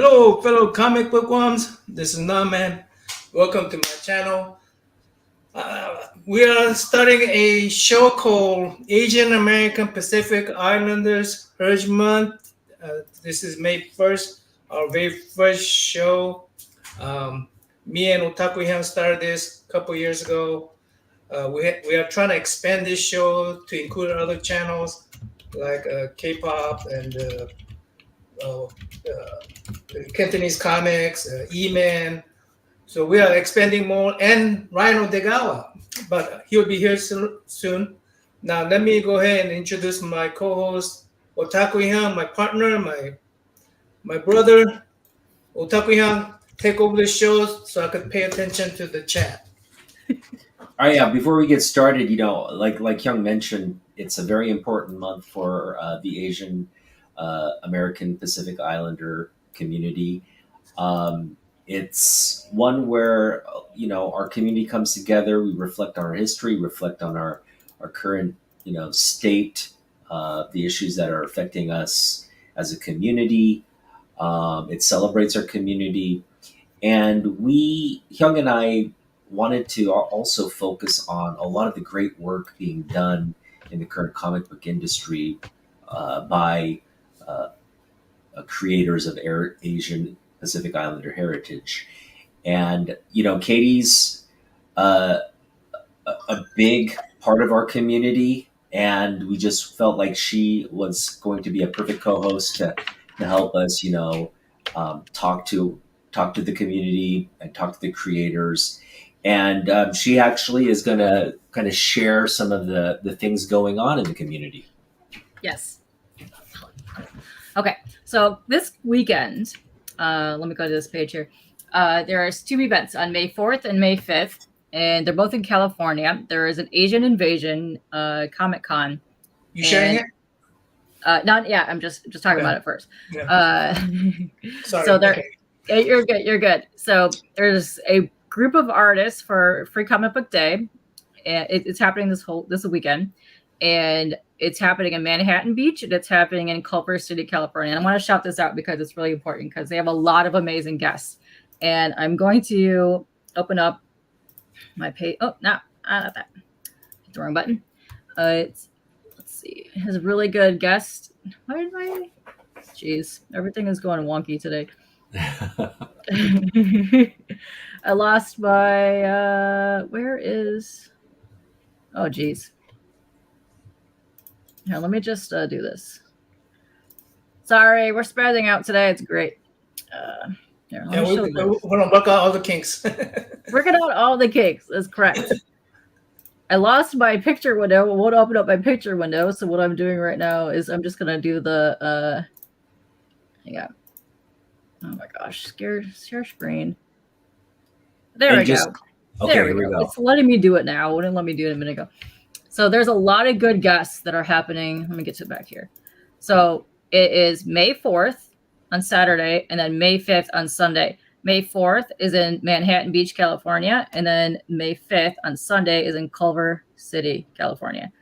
Hello, fellow comic book ones. This is Naman. Welcome to my channel. We are starting a show called Asian American Pacific Islanders Heritage Month. This is May 1st, our very first show. Um, Me and Otaku Hyun started this a couple years ago. We are trying to expand this show to include other channels like K-pop and uh, Cantonese comics, E-Man. So we are expanding more, and Ryan Odagawa, but he'll be here soon. Now let me go ahead and introduce my co-host Otaku Hyun, my partner, my brother. Otaku Hyun, take over the show so I could pay attention to the chat. Oh yeah, before we get started, like Young mentioned, it's a very important month for the Asian American Pacific Islander community. It's one where our community comes together. We reflect on our history, reflect on our current state, the issues that are affecting us as a community. It celebrates our community, and Hyung and I wanted to also focus on a lot of the great work being done in the current comic book industry by creators of Asian Pacific Islander heritage. And, Katie's a big part of our community, and we just felt like she was going to be a perfect co-host to help us, talk to the community and talk to the creators. And she actually is going to kind of share some of the things going on in the community. Yes. Okay. So this weekend, let me go to this page here. There are two events on May 4th and May 5th, and they're both in California. There is an Asian Invasion Comic Con. You sharing it? Not yet. I'm just talking about it first. Yeah. Sorry. So you're good. You're good. So there's a group of artists for Free Comic Book Day. It's happening this weekend, and it's happening in Manhattan Beach, and it's happening in Culver City, California. And I want to shout this out because it's really important because they have a lot of amazing guests. And I'm going to open up my page. Oh, not that. Hit the wrong button. Let's see. It has a really good guest. Why did I? Jeez, everything is going wonky today. I lost my where is oh geez. Here, let me just do this. Sorry, we're spreading out today. It's great. We're gonna work out all the kinks. Working out all the kinks. That's correct. I lost my picture window. I won't open up my picture window. So what I'm doing right now is I'm just gonna do the hang on. Oh my gosh, share screen. There we go. Okay, there we go. It's letting me do it now. It wouldn't let me do it a minute ago. So there's a lot of good guests that are happening. Let me get to it back here. So it is May 4th on Saturday, and then May 5th on Sunday. May 4th is in Manhattan Beach, California, and then May 5th on Sunday is in Culver City, California.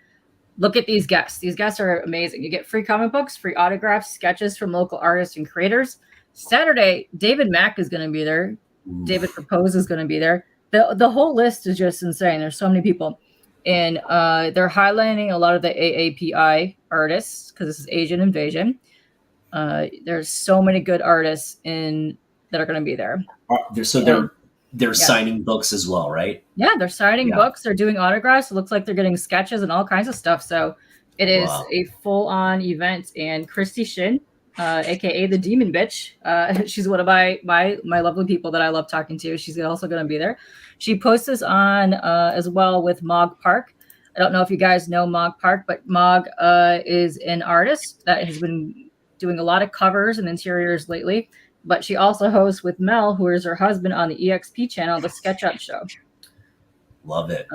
Look at these guests. These guests are amazing. You get free comic books, free autographs, sketches from local artists and creators. Saturday, David Mack is going to be there. David Propose is going to be there. The whole list is just insane. There's so many people. And they're highlighting a lot of the AAPI artists because this is Asian Invasion. There's so many good artists that are going to be there. So they're signing books as well, right? Yeah, they're signing books. They're doing autographs. It looks like they're getting sketches and all kinds of stuff. So it is a full-on event. And Christy Shin, aka the Demon Bitch, she's one of my lovely people that I love talking to. She's also going to be there. She posts this on as well with Mog Park. I don't know if you guys know Mog Park, but Mog is an artist that has been doing a lot of covers and interiors lately. But she also hosts with Mel, who is her husband, on the EXP channel, the SketchUp Show. Love it.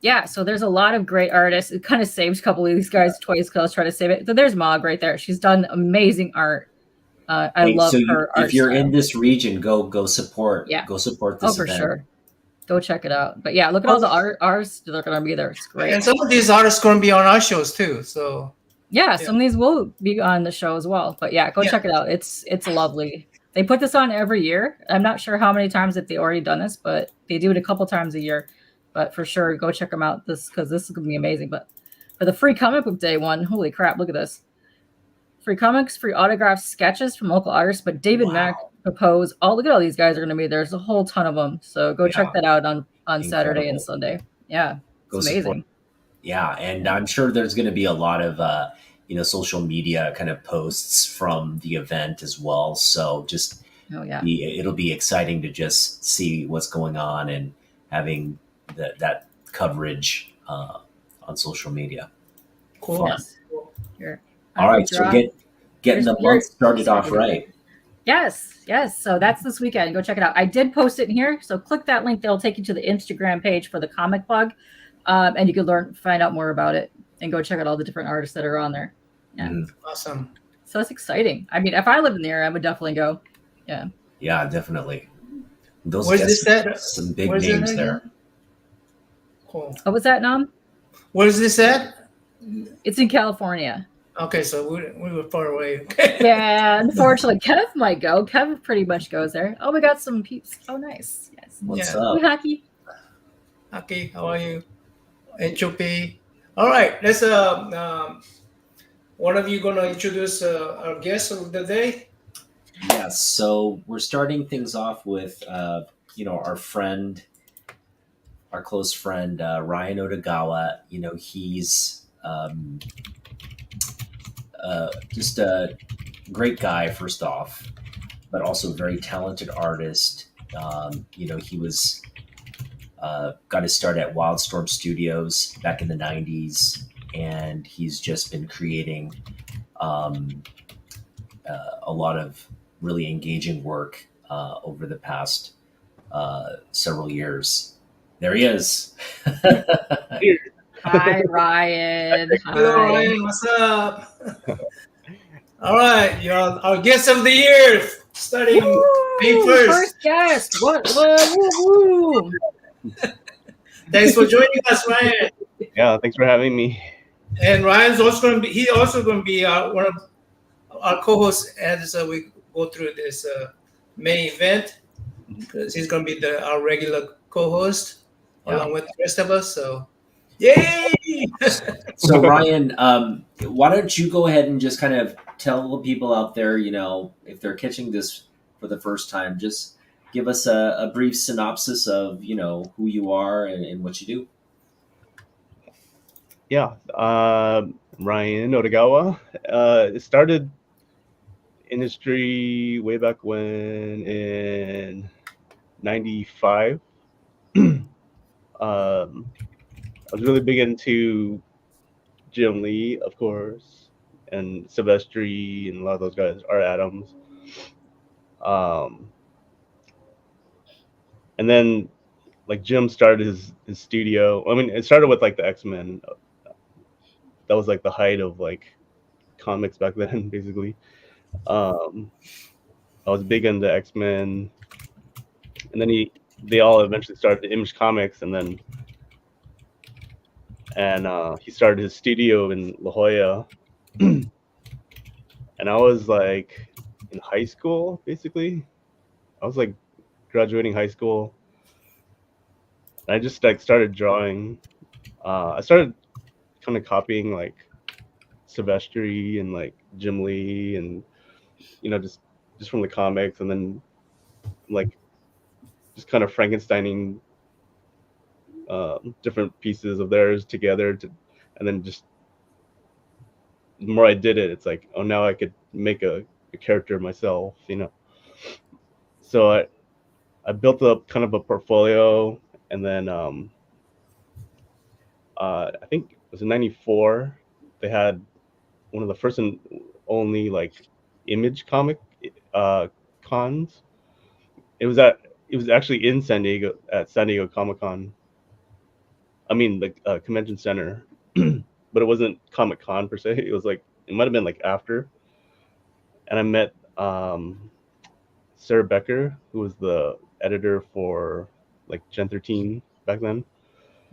Yeah, so there's a lot of great artists. It kind of saved a couple of these guys twice because I was trying to save it. So there's Mog right there. She's done amazing art. I love her art. If you're style. In this region, go support. Yeah. Go support this event. Sure. Go check it out. But yeah, look at all the artists that are going to be there. It's great. And some of these artists are going to be on our shows too. So yeah, some of these will be on the show as well. But yeah, go check it out. It's lovely. They put this on every year. I'm not sure how many times that they already done this, but they do it a couple times a year. But for sure, go check them out. Because this is gonna be amazing. But for the free comic book day one, holy crap! Look at this. Free comics, free autographs, sketches from local artists. But David Mack proposed. Oh, look at all these guys are going to be there. There's a whole ton of them. So go check that out on Saturday and Sunday. Yeah, it's amazing. Support. Yeah, and I'm sure there's going to be a lot of social media kind of posts from the event as well. So just it'll be exciting to just see what's going on and having that coverage on social media. Cool. Yes. Here. All right, so getting the month started off right. Yes. So that's this weekend. Go check it out. I did post it in here. So click that link. That'll take you to the Instagram page for the comic blog. And you can find out more about it and go check out all the different artists that are on there. Yeah. Awesome. So it's exciting. I mean, if I lived in the area, I would definitely go. Yeah. Yeah, definitely. Those Where's this at? Some big names there. Cool. What was that, Nam? Where's this at? It's in California. Okay, so we were far away. Yeah, unfortunately, Kev might go. Kev pretty much goes there. Oh, we got some peeps. Oh, nice. Yes. What's up? Hockey. Hockey, how are you? Entropy. All right, let's. One of you gonna introduce our guest of the day? Yes. So we're starting things off with our friend, our close friend Ryan Odagawa. He's just a great guy, first off, but also a very talented artist. He was got his start at Wildstorm Studios back in the 90s, and he's just been creating a lot of really engaging work over the past several years. There he is. Hi, Ryan. Hello, Ryan. What's up? All right, you're our guest of the year, starting May 1st. First guest. What? Woo. Thanks for joining us, Ryan. Yeah, thanks for having me. And Ryan's also going to be one of our co-hosts as we go through this May event, because he's going to be our regular co-host along with the rest of us. So, yay! So Ryan, why don't you go ahead and just kind of tell the people out there, if they're catching this for the first time, just give us a brief synopsis of, who you are and what you do. Yeah, Ryan Odagawa. Started industry way back when in 95. I was really big into Jim Lee, of course, and Silvestri and a lot of those guys, Art Adams. And then Jim started his studio. I mean, it started with the X-Men. That was the height of comics back then, basically. I was big into X-Men, and then they all eventually started the Image Comics, and he started his studio in La Jolla. And I was in high school, basically. I was graduating high school. And I just started drawing. I started kind of copying Silvestri and Jim Lee and just from the comics, and then just kind of Frankensteining different pieces of theirs together and then just the more I did it, it's now I could make a character myself, So I built up kind of a portfolio, and then I think it was in 94, they had one of the first and only Image comic cons. It was actually in San Diego at San Diego Comic-Con. I mean the convention center, but it wasn't Comic-Con per se. It was it might have been after. And I met Sarah Becker, who was the editor for Gen 13 back then.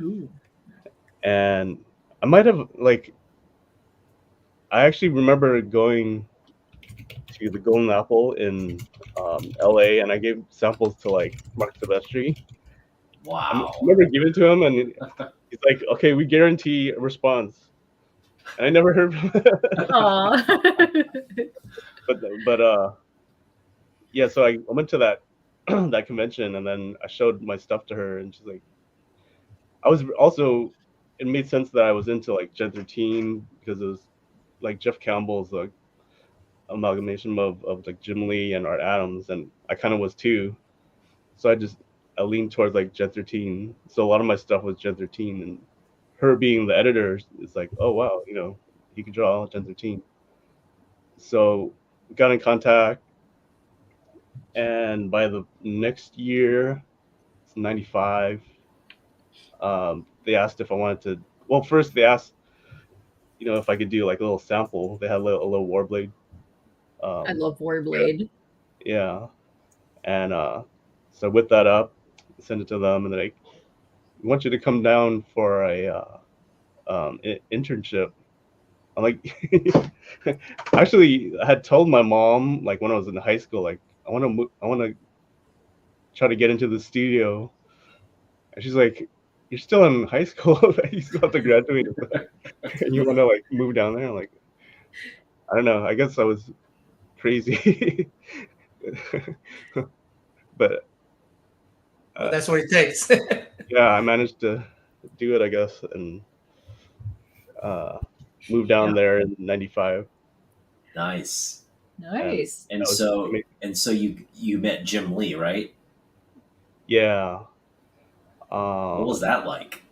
Ooh. And I might have I actually remember going to the Golden Apple in LA, and I gave samples to like Mark Silvestri. I Wow. remember giving it to him, and he's like, "Okay, we guarantee a response." And I never heard from him. Aw. but yeah. So I went to that that convention, and then I showed my stuff to her, and she's like, I was also. It made sense that I was into like Gen 13 because it was like Jeff Campbell's like amalgamation of like Jim Lee and Art Adams, and I kind of was too. So I leaned towards like Gen 13. So a lot of my stuff was Gen 13, and her being the editor is like, oh wow, he can draw Gen 13. So we got in contact, and by the next year, it's 95. They asked if I wanted to. Well, first they asked, if I could do like a little sample. They had a little Warblade. I love Warblade. Yeah, and so I whipped that up, sent it to them, and they're like, "We want you to come down for a internship." I'm like, actually, I had told my mom like when I was in high school, like I want to try to get into the studio, and she's like, "You're still in high school, you still have to graduate, and you want to like move down there?" I'm like, I don't know. I guess I was crazy, but That's what it takes. yeah, I managed to do it, I guess, and moved down there in 95. Nice. Nice. And so you met Jim Lee, right? Yeah. What was that like?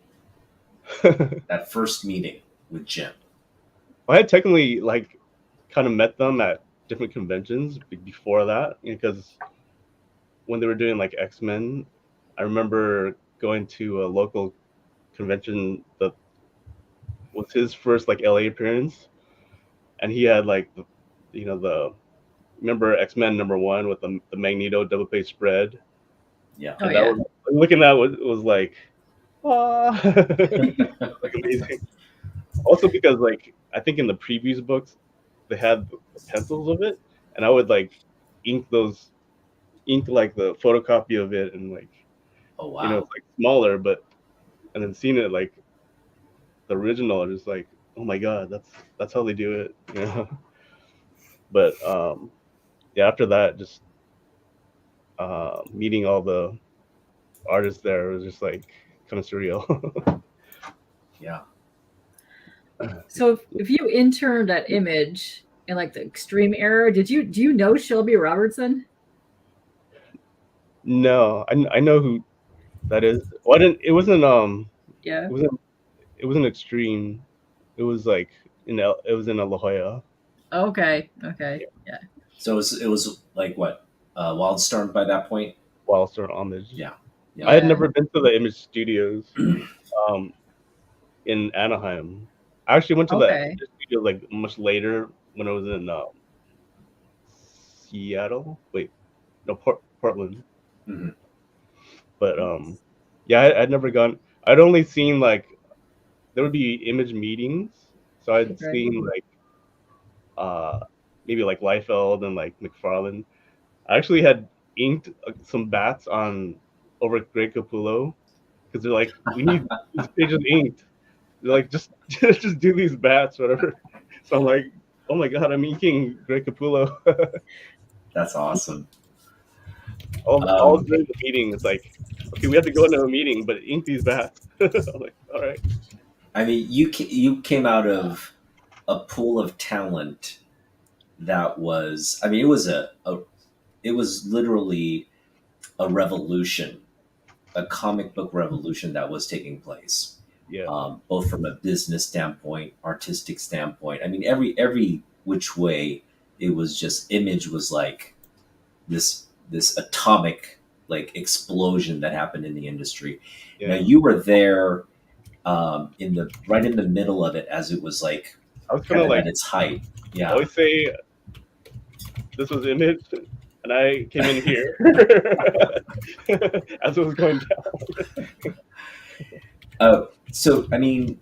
I That first meeting with Jim? had technically like kind of met them at different conventions before that, because when they were doing like X-Men, I remember going to a local convention that was his first like LA appearance, and he had like remember X-Men #1 with the Magneto double page spread. Yeah. Oh, And yeah. that was, looking at it was like, ah, like amazing. Also because like I think in the previous books they had the pencils of it, and I would like ink like the photocopy of it, and like Oh wow. it's like smaller, and then seeing it like the original, just like, oh my god, that's how they do it. But yeah, after that, just meeting all the artists there was just like kind of surreal. Yeah. So if you interned at Image in like the Extreme era, do you know Shelby Robertson? No, I know who that is. Well, it wasn't Yeah. it wasn't Extreme. It was like it was in La Jolla. Okay. Yeah. So it was like what? Wildstorm by that point? Wildstorm Homage. Yeah. I had never been to the Image Studios in Anaheim. I actually went to the Image Studios like much later when I was in Seattle. Wait, no, Portland. Mm-hmm. But yeah, I'd never gone. I'd only seen like there would be Image meetings, so I'd seen like maybe like Liefeld and like McFarlane. I actually had inked some bats on over Greg Capullo because they're like, we need these pages inked. They're like, just do these bats, whatever. So I'm like, oh my god, I'm inking Greg Capullo. That's awesome. All during the meeting, it's like, okay, we have to go into a meeting, but ink these bats. I'm like, all right. I mean, you came out of a pool of talent that was, I mean, it was literally a revolution, a comic book revolution that was taking place. Yeah. Both from a business standpoint, artistic standpoint. I mean, every which way, it was just Image was like this atomic like explosion that happened in the industry. Yeah. Now you were there right in the middle of it as it was like I was kind of like at its height. Yeah. I always say this was Image, and I came in here as it was going down. So I mean,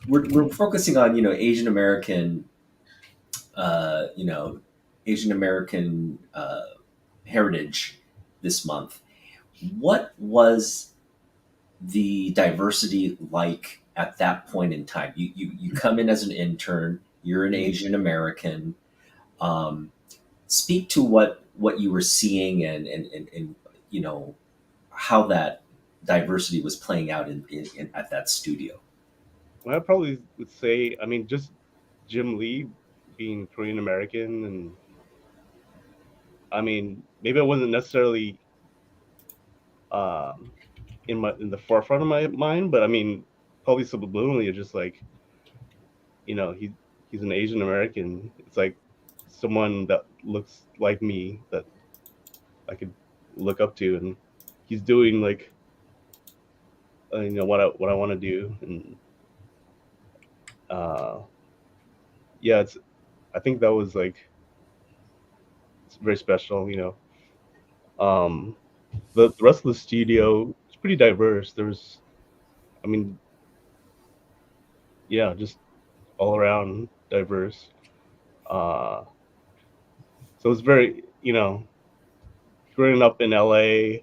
we're focusing on Asian American Asian American heritage this month. What was the diversity like at that point in time? You come in as an intern. You're an Asian American. Um, Speak to what you were seeing and you know how that diversity was playing out in at that studio. Well, I probably would say, I mean, just Jim Lee being Korean American, and I mean, maybe it wasn't necessarily um, in the forefront of my mind, but I mean, probably subliminally, it's just like, he's an Asian American. It's like someone that looks like me that I could look up to, and he's doing like what I want to do, and uh, yeah, it's I think that was like it's very special. Um, the rest of the studio is pretty diverse. There's, I mean, yeah, just all around diverse. Uh, so it's very, growing up in LA,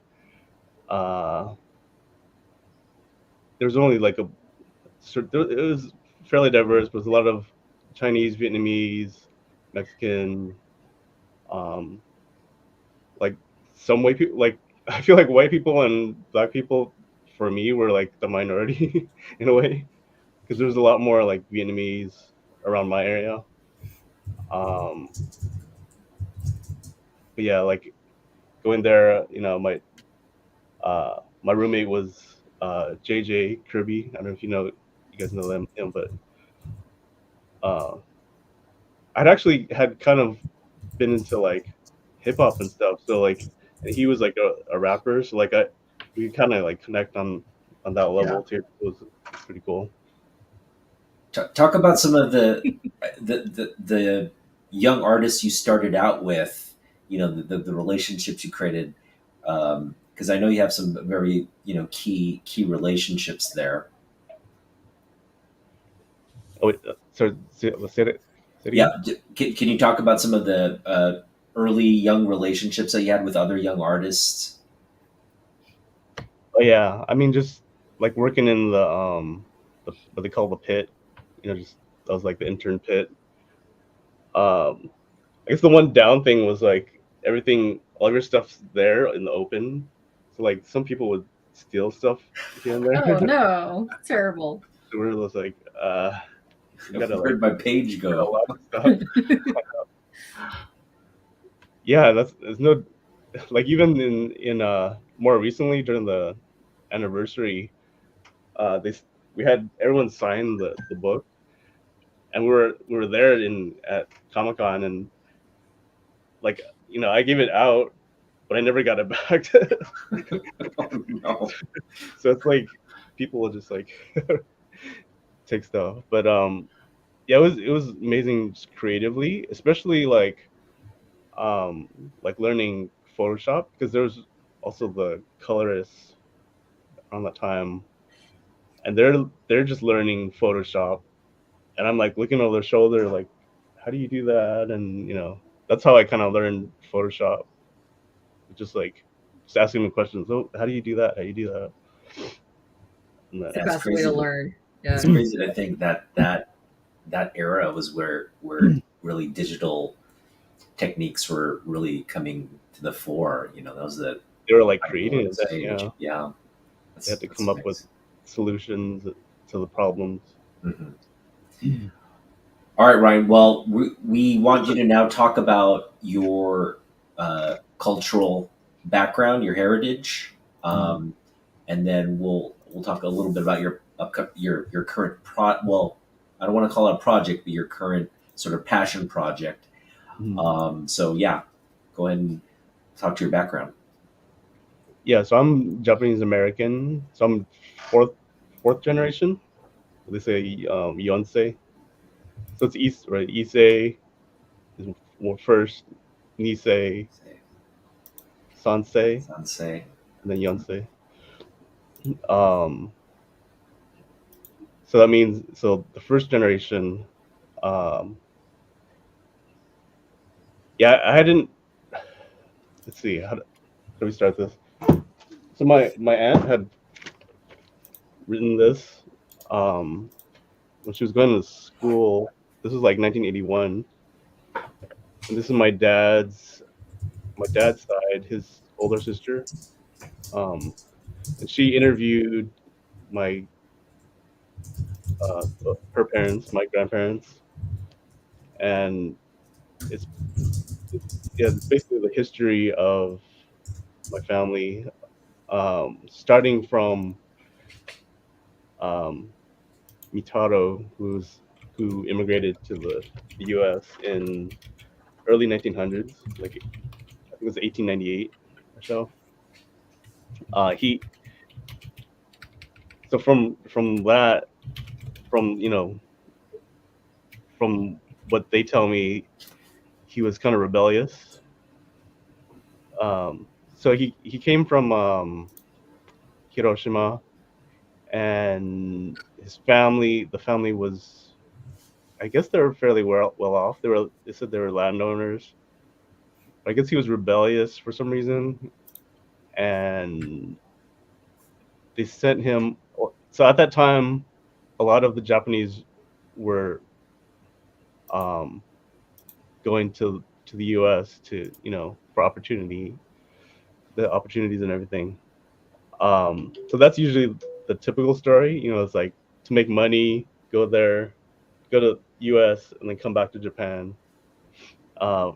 uh, there's only like it was fairly diverse, but there's a lot of Chinese, Vietnamese, Mexican, um, like some white people. Like I feel like white people and black people for me were like the minority in a way, because there's a lot more like Vietnamese around my area. But yeah, like going there, my roommate was JJ Kirby. I don't know if you guys know him, but uh, I'd actually had kind of been into like hip hop and stuff. So like, and he was like a rapper. So like we kind of like connect on that level too. It was pretty cool. Talk about some of the young artists you started out with. The relationships you created, because I know you have some very key relationships there. Oh, wait, sorry, let's say it. Say it Yeah, again. can you talk about some of the early young relationships that you had with other young artists? Oh yeah, I mean just like working in what they call the pit. Just that was like the intern pit. Um, I guess the one down thing was like everything, all your stuff's there in the open. So like some people would steal stuff here and Oh there. no, terrible. So we were just like, you gotta like Where'd my page get a go? lot of stuff. Yeah, there's no like even in more recently during the anniversary, they we had everyone sign the book, and we were there at Comic-Con, and like I gave it out, but I never got it back. Oh no. So it's like people will just like take stuff. But yeah, it was amazing just creatively, especially like learning Photoshop, because there was also the colorists around that time, and they're just learning Photoshop, and I'm like looking over their shoulder like, how do you do that? And that's how I kind of learned Photoshop, just like just asking them questions. Oh, how do you do that? How do you do that? And It's the Yeah, it's best way to crazy. learn. Yeah. It's crazy to think that era was where really digital techniques were really coming to the fore. That was the they were like golden creating it. stage. Yeah, Yeah, they had to that's come up with amazing. solutions to the problems. Mhm. All right, Ryan. Well, we want you to now talk about your cultural background, your heritage, and then we'll talk a little bit about your current Well, I don't want to call it a project, but your current sort of passion project. So yeah, go ahead and talk to your background. Yeah, so I'm Japanese American. So I'm fourth generation. They say Yonsei. So it's East, right? Issei is first, Nisei, Sansei, Sensei. and then Yonsei. Um, so that means the first generation, um, yeah, I hadn't. Let's see, how do we start this? So my aunt had written this um, when she was going to school. This was like 1981, and this is my dad's side, his older sister, um, and she interviewed my uh, her parents, my grandparents, and it's yeah, it's basically the history of my family, starting from um, Mitaro, who immigrated to the U.S. in early 1900s, like I think it was 1898 or so. He so from that from from what they tell me, he was kind of rebellious. So he came from Hiroshima, and the family was, I guess they were fairly well off. They said they were landowners. I guess he was rebellious for some reason, and they sent him. So at that time, a lot of the Japanese were um, going to the U.S. to for the opportunities and everything. So that's usually the typical story. It's like to make money, go there, go to U.S. and then come back to Japan. Uh,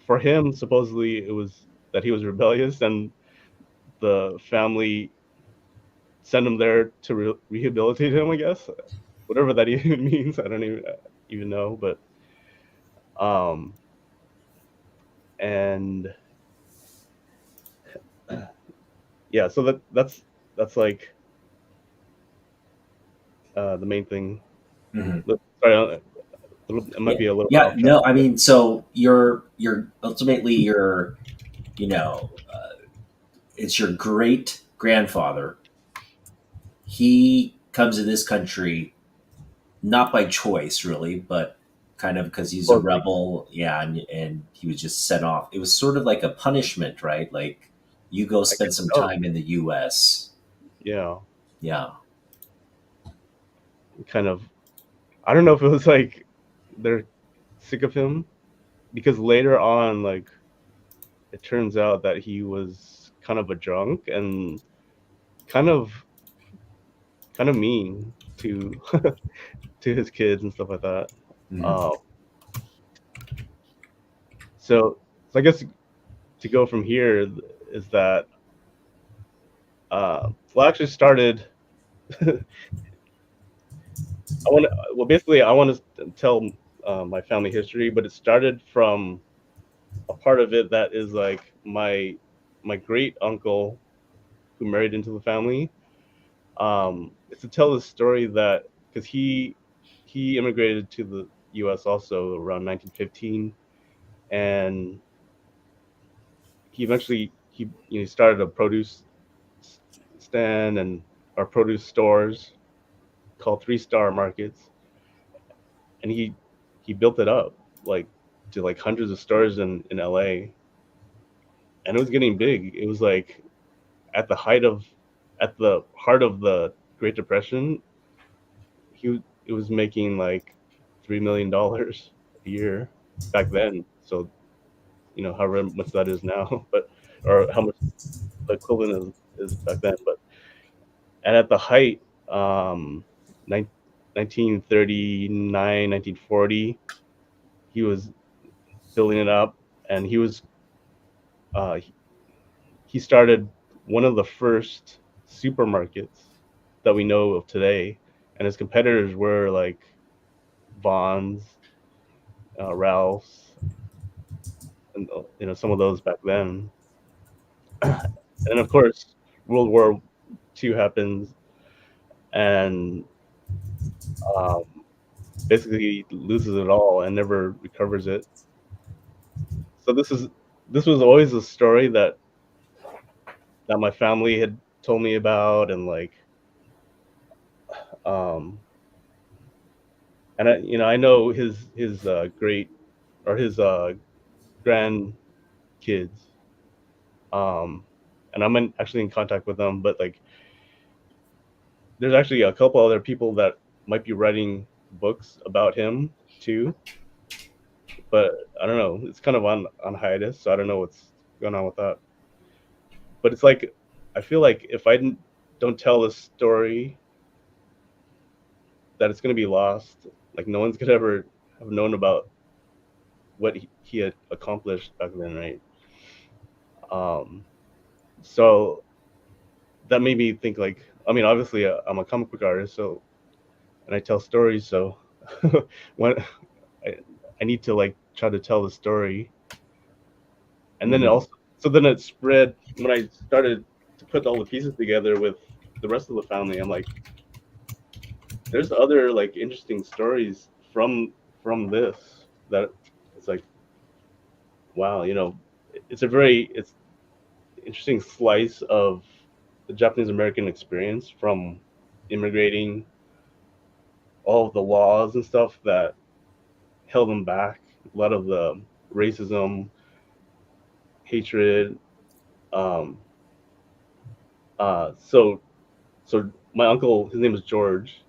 for him, supposedly it was that he was rebellious, and the family sent him there to rehabilitate him. I guess whatever that even means. I don't even know, but um, and yeah, so that's like the main thing. Mhm. Sorry, it might Yeah, be a little bit yeah. off track. No, I mean, so you're ultimately you know, it's your great grandfather. He comes to this country not by choice, really, but kind of because he's a Supposedly, rebel. Yeah, and he was just sent off. It was sort of like a punishment, right? Like you go I spend guess some so. time in the U.S. Yeah, Yeah. kind of. I don't know if it was like they're sick of him, because later on, like, it turns out that he was kind of a drunk and kind of kind of mean to to his kids and stuff like that. Mhm. Uh, so I guess to go from here is that well, actually started. Basically, I want to tell my family history, but it started from a part of it that is like my great uncle who married into the family. It's to tell the story that because he immigrated to the U.S. also around 1915, and he eventually he started a produce stand and our produce stores called Three Star Markets, and he built it up like to like hundreds of stores in LA, and it was getting big. It was like at the at the heart of the Great Depression. It was making like $3 million a year back then. So however much that is now, but or how much the equivalent is back then. But and at the height, um, 1939, 1940, he was building it up, and uh, he, he started one of the first supermarkets that we know of today, and his competitors were like Vaughn's, Ralph's, and some of those back then. And then of course World War II happens, and um, basically loses it all and never recovers it. So this was always a story that my family had told me about, and like um, and I know his great or his grandkids, and I'm actually in contact with them. But like, there's actually a couple other people that might be writing books about him too. But I don't know. It's kind of on hiatus, so I don't know what's going on with that. But it's like, I feel like if don't tell the story, that it's gonna be lost. Like no one's gonna ever have known about what he had accomplished back then, right? Um, so that made me think like, I mean, obviously I'm a comic book artist, so and I tell stories, so when I, I need to like try to tell the story, and then it also so then it spread when I started to put all the pieces together with the rest of the family. I'm like, there's other like interesting stories from this that it's like, wow, it's a very it's interesting slice of the Japanese American experience, from immigrating, all of the laws and stuff that held them back, a lot of the racism, hatred. Um, so my uncle, his name is George.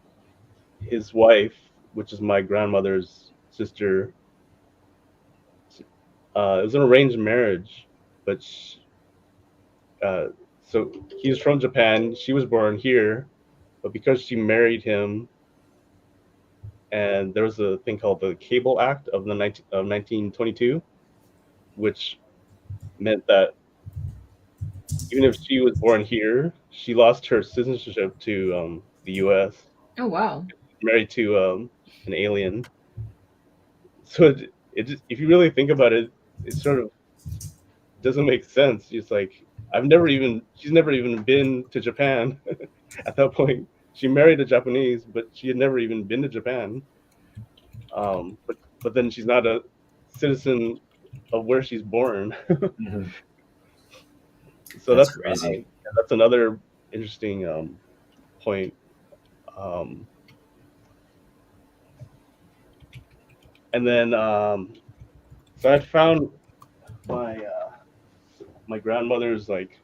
His wife, which is my grandmother's sister, it was an arranged marriage, but so he's from Japan. She was born here, but because she married him, and there was a thing called the Cable Act of 1922, which meant that even if she was born here, she lost her citizenship to the U.S. Oh wow. Married to an alien. So it just, if you really think about it, it sort of doesn't make sense. It's like she's never even been to Japan at that point. She married a Japanese, but she had never even been to Japan. But then she's not a citizen of where she's born. Mm-hmm. So that's crazy. That's another interesting point. And then so I found my grandmother's like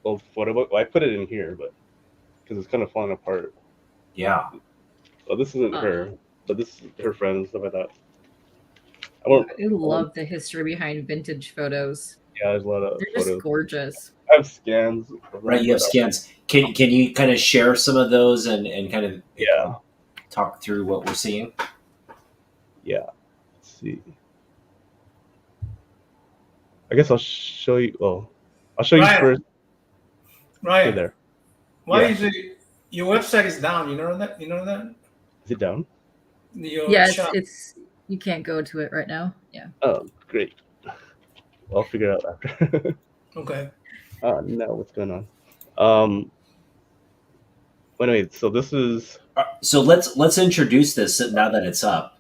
old photo book. Well, I put it in here, but because it's kind of falling apart. Yeah. Well, this isn't her, but this is her friend and stuff like that. I love the history behind vintage photos. Yeah, there's a lot of They're photos. just gorgeous. I have scans. Right, you have scans. Can you kind of share some of those and kind of talk through what we're seeing? Yeah. Let's see. I guess I'll show you. Well, I'll show you first. Right there. Why is it your website is down? You know that? Is it down? It's you can't go to it right now. Yeah. Oh, great. I'll figure it out after. Okay. No, what's going on? Anyway, so this is. So let's introduce this now that it's up.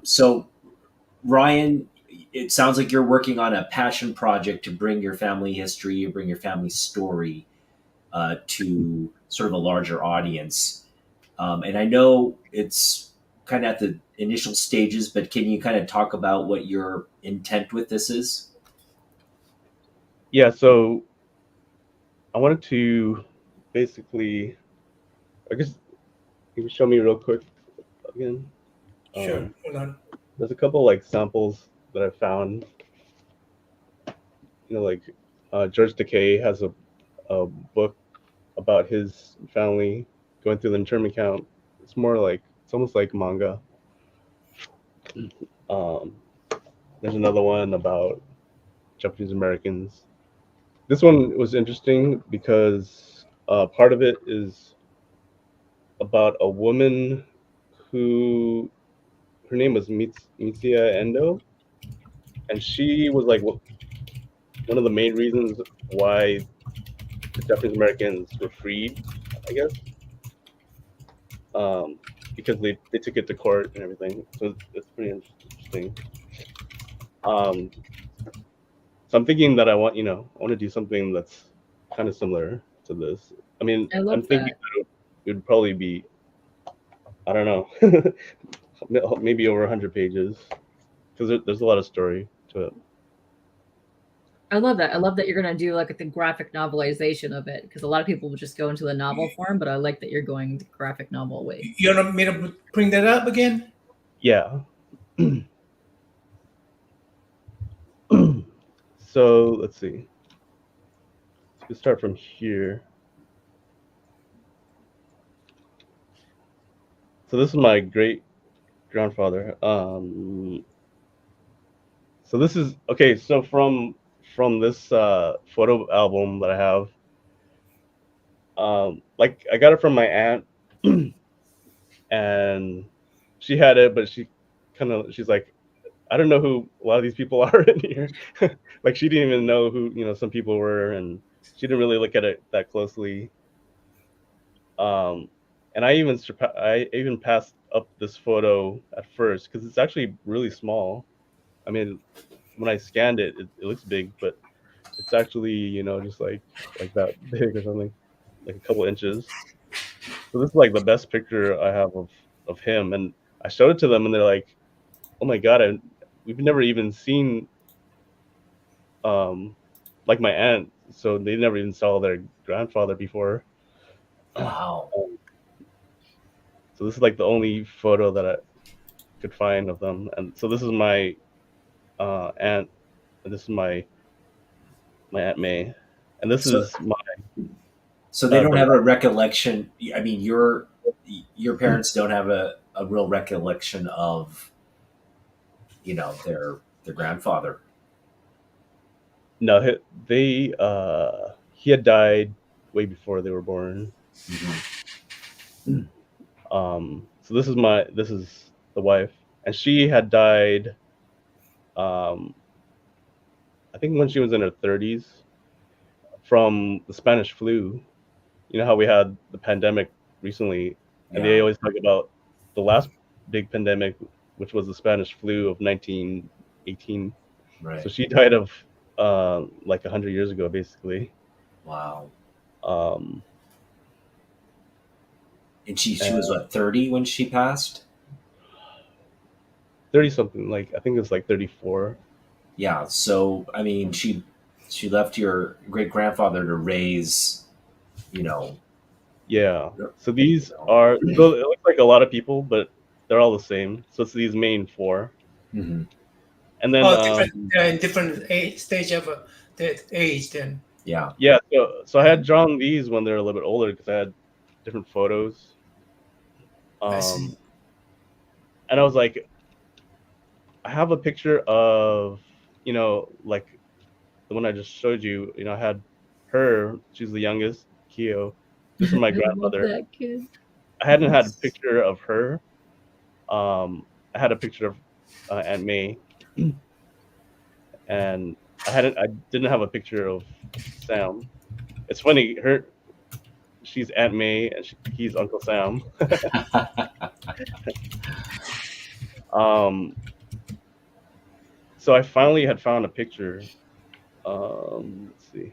So Ryan, it sounds like you're working on a passion project to bring your family history, bring your family story to sort of a larger audience. And I know it's kind of at the initial stages, but can you kind of talk about what your intent with this is? Yeah, so I wanted to basically, I guess you can show me real quick again. Sure. Hold on. There's a couple like samples that I found. Like George Takei has a book about his family going through the internment camp. It's almost like manga. There's another one about Japanese Americans. This one was interesting because part of it is about a woman who, her name was Mitsuya Endo, and she was like one of the main reasons why the Japanese Americans were freed, I guess, because they took it to court and everything. So it's pretty interesting. So I'm thinking that I want to do something that's kind of similar to this. I mean, I'm thinking that it would probably be, I don't know, maybe over 100 pages, because there's a lot of story to it. I love that. I love that you're gonna do like the graphic novelization of it, because a lot of people would just go into the novel form, but I like that you're going the graphic novel way. You want me to bring that up again? Yeah. So let's see. Let's start from here. So this is my great grandfather. So this is okay. So from this photo album that I have, like I got it from my aunt, and she had it, but she's like, I don't know who a lot of these people are in here. Like she didn't even know who some people were, and she didn't really look at it that closely. And I even passed up this photo at first because it's actually really small. I mean, when I scanned it, it looks big, but it's actually just like that big or something, like a couple inches. So this is like the best picture I have of him, and I showed it to them, and they're like, "Oh my god, we've never even seen like my aunt, so they never even saw their grandfather before." Wow. So this is like the only photo that I could find of them, and so this is my aunt, and this is my Aunt May, and this So, is my so they don't brother. have a recollection. I mean, your parents don't have a real recollection of their grandfather. No, they he had died way before they were born. Mm-hmm. So this is the wife, and she had died. I think when she was in her 30s from the Spanish flu. You know how we had the pandemic recently, and they Yeah. always talk about the last big pandemic, which was the Spanish flu of 1918. Right. So she died of like 100 years ago, basically. Wow. Um, And she was what, 30 when she passed? 30 something, like I think it's like 34. Yeah. So I mean, she left your great grandfather to raise, Yeah. So these are so it looks like a lot of people, but they're all the same. So it's these main four, Mm-hmm. and then In different stage of the age. Then Yeah. yeah. So I had drawn these when they're a little bit older because I had different photos. I see. And I was like, I have a picture of, like the one I just showed you. I had her. She's the youngest, Kyo. This is my I love grandmother. that kid. I hadn't had a picture of her. I had a picture of Aunt May, and I didn't have a picture of Sam. It's funny. She's Aunt May, and he's Uncle Sam. So I finally had found a picture. Let's see.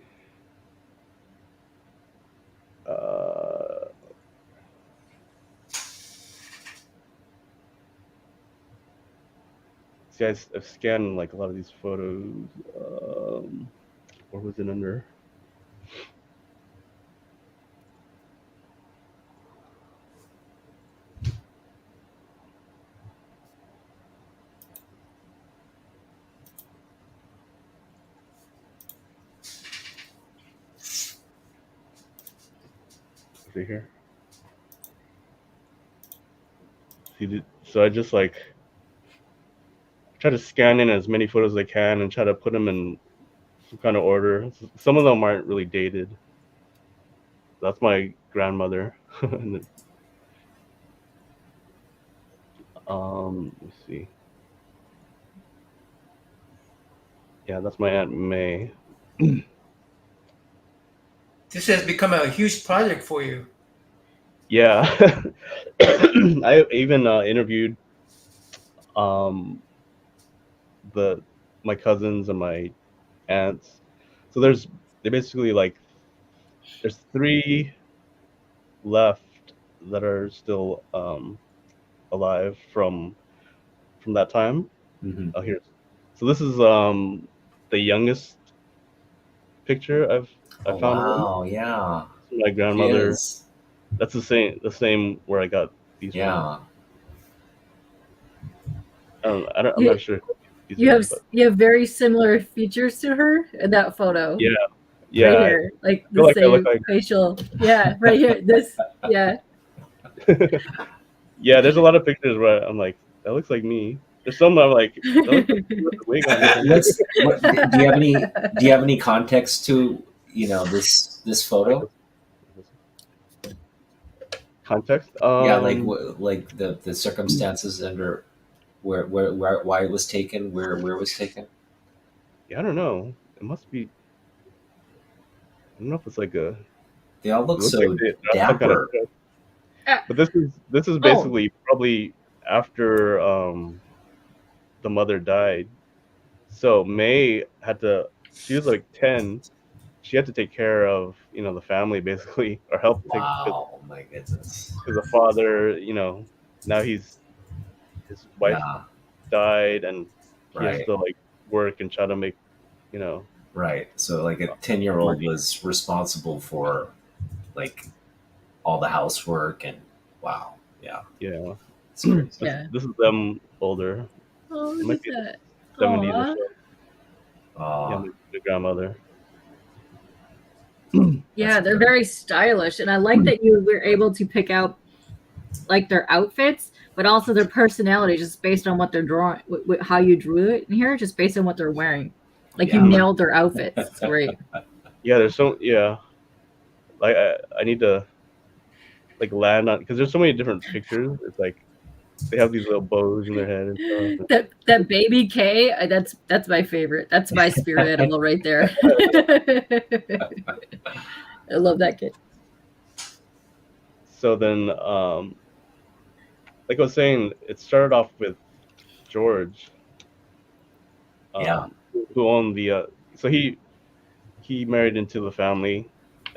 See, I've scanned like a lot of these photos. What was it under? See here. See, so I just like try to scan in as many photos as I can and try to put them in some kind of order. Some of them aren't really dated. That's my grandmother. Let's see. Yeah, that's my Aunt May. This has become a huge project for you. Yeah. I even interviewed my cousins and my aunts. So they basically like there's 3 left that are still alive from that time. Mm-hmm. Oh, here. So this is the youngest picture I Oh found one. wow, yeah. My She grandmother. is. That's the same where I got these from. Yeah. I'm not sure who these You are, have but you have very similar features to her in that photo. yeah, Right yeah. here, like I feel the like I look same like facial. Yeah, right here. This, yeah. yeah. There's a lot of pictures where I'm like, that looks like me. There's some I'm like, that looks like me with the wig on. What do you have any context to this Like photo? context. Yeah, like the circumstances under where why it was taken, where it was taken. Yeah, I don't know. It must be. I don't know if it's like a. They all It look looks like so they have some kind of. dapper. But this is Oh, basically probably after the mother died. So May had to. She was like 10. She had to take care of the family basically, or help take because Wow, my goodness. the father now his wife Yeah, died and he has right, to like work and try to make you know right. So like a 10-year-old money. was responsible for like all the housework and wow, yeah, Yeah, it's crazy. yeah. this is them older. Oh, It look might at be the that. 70s or Aw. so. Yeah, Uh, my grandmother. that's Yeah, they're incredible. very stylish, and I like that you were able to pick out like their outfits, but also their personality, just based on what they're drawing, how you drew it in here, just based on what they're wearing. Like you Yeah, nailed their outfits. It's great. Yeah, there's so yeah. Like I need to like land on because there's so many different pictures. It's like they have these little bows in their head and stuff. That baby K, that's my favorite. That's my spirit animal right there. I love that kid. So then, like I was saying, it started off with George, yeah, who owned the. So he married into the family.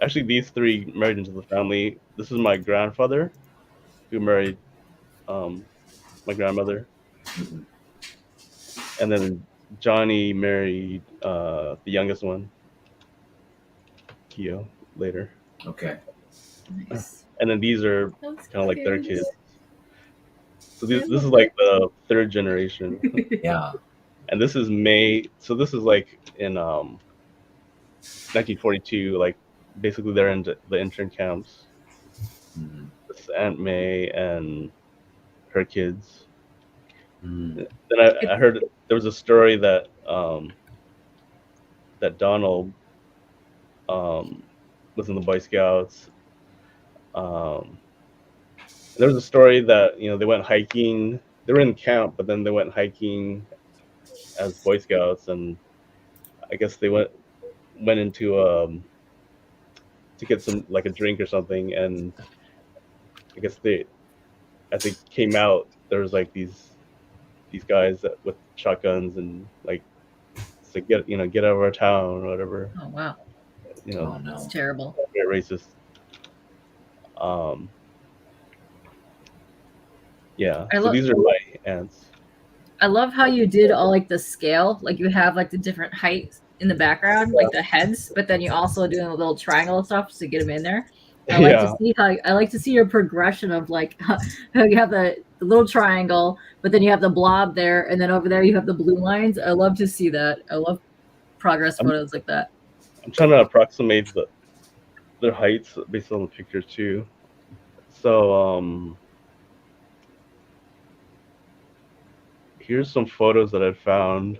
Actually, these three married into the family. This is my grandfather who married um, my grandmother, mhm, and then Johnny married the youngest one, Keo, later. okay, Nice. And then these are That's kind of like their cute. kids. So I this is love like the third generation, it. yeah, and this is May. So this is like in 1942. Like basically they're in the intern camps. mhm, This is Aunt May and her kids. mhm, Then I heard there was a story that that Donald um, was in the Boy Scouts. Um, there was a story that they went hiking. They were in camp, but then they went hiking as Boy Scouts, and I guess they went into to get some like a drink or something, and I guess they as they came out, there was like these guys with shotguns and like it's like get out of our town or whatever. Oh wow, You oh know, it's no, terrible. very racist. Um, yeah. I So love these are my aunts. I love how you did all like the scale, like you have like the different heights in the background, like the heads, but then you also doing a little triangle stuff to get them in there. Yeah. I like to see your progression of like how you have the little triangle, but then you have the blob there, and then over there you have the blue lines. I love to see that. I love progress I'm photos like that. I'm trying to approximate their heights based on the picture too. So here's some photos that I found.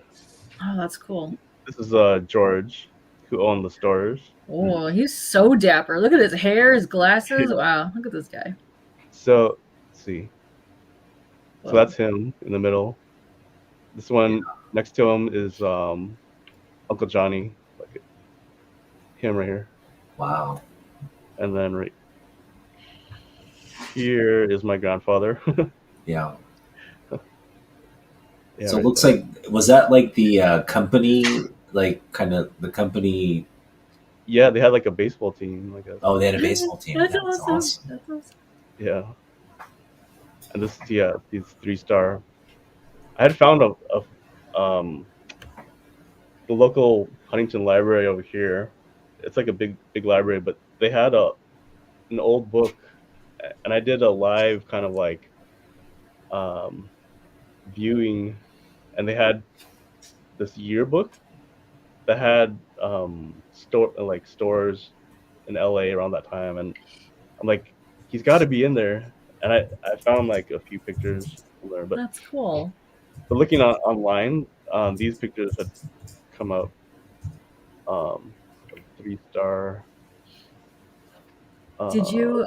Oh, that's cool. This is George, who owned the stores. Oh, he's so dapper. Look at his hair, his glasses. Wow, look at this guy. So let's see. So Whoa. that's him in the middle. This one next to him is Uncle Johnny, like him right here. wow, And then right here is my grandfather. yeah. Yeah, So it right looks there. like was that like the company, like kind of the company? Yeah, they had like a baseball team, I guess. Oh, they had a baseball team. That's That's awesome. awesome. That's awesome. Yeah. And this these 3-star. I had found the local Huntington library over here. it's like a big library, but they had an old book, and I did a live kind of like viewing, and they had this yearbook that had stores in LA around that time, and I'm like, he's got to be in there, and I found like a few pictures from there, but That's cool. looking online, these pictures had come out, 3-star. Did you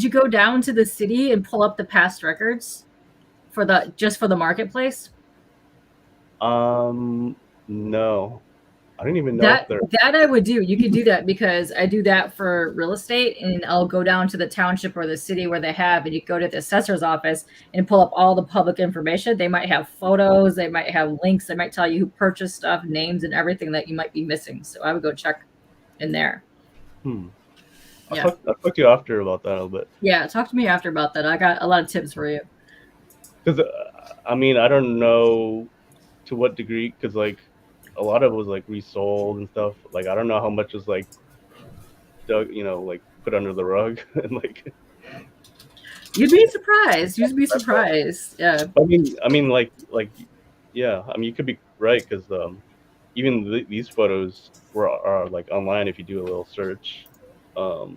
go down to the city and pull up the past records for the marketplace? No, I didn't even know if That they're. that I would do. You could do that because I do that for real estate, and I'll go down to the township or the city where they have, and you go to the assessor's office and pull up all the public information. They might have photos, they might have links, they might tell you who purchased stuff, names, and everything that you might be missing. So I would go check in there. I'll Yeah. talk to you after about that a little bit. Yeah, talk to me after about that. I got a lot of tips for you. Because I mean, I don't know to what degree, because like a lot of it was like resold and stuff. Like I don't know how much is like dug, like put under the rug and like. You'd be surprised. You'd be surprised. Yeah. I mean, like, yeah. I mean, you could be right, because even these photos are like online if you do a little search. Let's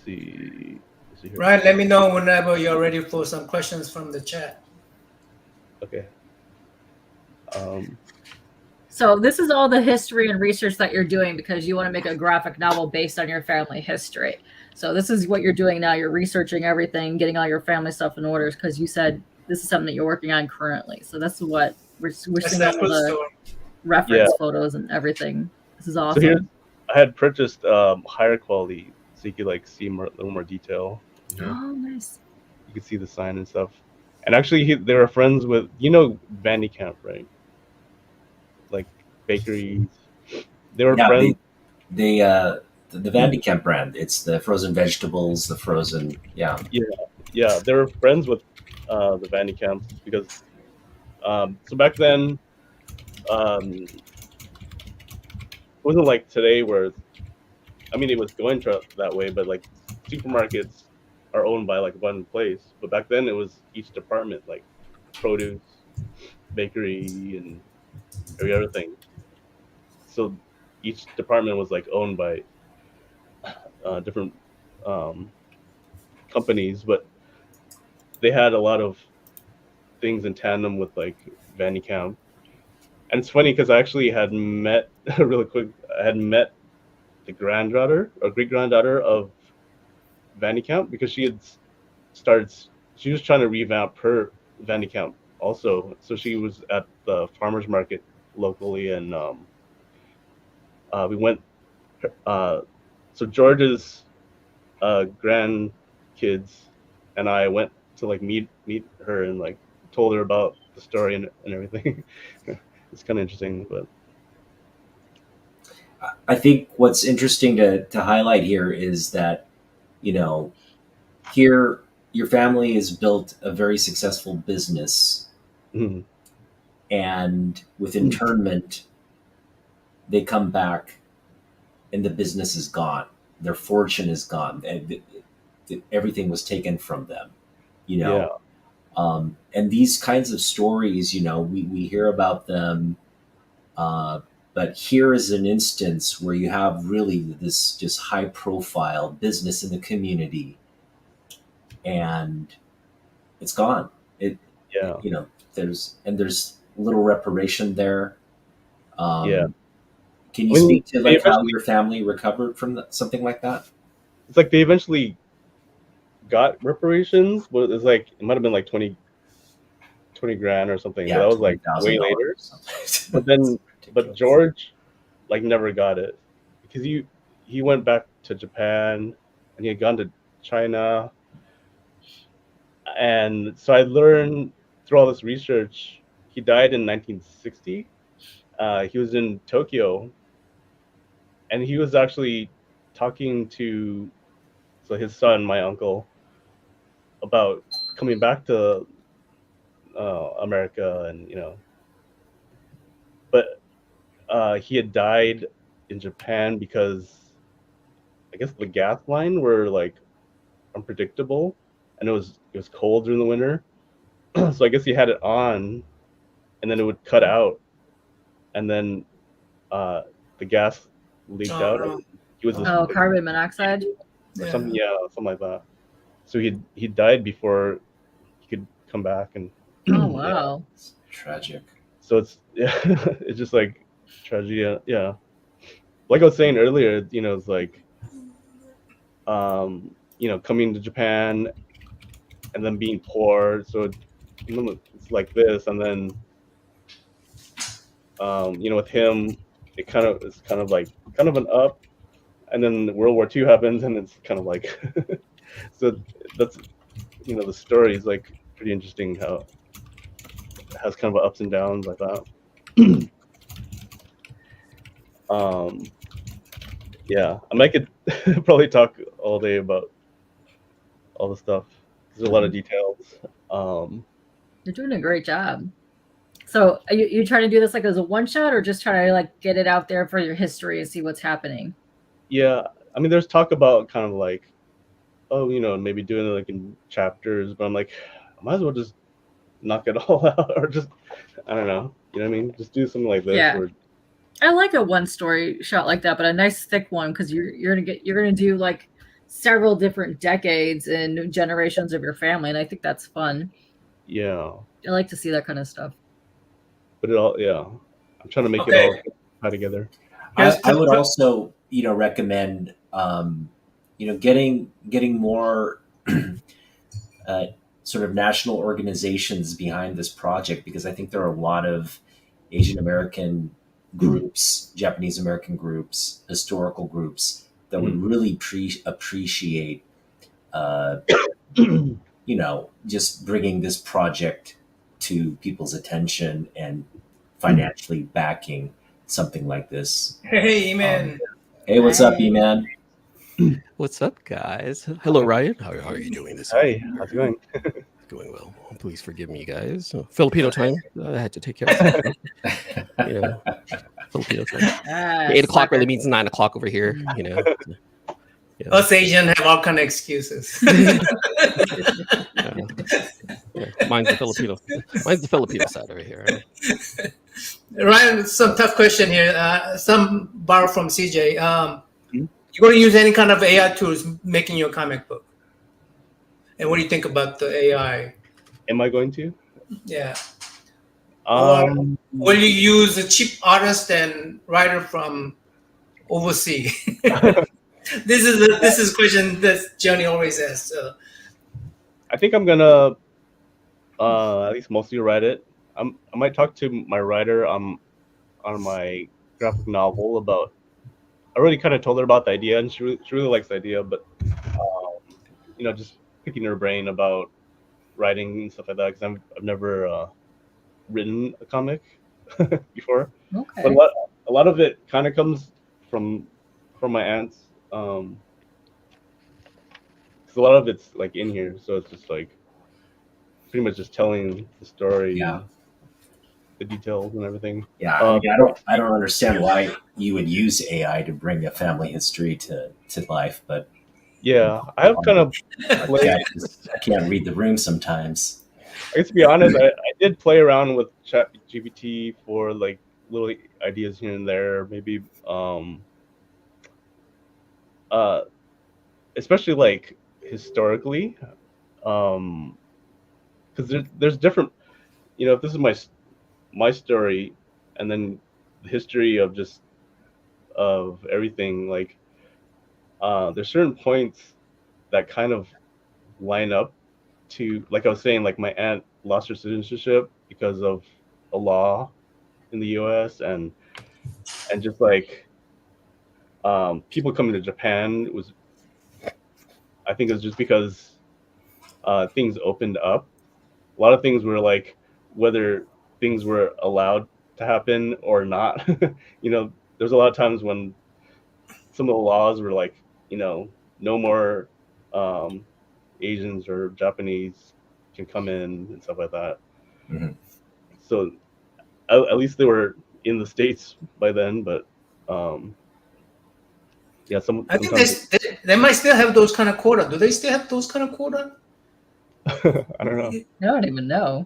see here. Right. Let me know whenever you're ready for some questions from the chat. Okay. So this is all the history and research that you're doing because you want to make a graphic novel based on your family history. So this is what you're doing now. You're researching everything, getting all your family stuff in order because you said this is something that you're working on currently. So that's what we're seeing all the reference photos and everything. This is awesome. So here, I had purchased higher quality so you could like see a little more detail. Oh, nice. You could see the sign and stuff. And actually, they were friends with Vandycamp, right? Like bakeries. They were friends. The Vandycamp brand. It's the frozen vegetables, the frozen, yeah. They were friends with the Vandycamps because so back then, it wasn't like today where, I mean, it was going that way, but like supermarkets are owned by like one place. But back then, it was each department, like produce, bakery, and every other thing. So each department was like owned by different companies, but they had a lot of things in tandem with like Vandycamp. And it's funny because I actually had met really quick. I had met the granddaughter or great granddaughter of Vandycamp because she had started. She was trying to revamp her Vandycamp also. So she was at the farmers market locally, and we went. So George's grandkids and I went to like meet her and like told her about the story and everything. It's kind of interesting, but I think what's interesting to highlight here is that, here your family has built a very successful business, and with internment, they come back and the business is gone. Their fortune is gone. Everything was taken from them, and these kinds of stories, we hear about them, but here is an instance where you have really this just high profile business in the community, and it's gone. There's little reparation there. Can you speak to like how your family recovered from something like that? It's like they eventually got reparations, but it's like it might have been like 20 grand or something. Yeah, but that was like way later. But George like never got it because he went back to Japan and he had gone to China. And so I learned through all this research, he died in 1960. He was in Tokyo, and he was actually talking to his son, my uncle, about coming back to America, and but he had died in Japan because I guess the gas line were like unpredictable, and it was cold during the winter. So I guess he had it on, and then it would cut out, and then the gas leaked out. no. And he was Oh, carbon monoxide. or something, something like that. So he died before he could come back, and Oh wow. Tragic. so it's it's just like tragedy. Yeah, like I was saying earlier, it's like coming to Japan and then being poor. So it's like this, and then with him, it's kind of an up, and then World War II happens, and it's kind of like so that's the story is like pretty interesting how it has kind of ups and downs like that. Yeah, I mean, I could probably talk all day about all the stuff. There's a lot of details. You're doing a great job. So are you trying to do this like as a one shot, or just trying to like get it out there for your history and see what's happening? Yeah, I mean, there's talk about kind of like, maybe doing it like in chapters, but I'm like, I might as well just knock it all out, or just, I don't know, you know what I mean? Just do something like this. Yeah. Where, I like a one story shot like that, but a nice thick one, because you're gonna do like several different decades and generations of your family, and I think that's fun. yeah, I like to see that kind of stuff. but I'm trying to make it all tie together. I would also, recommend, getting more sort of national organizations behind this project, because I think there are a lot of Asian American groups, Japanese American groups, historical groups that would really appreciate, just bringing this project to people's attention and financially backing something like this. Hey, man. Hey, what's up, E-Man? What's up, guys? Hello, Ryan. How are you doing this Hey, evening? how's it going? Going well. Please forgive me, guys. Filipino time. I had to take care of something. Filipino time. 8 o'clock really means 9 o'clock over here. Us Asian have all kind of excuses. Mine's the Filipino. Mine's the Filipino side over here. Ryan, some tough question here. Some borrow from CJ. You going to use any kind of AI tools making your comic book? And what do you think about the AI? Am I going to? Yeah. Or will you use a cheap artist and writer from overseas? This is a question that Johnny always asks. I think I'm gonna at least mostly write it. I might talk to my writer on my graphic novel about. I already kind of told her about the idea, and she really likes the idea, but just picking her brain about writing and stuff like that, because I've never written a comic before. Okay. But a lot of it kind of comes from my aunts. Because a lot of it's like in here, so it's just like pretty much just telling the story, the details and everything. Yeah, I don't understand why you would use AI to bring a family history to life, but yeah, I have kind of. I can't read the room sometimes. I guess to be honest, I did play around with ChatGPT for like little ideas here and there, maybe. Especially like historically, because there's different. If this is my story, and then the history of everything, like there's certain points that kind of line up to, like I was saying, like my aunt lost her citizenship because of a law in the U.S. and just like people coming to Japan I think it was just because things opened up. A lot of things were like whether things were allowed to happen or not. There's a lot of times when some of the laws were like, no more Asians or Japanese can come in and stuff like that. Mm-hmm. So at least they were in the States by then, but yeah, I think sometimes they might still have those kind of quota. Do they still have those kind of quota? I don't know. I don't even know.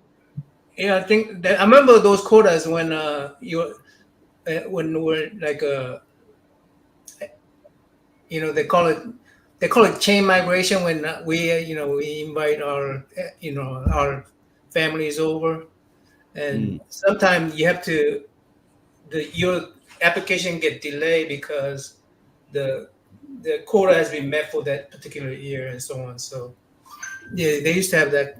Yeah, I think that, I remember those quotas when when we're like they call it chain migration when we invite our our families over, and sometimes you have to your application get delayed because the quota has been met for that particular year and so on. So yeah, they used to have that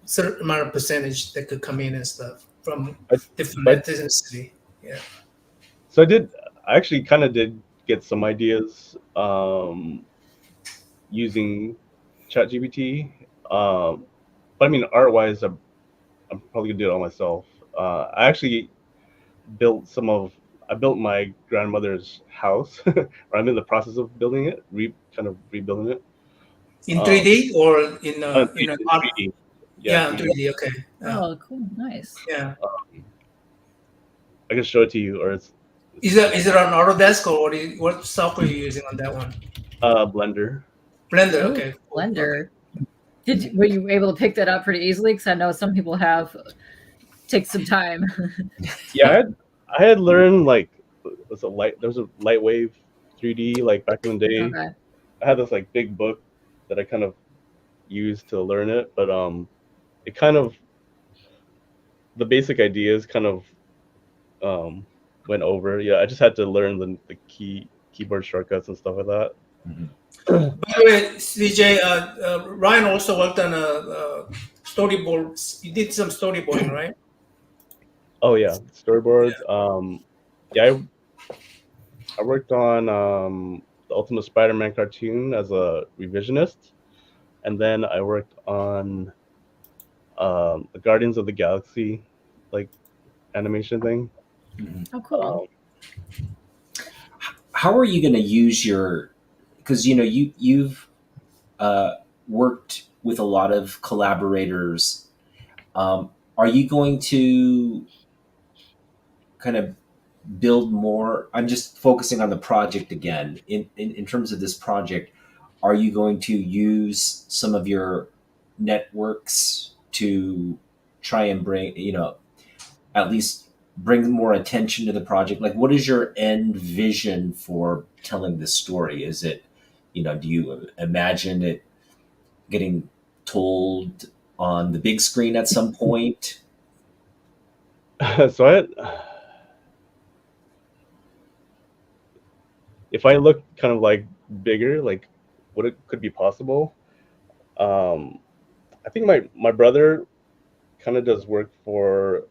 certain amount of percentage that could come in and stuff from different ethnicity. Yeah. So I actually kind of did get some ideas using ChatGPT. But I mean, art-wise, I'm probably gonna do it all myself. I actually I built my grandmother's house, or I'm in the process of building it, kind of rebuilding it. In 3D or in 3D. Yeah, 3D. 3D. Okay. Yeah. Oh, cool, nice. Yeah. I can show it to you, or it's Is it on Autodesk or what software are you using on that one? Blender. Blender. Ooh, Okay. Cool. Blender. Were you able to pick that up pretty easily? Because I know some people have take some time. Yeah, I had learned like there was a Lightwave 3D like back in the day. Okay. I had this like big book that I kind of used to learn it, but it kind of the basic ideas kind of went over. Yeah, I just had to learn the keyboard shortcuts and stuff like that. By the way, CJ, Ryan also worked on a storyboard. You did some storyboarding, right? Oh yeah, storyboards. Yeah, I worked on the Ultimate Spider-Man cartoon as a revisionist, and then I worked on the Guardians of the Galaxy like animation thing. Oh, cool. How are you going to use because you've worked with a lot of collaborators. Are you going to kind of build more? I'm just focusing on the project again. In terms of this project, are you going to use some of your networks to try and bring, at least bring more attention to the project? Like, what is your end vision for telling this story? Is it, do you imagine it getting told on the big screen at some point? So if I look kind of like bigger, like what it could be possible, I think my brother kind of does work for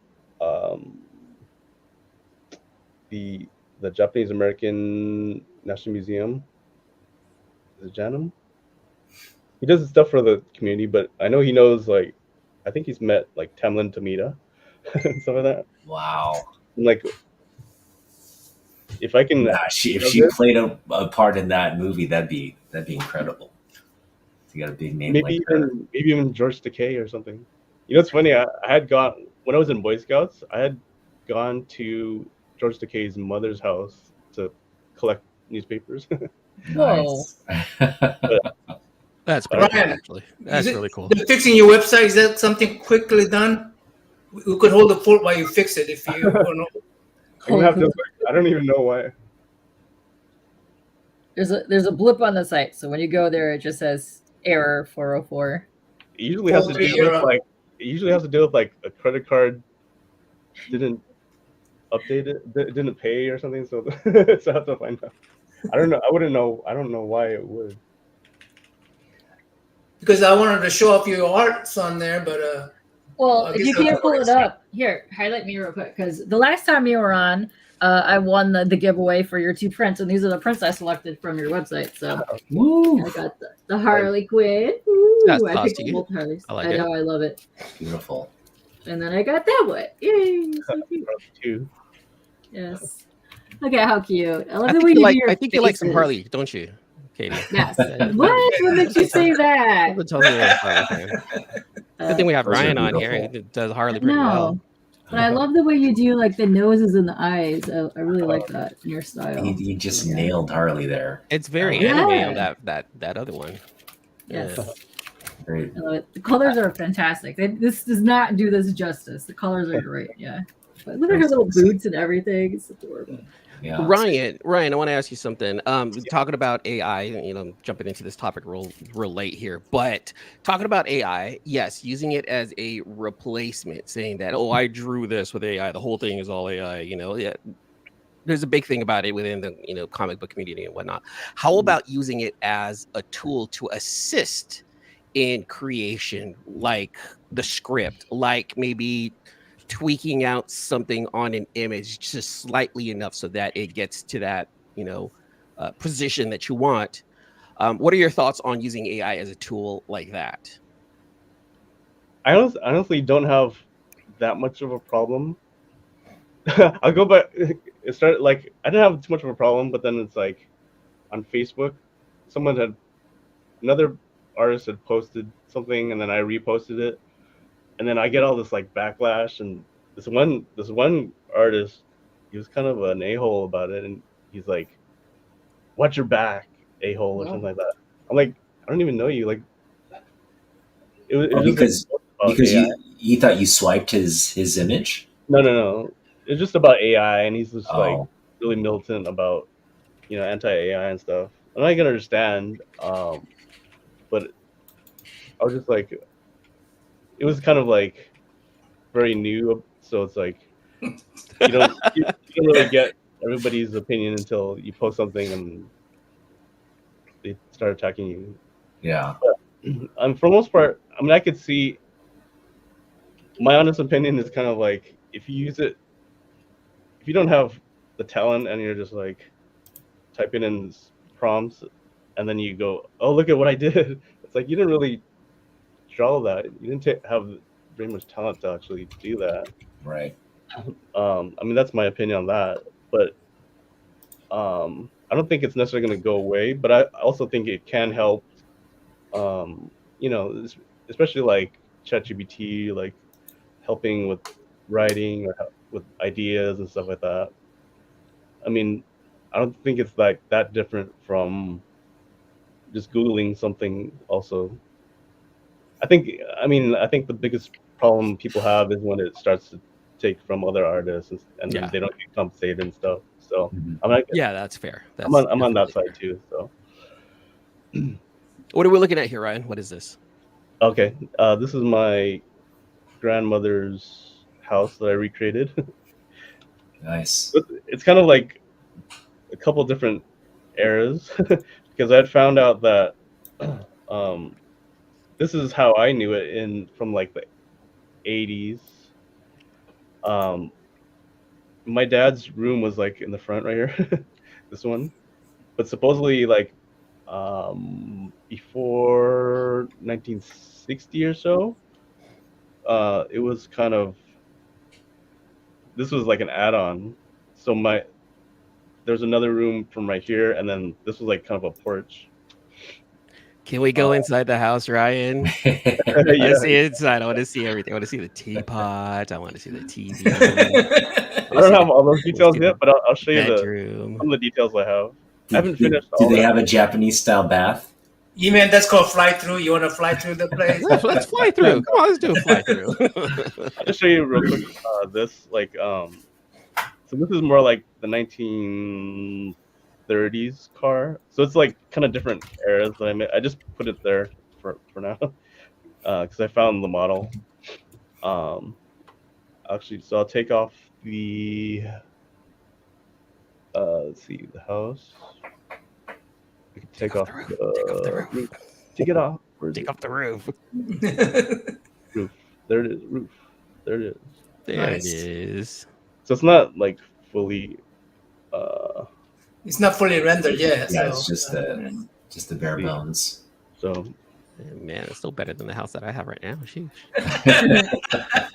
the Japanese American National Museum. Is it Janum? He does stuff for the community, but I know he knows, like, I think he's met like Tamlin Tomita and stuff like that. Wow. And, like, if I can, if she played a part in that movie, that'd be incredible. You got a big name. Maybe even George Takei or something. It's funny. I had gone when I was in Boy Scouts. I had gone to George Takei's mother's house to collect newspapers. Whoa. That's pretty cool, Ryan, actually. That's really cool. Fixing your website, is that something quickly done? We could hold the fort while you fix it if you don't know. I don't even know why. There's a blip on the site, so when you go there, it just says error 404. It usually has to do with like a credit card didn't update it, didn't pay or something. So I have to find out. I don't know. I wouldn't know. I don't know why it would. Because I wanted to show off your arts on there, but well, if you can't pull it up, here, highlight me real quick. Because the last time you were on, I won the giveaway for your 2 prints, and these are the prints I selected from your website. So Woo. I got the Harley Quinn. Ooh, That's I picked saucy. both Harleys. I like I it. know, I love it. Beautiful. And then I got that one. Yay! So cute. Too. Yes. Look at how cute. I love I the think way you you like. do your I think you like some faces. Harley, don't you, Katie? Yes. What? What makes you say that? You're totally a Harley fan. Good thing we have Those are Ryan on beautiful. here. He does Harley pretty well. But I love the way you do like the noses and the eyes. I really like that in your style. He just Yeah. nailed Harley there. It's very Yeah. anime on that other one. Yes. Great. I love it. The colors are fantastic. This does not do this justice. The colors are great. Yeah. But look at her little boots and everything. It's adorable. Yeah. Ryan, I want to ask you something. Talking about AI, jumping into this topic real late here, but talking about AI, yes, using it as a replacement, saying that, oh, I drew this with AI, the whole thing is all AI. Yeah, there's a big thing about it within the comic book community and whatnot. How about using it as a tool to assist in creation, like the script, like maybe tweaking out something on an image just slightly enough so that it gets to that position that you want? What are your thoughts on using AI as a tool like that? I honestly don't have that much of a problem. I'll go back. It started like I didn't have too much of a problem, but then it's like on Facebook, another artist had posted something, and then I reposted it, and then I get all this like backlash. And this one artist, he was kind of an a-hole about it, and he's like, "Watch your back, a-hole," or something like that. I'm like, I don't even know you. Like, it was Because AI. you thought you swiped his image. No. It's just about AI, and he's just like Oh, really militant about anti-AI and stuff. And I can understand, but I was just like, it was kind of like very new, so it's like you don't really get everybody's opinion until you post something and they start attacking you. yeah. And for the most part, I mean, I could see. My honest opinion is kind of like if you don't have the talent and you're just like typing in prompts and then you go, oh, look at what I did. It's like you didn't really draw that. You didn't have very much talent to actually do that. Right. I mean, that's my opinion on that. But I don't think it's necessarily going to go away. But I also think it can help. Especially like ChatGPT, like helping with writing or with ideas and stuff like that. I mean, I don't think it's like that different from just Googling something also. I think the biggest problem people have is when it starts to take from other artists and Yeah. then they don't get compensated and stuff. So Mhm. I'm like, Yeah, that's fair. I'm on that side too. So What are we looking at here, Ryan? What is this? okay, this is my grandmother's house that I recreated. Nice. It's kind of like a couple different eras because I had found out that this is how I knew it from like the 80s. My dad's room was like in the front right here, this one, but supposedly like before 1960 or so, it was kind of this was like an add-on. So there's another room from right here, and then this was like kind of a porch. Can we go inside the house, Ryan? I want to see inside. I want to see everything. I want to see the teapot. I want to see the TV. I don't have all those details yet, but I'll show you bedroom. some of the details I have. I haven't finished Do all they that. have a Japanese style bath? You mean that's called fly through? You want to fly through the place? Let's fly through. Come on, let's do a fly through. I'll just show you real quick. This so this is more like the 1930s car. So it's like kind of different eras that I made. I just put it there for now because I found the model. Actually, so I'll take off the let's see, the house. I can take off the roof. Take it off. Take off the roof. Roof. There it is. Roof. There it is. There Nice. it is. So it's not like fully. It's not fully rendered yet. Yeah, so, it's just the bare bones. So Man, it's still better than the house that I have right now. Sheesh.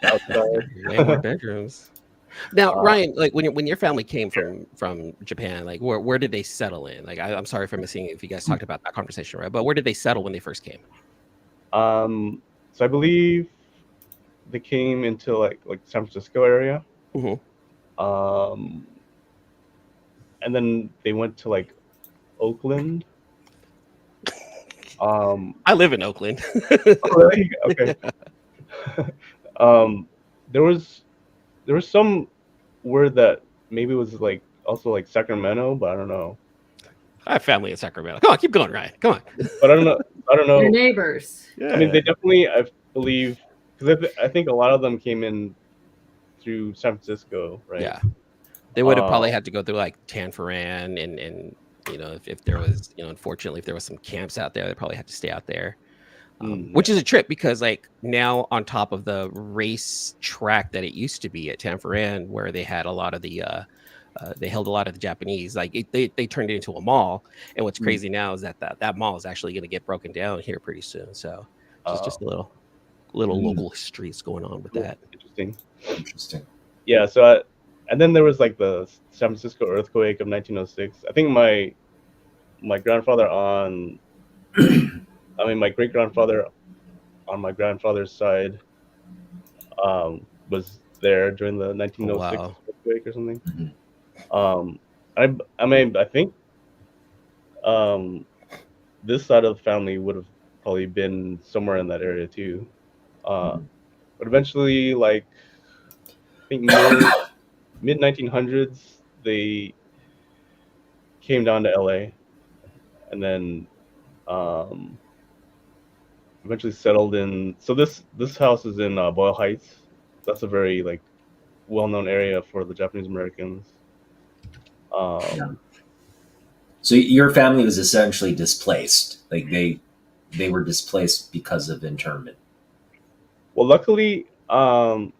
outside. Way more bedrooms. Now, Ryan, like when your family came from Japan, like where did they settle in? Like I'm sorry for missing if you guys talked about that conversation, right? But where did they settle when they first came? So I believe they came into like San Francisco area. Mhm. And then they went to like Oakland. I live in Oakland. Really? Okay. There was some word that maybe it was like also like Sacramento, but I don't know. I have family in Sacramento. Come on, keep going, Ryan. Come on. But I don't know. Your neighbors. I mean, they definitely, I believe, because I think a lot of them came in through San Francisco, right? Yeah. They would have probably had to go through like Tanforan and you know, if there was, you know, unfortunately, if there was some camps out there, they probably had to stay out there. Which is a trip because like now on top of the race track that it used to be at Tanforan, where they had a lot of the they held a lot of the Japanese, like they turned it into a mall. And what's crazy now is that mall is actually going to get broken down here pretty soon. So just a little local streets going on with that. Interesting. Yeah. So and then there was like the San Francisco earthquake of 1906. I think my grandfather on my great grandfather on my grandfather's side was there during the 1906 earthquake or something. I think this side of the family would have probably been somewhere in that area too. But eventually, like I think mid 1900s, they came down to LA, and then eventually settled in. So this house is in Boyle Heights. That's a very like well-known area for the Japanese Americans. So your family was essentially displaced. Like they were displaced because of internment. Well, luckily, I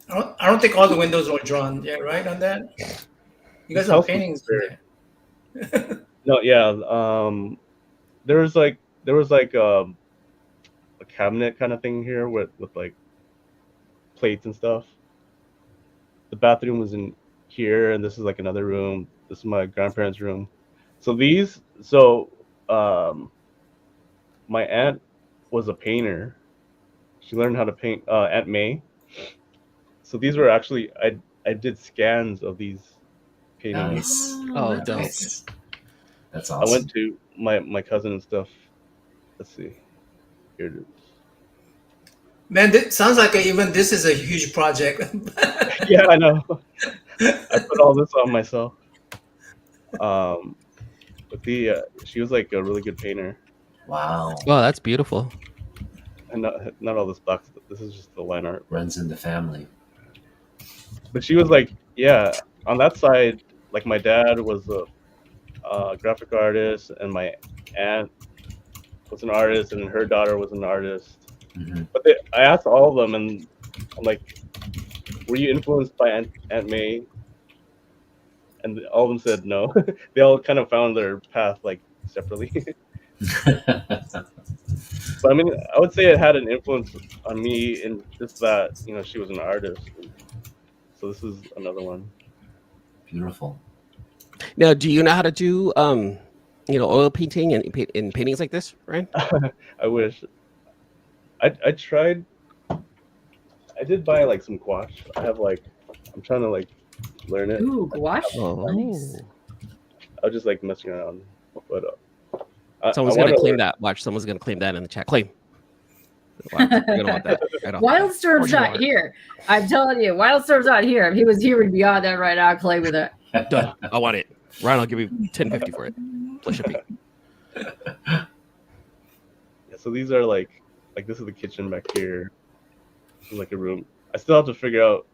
don't think all the windows were drawn yet, right? On that, you guys have paintings in there. No, yeah. There was like a cabinet kind of thing here with like plates and stuff. The bathroom was in here, and this is like another room. This is my grandparents' room. So my aunt was a painter. She learned how to paint. Aunt May. So these were actually I did scans of these paintings. Nice. Oh, dope. Nice. That's awesome. I went to my cousin and stuff. Let's see. Here it is. Man, sounds like even this is a huge project. Yeah, I know. I put all this on myself. But she was like a really good painter. Wow. Wow, that's beautiful. And not all this black stuff. This is just the line art. Runs in the family. But she was like, yeah, on that side, like my dad was a graphic artist, and my aunt was an artist, and her daughter was an artist. But I asked all of them, and I'm like, were you influenced by Aunt May? And all of them said no. They all kind of found their path like separately. But I mean, I would say it had an influence on me in just that, you know, she was an artist. So this is another one. Beautiful. Now, do you know how to do you know, oil painting and paintings like this, right? I wish. I tried. I did buy like some gouache. I'm trying to like learn it. Ooh, gouache. Oh. Nice. I was just like messing around, but Someone's gonna claim that. Watch, someone's gonna claim that in the chat. Claim. Wow, you're gonna want that. Right off. Wildstorm's not here. I'm telling you, Wildstorm's not here. If he was here, we'd be on that right now. Claim with it. Done. I want it. Ryan, I'll give you $10.50 for it. Plus shipping. Yeah, so these are like this is the kitchen back here. This is like a room. I still have to figure out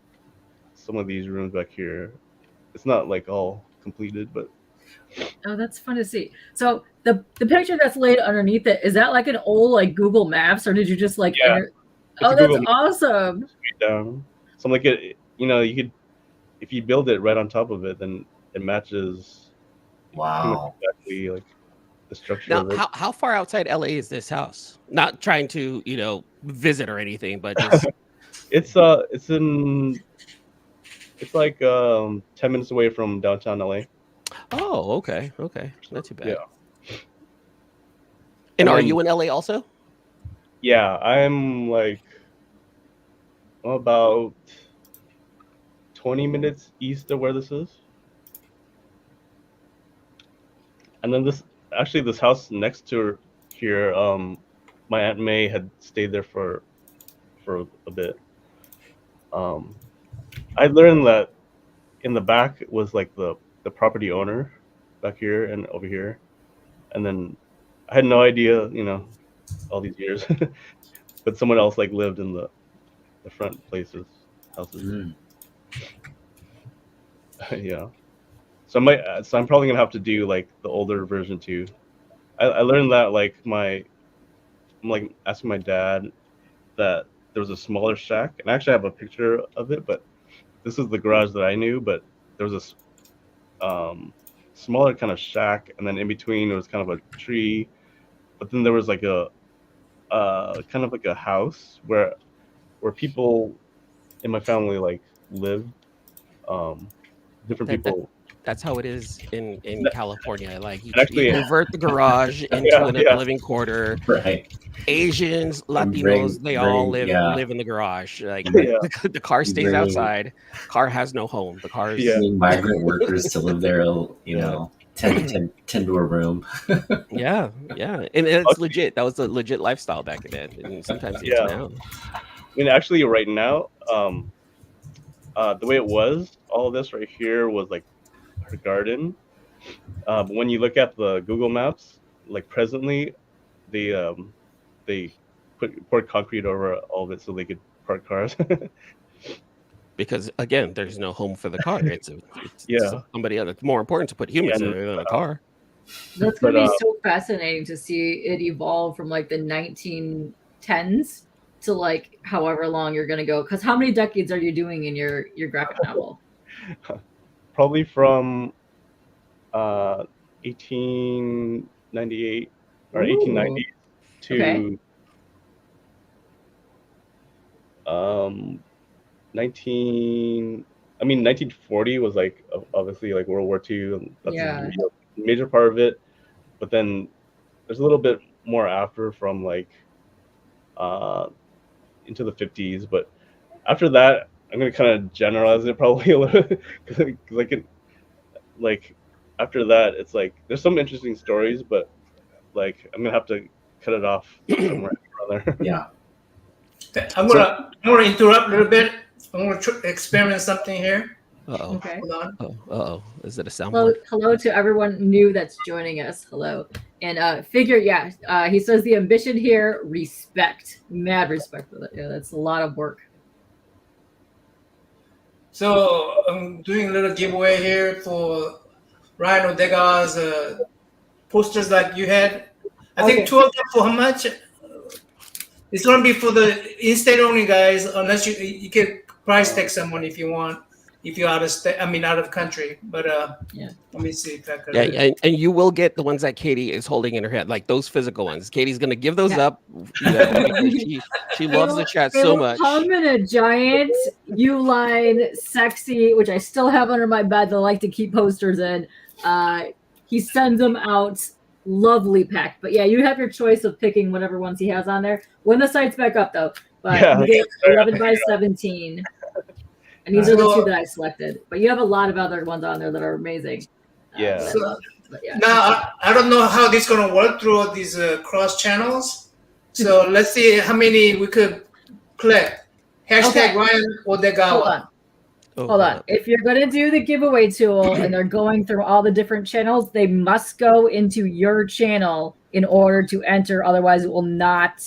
some of these rooms back here. It's not like all completed, but Oh, that's fun to see. So the picture that's laid underneath it, is that like an old like Google Maps, or did you just like Oh, that's awesome. Down. So I'm like, you know, you could, if you build it right on top of it, then it matches. Wow. Exactly like the structure. Now, of it. how far outside LA is this house? Not trying to, you know, visit or anything, but just it's like 10 minutes away from downtown LA. Oh, okay. Not too bad. Yeah. And are you in LA also? Yeah, I'm like about 20 minutes east of where this is. And then this house next to here, my Aunt May had stayed there for a bit. I learned that in the back was like the property owner back here and over here. And then I had no idea, all these years, but someone else like lived in the front houses. Mm. Yeah. So I'm probably gonna have to do like the older version too. I learned that like I'm like asking my dad that there was a smaller shack, and I actually have a picture of it, but this is the garage that I knew, but there was this smaller kind of shack, and then in between there was kind of a tree, but then there was like a kind of like a house where people in my family like lived. Different people. That's how it is in California. Like you Actually, convert the garage into Yeah. a living quarter. Right. Asians, And Latinos, they all bring- live in the garage. Like Yeah. the car stays Bring- outside. Car has no home. The car is Yeah. Bring migrant workers to live there, tend to a room. yeah. And it's legit. That was a legit lifestyle back then. And sometimes it's Yeah. now. I mean, actually, right now, the way it was, all of this right here was like her garden. But when you look at the Google Maps, like presently, they poured concrete over all of it so they could park cars. Because again, there's no home for the car. It's Yeah. somebody else. It's more important to put humans Yeah, in there than a car. That's going to But, be so fascinating to see it evolve from like the 1910s to like however long you're going to go. Because how many decades are you doing in your graphic novel? Probably from 1898 or 1890 to Okay. 1940 was like obviously like World War II, and that's Yeah. a major part of it. But then there's a little bit more after from like into the 50s. But after that, I'm gonna kind of generalize it probably a little, because like after that, it's like there's some interesting stories, but like I'm gonna have to cut it off somewhere around there. Yeah. I'm gonna interrupt a little bit. I'm gonna experiment something here. Uh-oh. Okay. Hold on. Uh-oh. Is it a Hello, soundboard? hello to everyone new that's joining us. Hello. And he says the ambition here, respect. Mad respect for that. Yeah, that's a lot of work. So I'm doing a little giveaway here for Ryan Odagawa's posters that you had. I think Okay. 2 of them for how much? It's gonna be for the in-state only guys, unless you can price tag someone if you want, if you're out of state. I mean out of country. But Yeah. let me see if I can. Yeah, and you will get the ones that Katie is holding in her hand, like those physical ones. Katie's gonna give those Yeah. up. Because she loves the chat They so will much. come in a giant Uline sexy, which I still have under my bed that I like to keep posters in. He sends them out lovely packed. But yeah, you have your choice of picking whatever ones he has on there. When the site's back up though. But Yeah. you get 11 by 17. And these are the two that I selected. But you have a lot of other ones on there that are amazing. Yeah. that I love. But yeah. Now I don't know how this is gonna work through all these cross channels. So let's see how many we could collect. Hashtag Okay. Ryan Odagawa. Hold on. Oh, Hold on. If you're going to do the giveaway tool and they're going through all the different channels, they must go into your channel in order to enter. Otherwise, it will not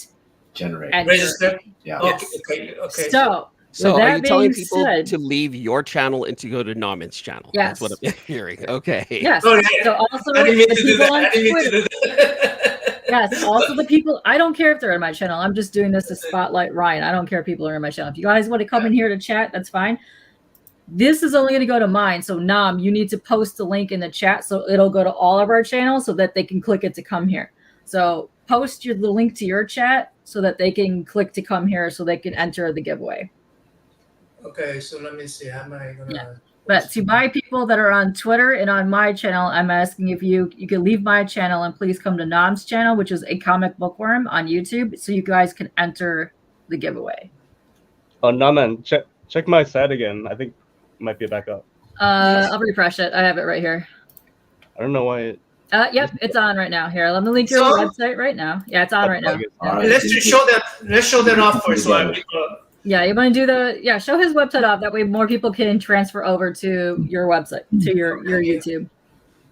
Generate. enter. Register. Yeah. Okay. So, So with are that you telling being people said- to leave your channel and to go to Namin's channel? Yes. That's what I'm hearing. Okay. yes. Oh, yeah. So also I didn't mean the to do people that. on I didn't mean to Twitter. do that. Yes. Also the people. I don't care if they're in my channel. I'm just doing this to spotlight Ryan. I don't care if people are in my channel. If you guys want to come in here to chat, that's fine. This is only going to go to mine. So Nam, you need to post the link in the chat so it'll go to all of our channels so that they can click it to come here. So post the link to your chat so that they can click to come here so they can enter the giveaway. Okay, so let me see. How am I gonna? Yeah. But to my people that are on Twitter and on my channel, I'm asking if you can leave my channel and please come to Nam's channel, which is a comic bookworm on YouTube, so you guys can enter the giveaway. Oh no, man! Check my site again. I think it might be back up. I'll refresh it. I have it right here. I don't know why it. Yep, it's on right now. Here, let me link your website right now. Yeah, it's on right now. All Yeah. right. Let's show that off first. So people, Yeah, you want to do show his website off. That way more people can transfer over to your website, to your YouTube.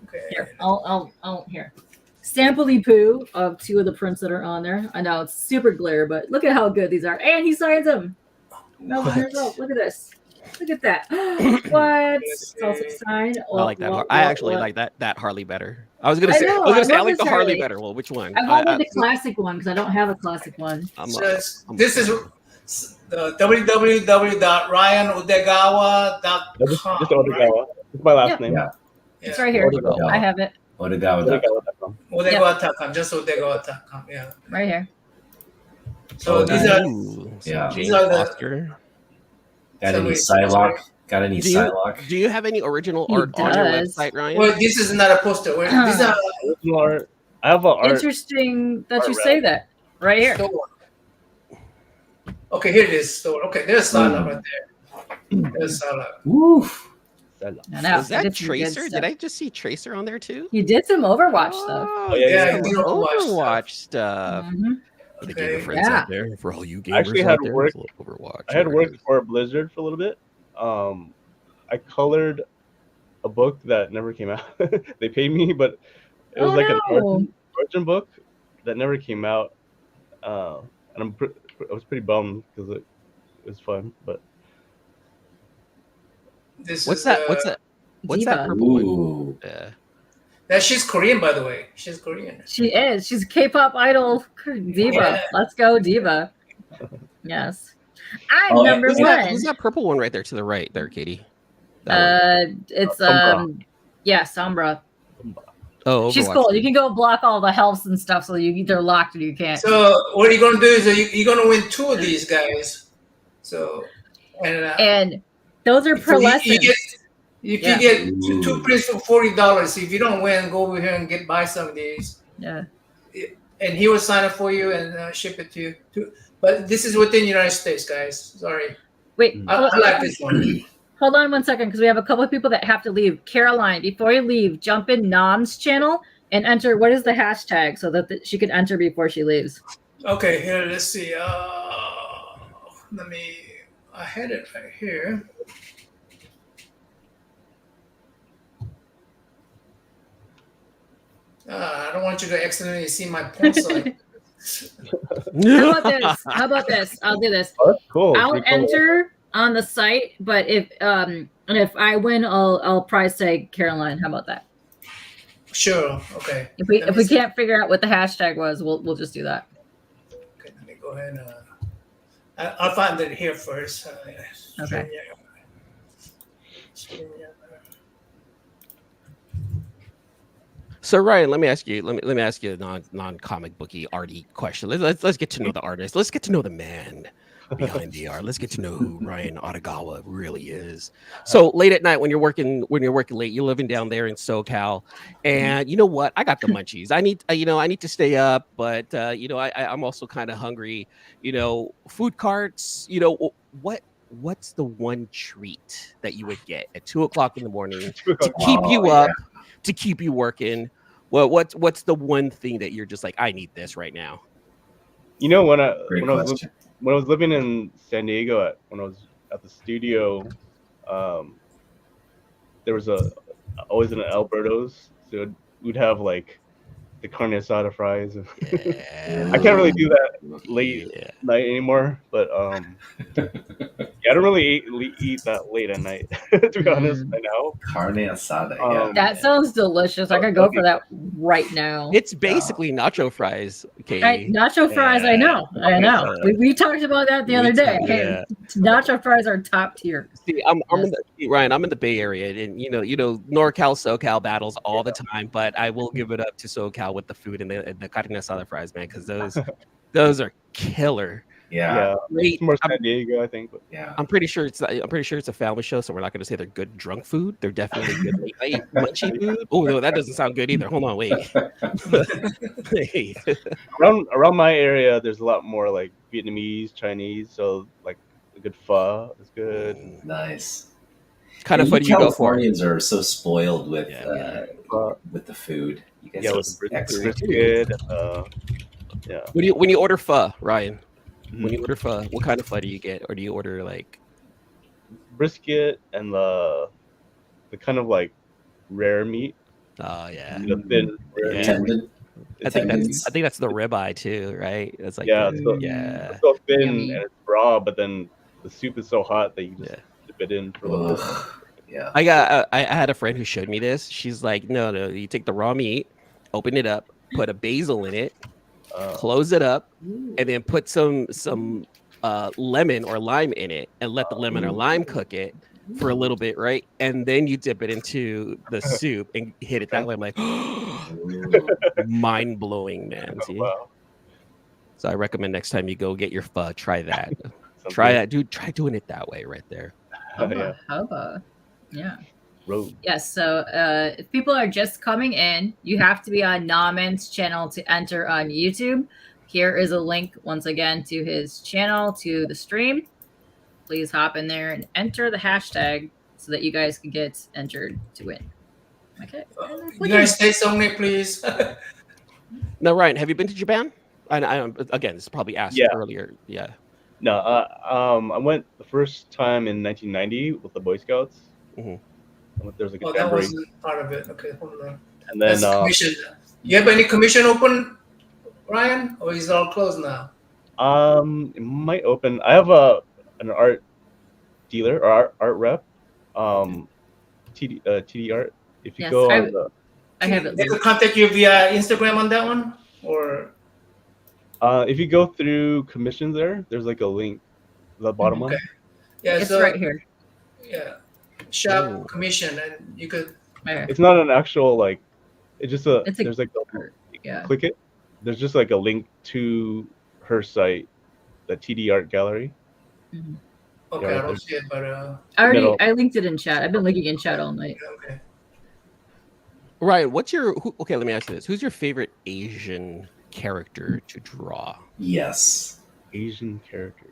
okay. Here, I'll here. Sampley poo of 2 of the prints that are on there. I know it's super glare, but look at how good these are. And he signs them. No, look at this. Look at that. What? It's also signed. I like that. I actually like that Harley better. I was gonna say I like the Harley better. Well, which one? I wanted the classic one because I don't have a classic one. This is the www.ryanodagawa.com. Just Odagawa. It's my last name. Yeah. It's right here. Odagawa. I have it. Odagawa.com. Odagawa.com. Just Odagawa.com. Yeah. Right here. So these are James are the- Foster. Got any Psylocke? Got any Psylocke? Do you have any original art on your website, Ryan? Well, this is not a poster. These are Original art. I have an art. Interesting that you say that. Right here. store. Okay, here it is. Store. Okay, there's Sala right there. There's Sala. Woof. Now, Was that Tracer? Did I just see Tracer on there too? You did some Overwatch stuff. Oh, yeah, some you did Overwatch stuff. Mhm. For the Okay. gamer friends Yeah. out there, for all you gamers I actually out had there, work- Overwatch. I had worked for Blizzard for a little bit. I colored a book that never came out. They paid me, but it was an origin book that never came out. And I was pretty bummed because it was fun. But What's that? What's that? What's that Diva. purple one? Ooh. That she's Korean, by the way. She's Korean. She is. She's a K-pop idol diva. Yeah. Let's go, diva. Yes. I'm number Who's one. who's that purple one right there to the right there, Katie? That one. It's Sombra. Sombra. Oh, She's Overwatch. cool. You can go block all the helps and stuff, so you either locked or you can't. So what you're gonna do is you're gonna win 2 of these guys. So And those are per so lesson. you can get 2 prints for $40. If you don't win, go over here and buy some of these. Yeah. And he will sign it for you and ship it to you. But this is within the United States, guys. Sorry. Wait. I like this one. Hold on 1 second, because we have a couple of people that have to leave. Caroline, before you leave, jump in Nam's channel and enter what is the hashtag so that she can enter before she leaves. Okay, here, let's see. I had it right here. I don't want you to accidentally see my porn site. How about this? I'll do this. oh, that's cool. I'll Pretty cool. enter on the site, but if I win, I'll prize tag Caroline. How about that? Sure. Okay. If we can't figure out what the hashtag was, we'll just do that. Okay, let me go ahead and I'll find it here first. Okay. So Ryan, let me ask you a non-comic booky arty question. Let's get to know the artist. Let's get to know the man behind the art. Let's get to know who Ryan Odagawa really is. So late at night when you're working late, you're living down there in SoCal, and you know what? I got the munchies. I need to stay up, but I'm also kind of hungry. Food carts. What's the one treat that you would get at 2:00 in the morning to keep you up? To keep you working? Well, what's the one thing that you're just like, I need this right now? When I was living in San Diego when I was at the studio, there was always an Alberto's, so we'd have like the carne asada fries. Yeah. I can't really do that late night anymore, but I don't really eat that late at night. To be honest, right now. Carne asada. Yeah. That sounds delicious. I could go for that right now. It's basically nacho fries, Katie. Right, nacho fries. I know. We talked about that the other day. Okay, nacho fries are top tier. See, Ryan, I'm in the Bay Area, and NorCal, SoCal battles all the time, but I will give it up to SoCal with the food and the carne asada fries, man, because those are killer. Yeah. It's more San Diego, I think. But yeah. I'm pretty sure it's a family show, so we're not going to say they're good drunk food. They're definitely good late night munchy food. Oh no, that doesn't sound good either. Hold on, wait. around my area, there's a lot more like Vietnamese, Chinese. So like A good pho is good. Nice. Kind of You pho do you go for? Californians are so spoiled with Yeah, we are. with the food. You guys Yeah, have with some the excellent food. brisket. Yeah. When you order pho, Ryan, Mhm. when you order pho, what kind of pho do you get, or do you order like? Brisket and the kind of like rare meat, Oh yeah, thin rare Yeah. meat. Tendon. I think Tendons. that's the ribeye too, right? That's like Yeah, the, so yeah, it's so thin Yummy. and it's raw, but then the soup is so hot that you just Yeah. dip it in for a little bit. Ugh. Yeah. I had a friend who showed me this. She's like, no, you take the raw meat, open it up, put a basil in it, close it up, and then put some lemon or lime in it, and let the lemon or lime cook it for a little bit, right? And then you dip it into the soup and hit it that way. I'm like, mind blowing, man. See? Wow. So I recommend next time you go get your pho, try that. Sounds Try good. that, dude. Try doing it that way, right there. Yeah. Hubba. Yeah. Road. Yes. So if people are just coming in, you have to be on Namen's channel to enter on YouTube. Here is a link once again to his channel, to the stream. Please hop in there and enter the hashtag so that you guys can get entered to win. Okay. United States only, please. Now, Ryan, have you been to Japan? I again, this is probably asked Yeah. earlier. Yeah. No, I went the first time in 1990 with the Boy Scouts. Mhm. There's like a Oh, that jamboree, wasn't part of it. Okay, hold on. and then That's commission. You have any commission open, Ryan, or is it all closed now? it might open. I have an art dealer or art rep, TD Art. If you Yes, go I have it They could linked. contact you via Instagram on that one, or if you go through commissions there's like a link, the bottom okay. one. Yeah, It's so right here. yeah, shop Ooh. commission, and you could. Right here. It's not an actual like. It's just It's a- there's like Yeah. click it. There's just like a link to her site, the TD Art Gallery. Mhm. Okay, Yeah, I don't there's- see it, but Middle. I linked it in chat. I've been linking in chat all night. okay. Ryan, okay, let me ask you this. Who's your favorite Asian character to draw? Yes. Asian character.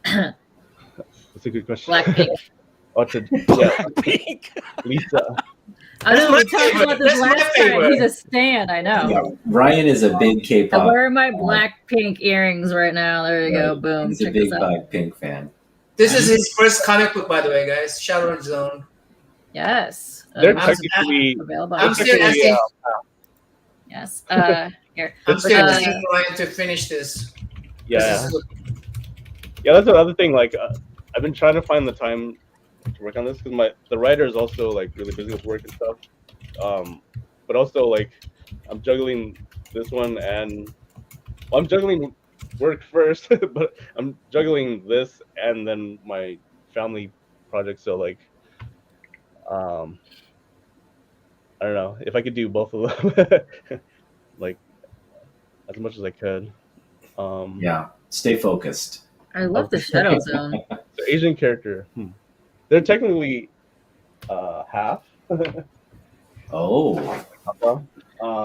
That's a good question. Blackpink. Blackpink. Lisa. I know we That's talked my about this favorite. That's last my time. favorite. He's a stan. I know. Yeah. Ryan is a big I'm K-pop. wearing my Blackpink earrings right now. There you go. Right. Boom. He's a Check big this out. Blackpink fan. This is his first comic book, by the way, guys. Shadow Zone. Yes. They're I'm- technically. available. I'm still technically, asking. Yes. Here. I'm still Uh, asking Ryan to finish this. Yeah. This is- Yeah, that's another thing. Like, I've been trying to find the time to work on this because the writer is also like really busy with work and stuff. But also like I'm juggling this one and I'm juggling work first, but I'm juggling this and then my family project. So like, I don't know if I could do both of them, like as much as I could. Yeah. Stay focused. I love the Shadow Zone. So Asian character. They're technically half. Oh,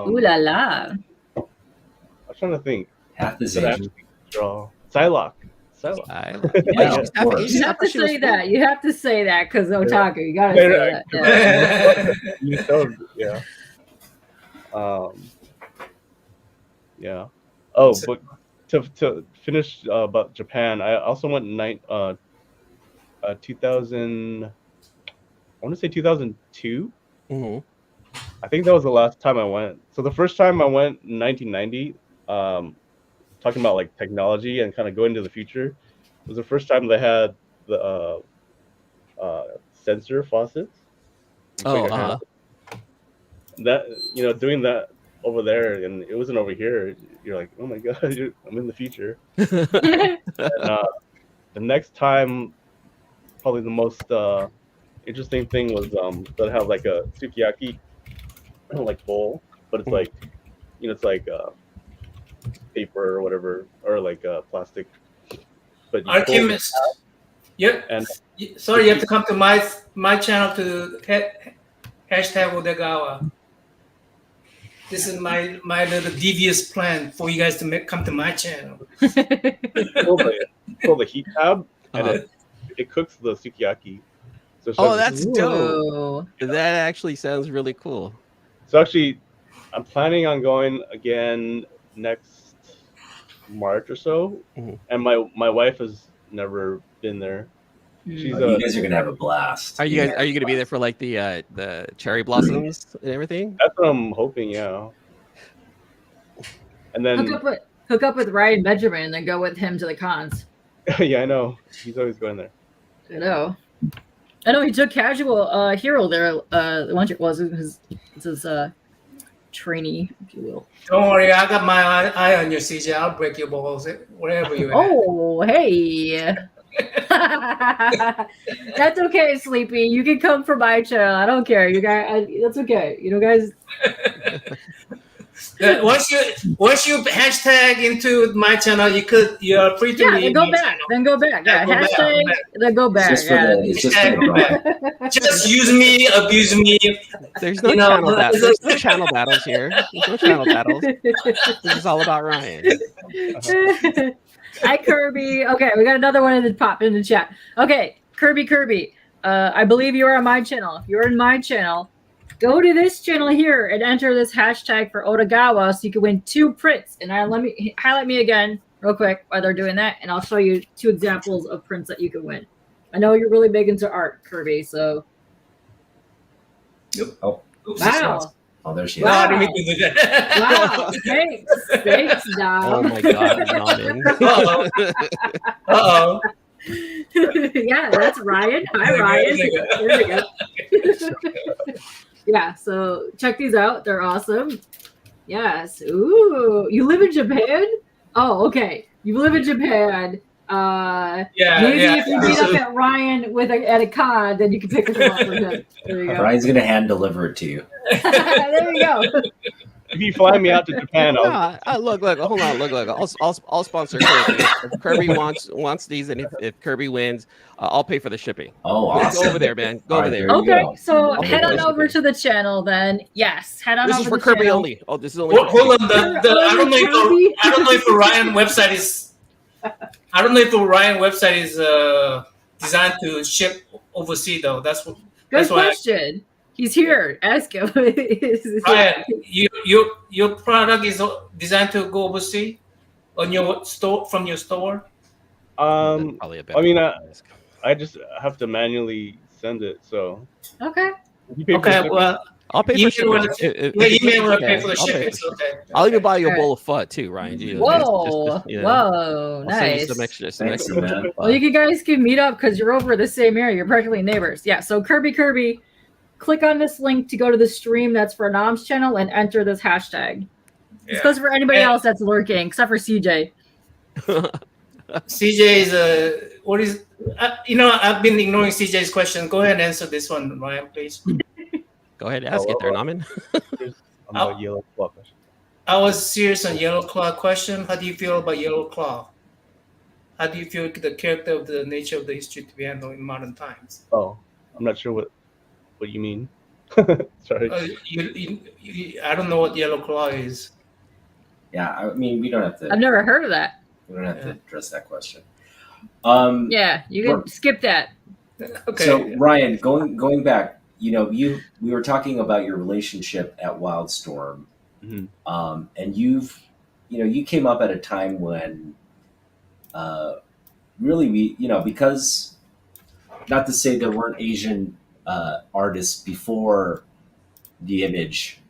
Ooh la la. I'm trying to think. half is But I Asian. actually draw Psylocke. Yeah, You of have to She was say that. You have to say that because Otaku. You gotta Right, say that. Yeah. You told, yeah. Yeah. Oh, but to finish about Japan, I also went 2000. I want to say 2002. Mm-hmm. I think that was the last time I went. So the first time I went in 1990, talking about like technology and kind of going to the future, was the first time they had the sensor faucets. You put Oh, your hand- That doing that over there and it wasn't over here. You're like, oh my god, I'm in the future. And, the next time, probably the most interesting thing was that have like a sukiyaki like bowl, but it's like it's like paper or whatever or like plastic. But you fold it. Alchemist. Yep. And Sorry, you have to come to my channel to hashtag Odagawa. This is my little devious plan for you guys to come to my channel. Pull the heat tab, and Uh-huh. it cooks the sukiyaki. So it Oh, says- that's dope. Ooh. That actually sounds really cool. So actually, I'm planning on going again next March or so, Mhm. and my wife has never been there. She's You guys are gonna have a blast. Are you going to be there for like the cherry blossoms and everything? That's what I'm hoping. Yeah. And then Hook up with Ryan Benjamin and then go with him to the cons. yeah, I know he's always going there. I know he took casual hero there. Once it was his trainee, if you will. Don't worry, I got my eye on you, CJ. I'll break your balls wherever you're at. Oh, hey. That's okay, Sleepy. You can come for my channel. I don't care. You guys, that's okay. You know, guys. Once you hashtag into my channel, you're free to Yeah, leave. then go my back. channel. Then go back. Yeah, Go back, hashtag. go back. Then go back. It's just for the, it's just for the Just use me, abuse me. There's no You know, channel battles. There's no channel battles here. There's no channel battles. This is all about Ryan. Hi, Kirby. Okay, we got another one in the pop in the chat. Okay, Kirby. I believe you are on my channel. If you're in my channel, go to this channel here and enter this hashtag for Odagawa so you can win 2 prints. And let me highlight me again real quick while they're doing that, and I'll show you 2 examples of prints that you can win. I know you're really big into art, Kirby, so. Oh, Wow. oh, there she is. No, I Wow. didn't mean to do that. Wow. Thanks, Oh Dom. my god, Norman. Uh-oh. Yeah, that's Ryan. Hi, Ryan. There we go. Yeah, so check these out. They're awesome. Yes. Ooh, you live in Japan? Oh, okay. You live in Japan. Maybe if you meet up at Ryan at a con, then you can pick them up for him. There you go. Ryan's gonna hand deliver it to you. There you go. If you fly me out to Japan, I'll Look, hold on, look. I'll sponsor Kirby. If Kirby wants these, and if Kirby wins, I'll pay for the shipping. Oh, awesome. Go over there, man. Go over there. You Okay, go. so Okay, head on guys. over to the channel then. Yes, head on This over is for to the Kirby channel. only. Oh, this is only. For Hold Kirby. on, I don't know if the Ryan website is. I don't know if the Ryan website is designed to ship overseas though. That's what. Good That's why question. He's here. Ask him. Ryan, your product is designed to go overseas on your store from your store. Probably a better I mean, ask. I just have to manually send it. So Okay. if you pay for Okay, shipping- well, I'll pay for email shipping. will pay for the I'll pay shipping. for- So okay. I'll even buy you a Alright. bowl of pho too, Ryan. Whoa. You know, Whoa. I'll send you Nice. some extra. Thanks, man. Well, you guys can meet up because you're over the same area. You're practically neighbors. Yeah. So Kirby, click on this link to go to the stream that's for Nam's channel and enter this hashtag. This Yeah. goes for anybody And- else that's lurking, except for CJ. CJ is what is I've been ignoring CJ's question. Go ahead and answer this one, Ryan, please. Go ahead, ask it there, Naman. I'm a yellow claw question. I was serious on Yellow Claw question. How do you feel about Yellow Claw? How do you feel the character of the nature of the history to be handled in modern times? Oh, I'm not sure what you mean. Sorry. I don't know what Yellow Claw is. Yeah, I mean, we don't have I've to. never heard of that. We don't have to Yeah. address that question. Yeah, you can skip that. Okay. So Ryan, going back, we were talking about your relationship at Wildstorm, Mhm. and you came up at a time when, really because, not to say there weren't Asian artists before the image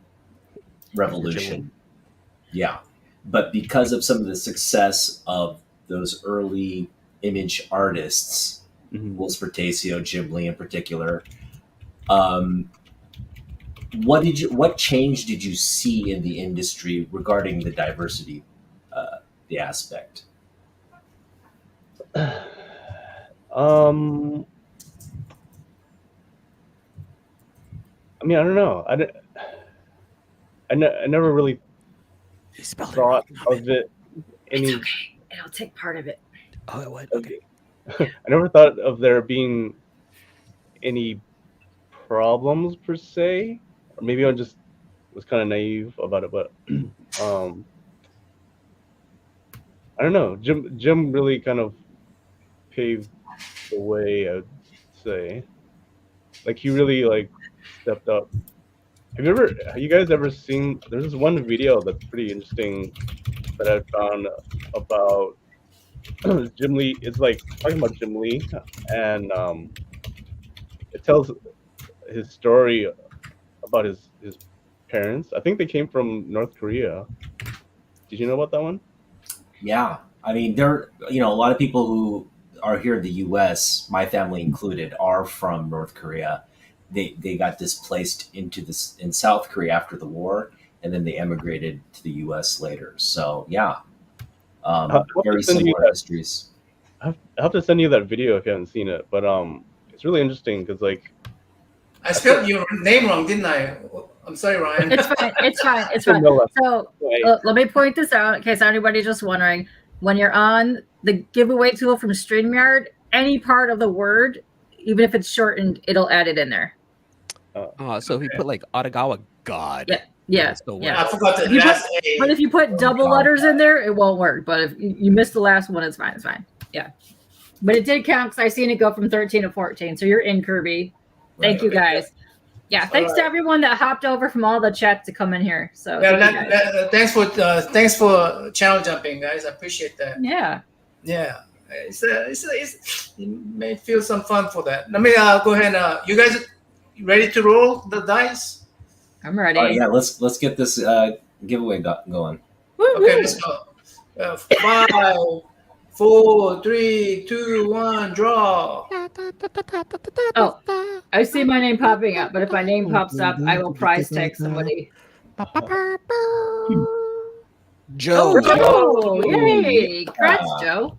revolution, yeah, but because of some of the success of those early image artists, Mhm. Will Spertasio, Ghibli in particular. What change did you see in the industry regarding the diversity, the aspect? I mean, I don't know. I never really You spelled it thought wrong. of it any. It's okay. It'll take part of it. Oh, it would. Okay. I never thought of there being any problems per se, or maybe I'm just was kind of naive about it, but I don't know. Jim really kind of paved the way, I would say. Like he really like stepped up. Have you guys ever seen? There's this one video that's pretty interesting that I found about Jim Lee. It's like talking about Jim Lee, and it tells his story about his parents. I think they came from North Korea. Did you know about that one? Yeah, I mean, there, a lot of people who are here in the U.S., my family included, are from North Korea. They got displaced in South Korea after the war, and then they emigrated to the U.S. later. So yeah, I'll have very to send you similar that. histories. I'll have to send you that video if you haven't seen it. But it's really interesting because like I spelled your name wrong, didn't I? I'm sorry, Ryan. It's fine. It's fine. It's I fine. know that. So let me point this out in case anybody's just wondering. When you're on the giveaway tool from StreamYard, any part of the word, even if it's shortened, it'll add it in there. So if you put like Odagawa God. Yeah. that's the Yeah. I forgot the If you last put- A. But if you put double letters in there, it won't work. But if you missed the last one, it's fine. It's fine. Yeah. But it did count because I seen it go from 13 to 14. So you're in, Kirby. Thank Right. you guys. Yeah, thanks to everyone that hopped over from all the chat to come in here. So thanks for channel jumping, guys. I appreciate that. yeah. Yeah, it may feel some fun for that. Let me go ahead. You guys ready to roll the dice? I'm ready. Yeah, let's get this giveaway going. Woo-hoo. Okay, let's go. 5, 4, 3, 2, 1, draw. Oh, I see my name popping up, but if my name pops up, I will prize tag somebody. Joe. Oh, yay! Congrats, Joe.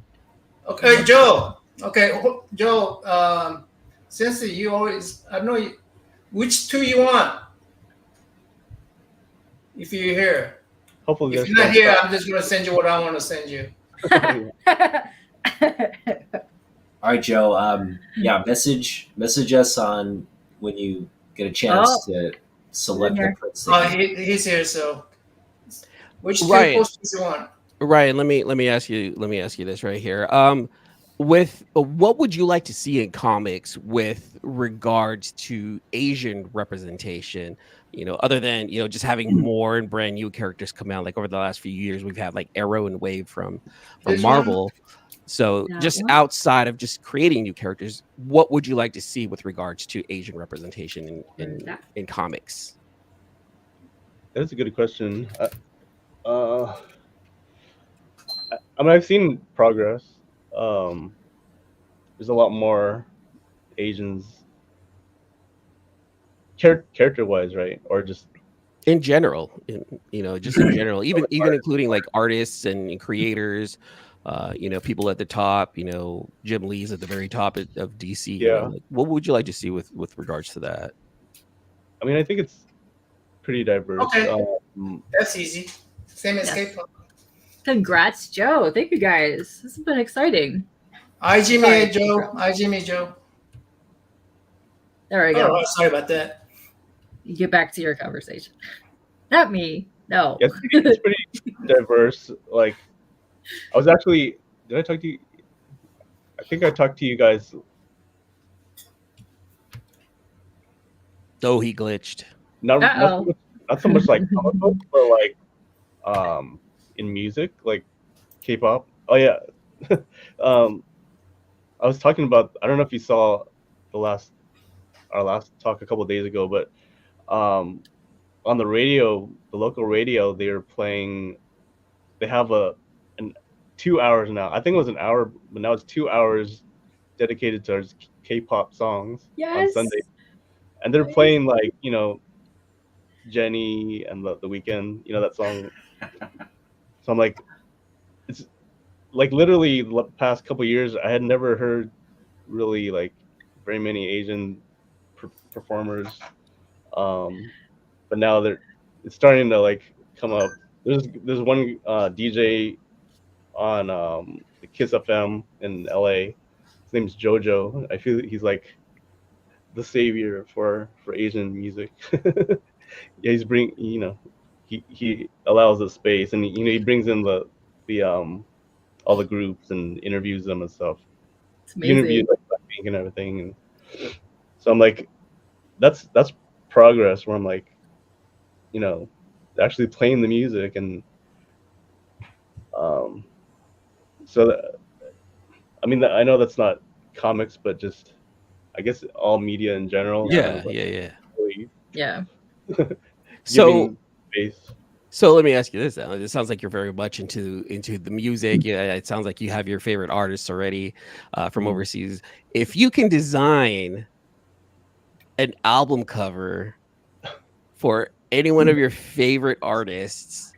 Okay, Joe. Okay, Joe. Since you always, I know which two you want. If you're here. Hopefully, if you're not here, I'm just gonna send you what I want to send you. All right, Joe. Yeah, message us on when you get a chance to select the prints. He's here. So, which two Right. posters you want? Right. Let me ask you this right here. With what would you like to see in comics with regards to Asian representation? Other than just having more and brand new characters come out. Like over the last few years, we've had like Arrow and Wave from Marvel. So just outside of just creating new characters, what would you like to see with regards to Asian representation in comics? That's a good question. I mean, I've seen progress. There's a lot more Asians character-wise, right? Or just in general, just in general, even including like artists and creators, people at the top, Jim Lee's at the very top of DC. Yeah. What would you like to see with regards to that? I mean, I think it's pretty diverse. Okay. That's easy. Same as K-pop. Congrats, Joe. Thank you guys. This has been exciting. Hi, Jimmy, Joe. Hi, Jimmy, Joe. There we go. Oh, sorry about that. You get back to your conversation. Not me. No. Yeah, it's pretty diverse. Like, I was actually, did I talk to you? I think I talked to you guys. Oh, he glitched. Not so much like comic book, but like in music, like K-pop. Oh yeah. I was talking about, I don't know if you saw our last talk a couple of days ago, but on the radio, the local radio, they have 2 hours now. I think it was an hour, but now it's 2 hours dedicated to K-pop songs on Sunday. And they're playing like, Jenny and the Weeknd, that song. So I'm like, it's like literally the past couple of years, I had never heard really like very many Asian performers. But now it's starting to like come up. There's one DJ on the Kiss FM in LA. His name's Jojo. I feel he's like the savior for Asian music. Yeah, he allows a space, and he brings in the all the groups and interviews them and stuff. It's He interviewed amazing. like Blackpink and everything, and so I'm like, that's progress. Where I'm like, actually playing the music, and um, so I mean, I know that's not comics, but just I guess all media in general. Kind Yeah, of like yeah. really Yeah. So giving space. so let me ask you this. It sounds like you're very much into the music. Yeah, it sounds like you have your favorite artists already from Mhm. overseas. If you can design an album cover for any one of your favorite artists,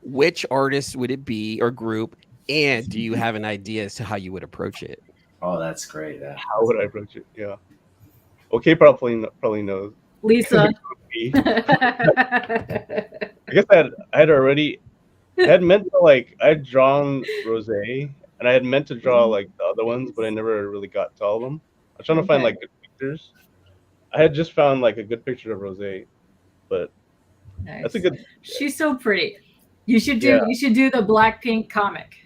which artist would it be or group? And do you have an idea as to how you would approach it? Oh, that's great. Yeah. How would I approach it? Yeah. Okay, probably knows. Lisa. Me. I guess I had meant to I had drawn Rose, and I had meant to draw like the other ones, but I never really got to all of them. I'm trying to find Okay. like good pictures. I had just found like a good picture of Rose, but that's a Nice. good. She's so pretty. You should do Yeah. the Blackpink comic.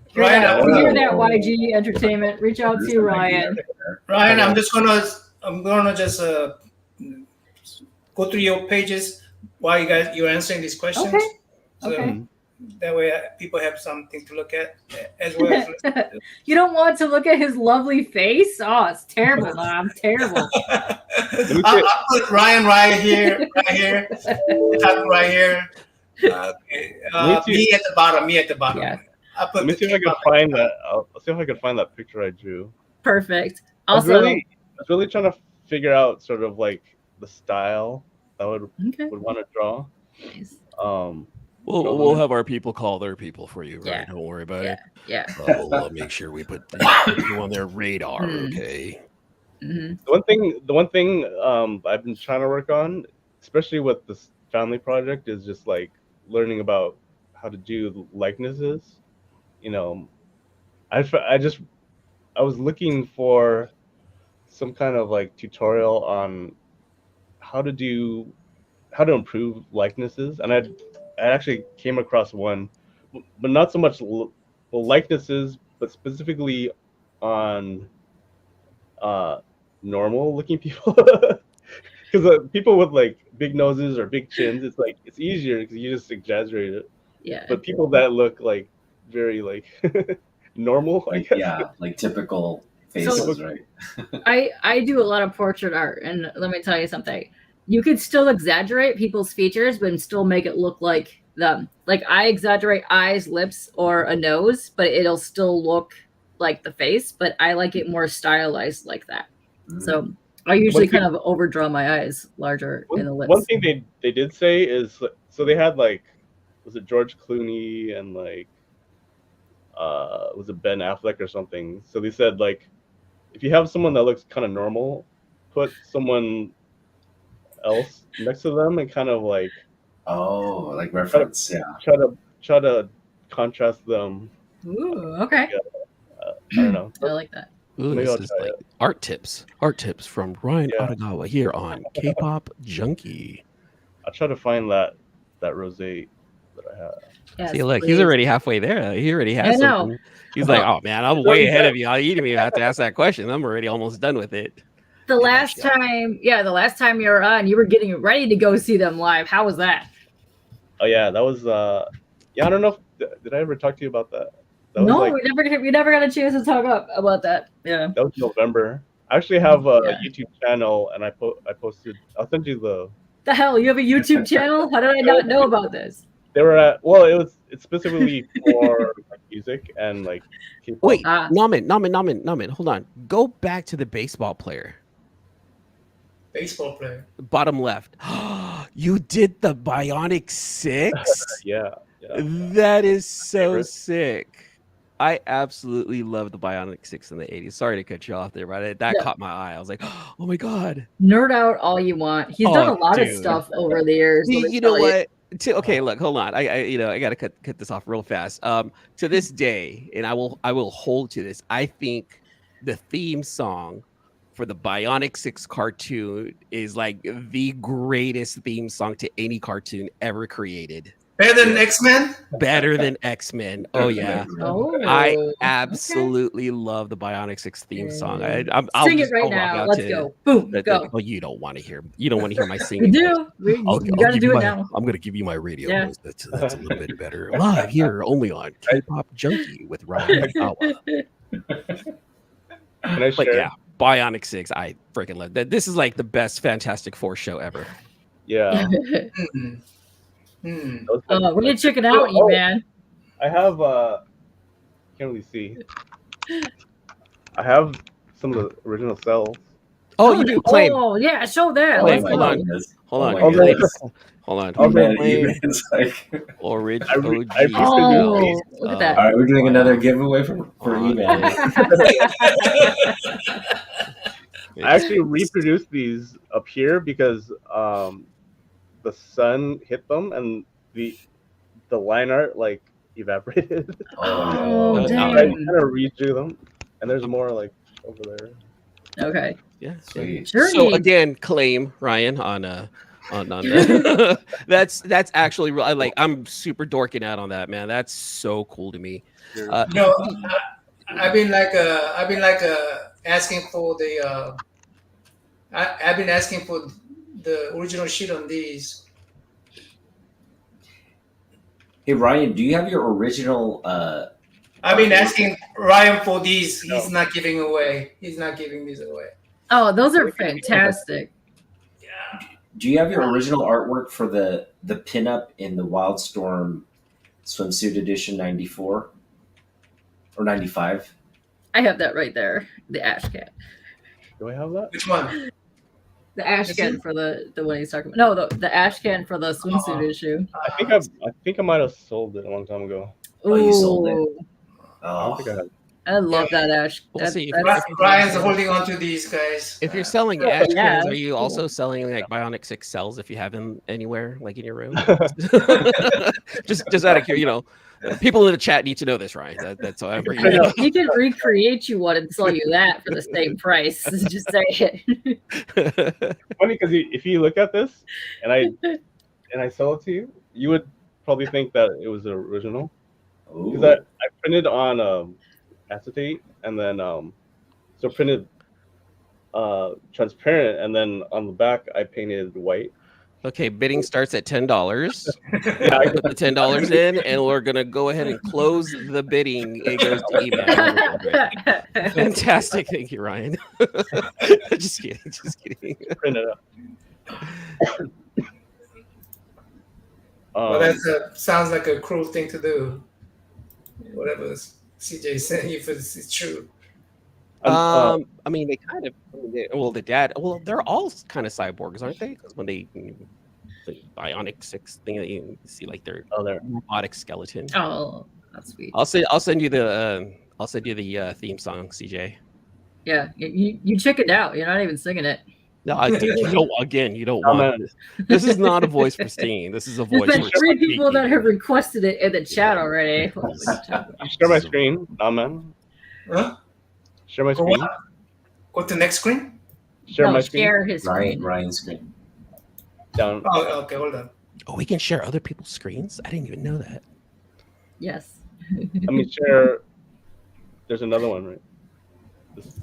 Hear Ryan, that, I'm hear gonna, that YG Entertainment. Reach out There's to some Ryan. ideas there. Ryan, I'm gonna just go through your pages while you're answering these questions. Okay. So Okay. that way people have something to look at as well as listen to. You don't want to look at his lovely face? Oh, it's terrible, Mom. Terrible. I'll put Ryan right here, type right here. Okay. Me at the bottom. Yeah. I'll put Let me see if I can find that. I'll see if I can find that picture I drew. Perfect. I was Also, really trying to figure out sort of like the style I would okay. want to draw. Nice. We'll have our people call their people for you, right? Yeah. Don't worry about it. Yeah. We'll make sure we put you on their radar, okay? Mm-hmm. The one thing I've been trying to work on, especially with this family project, is just like learning about how to do likenesses. I was looking for some kind of like tutorial on how to improve likenesses, and I actually came across one, but not so much likenesses, but specifically on normal looking people. Because people with like big noses or big chins, it's easier because you just exaggerate it. Yeah. But people that look like very like normal, I guess. Yeah, like typical faces, right? I do a lot of portrait art, and let me tell you something. You could still exaggerate people's features, but still make it look like them. Like I exaggerate eyes, lips, or a nose, but it'll still look like the face. But I like it more stylized like that. So I usually kind of overdraw my eyes larger in the lips. One thing they did say is, so they had like, was it George Clooney and like was it Ben Affleck or something? So they said like, if you have someone that looks kind of normal, put someone else next to them and kind of like like reference, try to contrast them. Ooh, okay. I don't know. I like that. Ooh, this is like art tips from Ryan Odagawa here on K-pop Junkie. I'll try to find that rose that I have. Yes, see, look, please. he's already halfway there. He already has something. He's like, oh man, I'm way ahead of you. You didn't even have to ask that question. I'm already almost done with it. The last time you were on, you were getting ready to go see them live. How was that? Oh yeah, that was I don't know if did I ever talk to you about that? No, we never got a chance to talk about that. Yeah. That was November. I actually have a YouTube channel, and I posted. I'll send you the hell. You have a YouTube channel? How did I not know about this? They were it's specifically for like, music and like K-pop. Wait, Namin, hold on. Go back to the baseball player. Baseball player. Bottom left. You did the Bionic 6? Yeah. That is so sick. I absolutely love the Bionic 6 in the 80s. Sorry to cut you off there, but that caught my eye. I was like, oh my God. Nerd out all you want. He's done a lot of stuff over the years. You know what? Okay, look, hold on. I gotta cut this off real fast. To this day, and I will hold to this. I think the theme song for the Bionic 6 cartoon is like the greatest theme song to any cartoon ever created. Better than X-Men? Better than X-Men. Oh yeah. Oh, I okay. absolutely love the Bionic 6 theme song. Sing it right now. Let's go. Boom, go. Oh, you don't want to hear my We singing. do. You gotta do it now. I'm gonna give you my radio Yeah. voice. That's a little bit better. Live here only on K-pop Junkie with Ryan Odagawa. Can I But share? yeah, Bionic 6, I freaking love that. This is like the best Fantastic Four show ever. Yeah. Hmm. Hmm. Oh, we need to check it out, you man. I have can't really see. I have some of the original cells. Oh, you do claim. Oh, yeah, show that. Claim, Let's hold go. on. Hold on. Oh my Claim. goodness. Hold on. Oh man, Claim it's like, original. I Oh, look at that. all right, we're doing another giveaway for eBay. I actually reproduced these up here because the sun hit them and the line art like evaporated. Oh, no. I dang. kind of redo them, and there's more like over there. Okay. Yeah. Sweet. Sure. So again, claim Ryan on that's actually real. Like I'm super dorking out on that, man. That's so cool to me. No, I've been asking for the I've been asking for the original sheet on these. Hey Ryan, do you have your original? I've been asking Ryan for these. He's not giving away. He's not giving these away. Oh, those are fantastic. Yeah. Do you have your original artwork for the pinup in the Wildstorm swimsuit edition '94 or '95? I have that right there. The ash can. Do I have that? Which one? The ash Is can it? for the one he's talking about. No, the ash can for the swimsuit issue. I think I might have sold it a long time ago. Oh, you sold it? Ooh, I don't Oh, think I have. I love that ash. We'll see. Ryan's holding on to these guys. If you're selling ash Yeah. cans, are you also selling like Bionic 6 cells if you have them anywhere, like in your room? just out of curiosity, people in the chat need to know this, Ryan. That's why I'm bringing it up. He can recreate you one and sell you that for the same price. Just say it. Funny because if you look at this and I sell it to you, you would probably think that it was the original because ooh. I printed on acetate and then so printed transparent and then on the back I painted white. Okay, bidding starts at $10. I put the $10 in, and we're gonna go ahead and close the bidding. It goes to email. Fantastic, thank you, Ryan. Just kidding. Print it up. Well, that sounds like a cruel thing to do. Whatever CJ is saying, if it's true. I mean, they kind of. They're all kind of cyborgs, aren't they? Because when the Bionic 6 thing, you see like their there. robotic skeleton. Oh, that's sweet. I'll send you the theme song, CJ. Yeah, you check it out. You're not even singing it. No, you don't Oh, want man. this is not a voice for singing. This is a voice. There's been for 3 people that speaking. have requested it in the chat already. You share my screen, man. Huh? Share my For screen. what? Go to the next screen? Share No, my screen. share his screen. Ryan's screen. Down. Oh, okay, hold on. Oh, we can share other people's screens. I didn't even know that. Yes. Let me share. There's another one, right?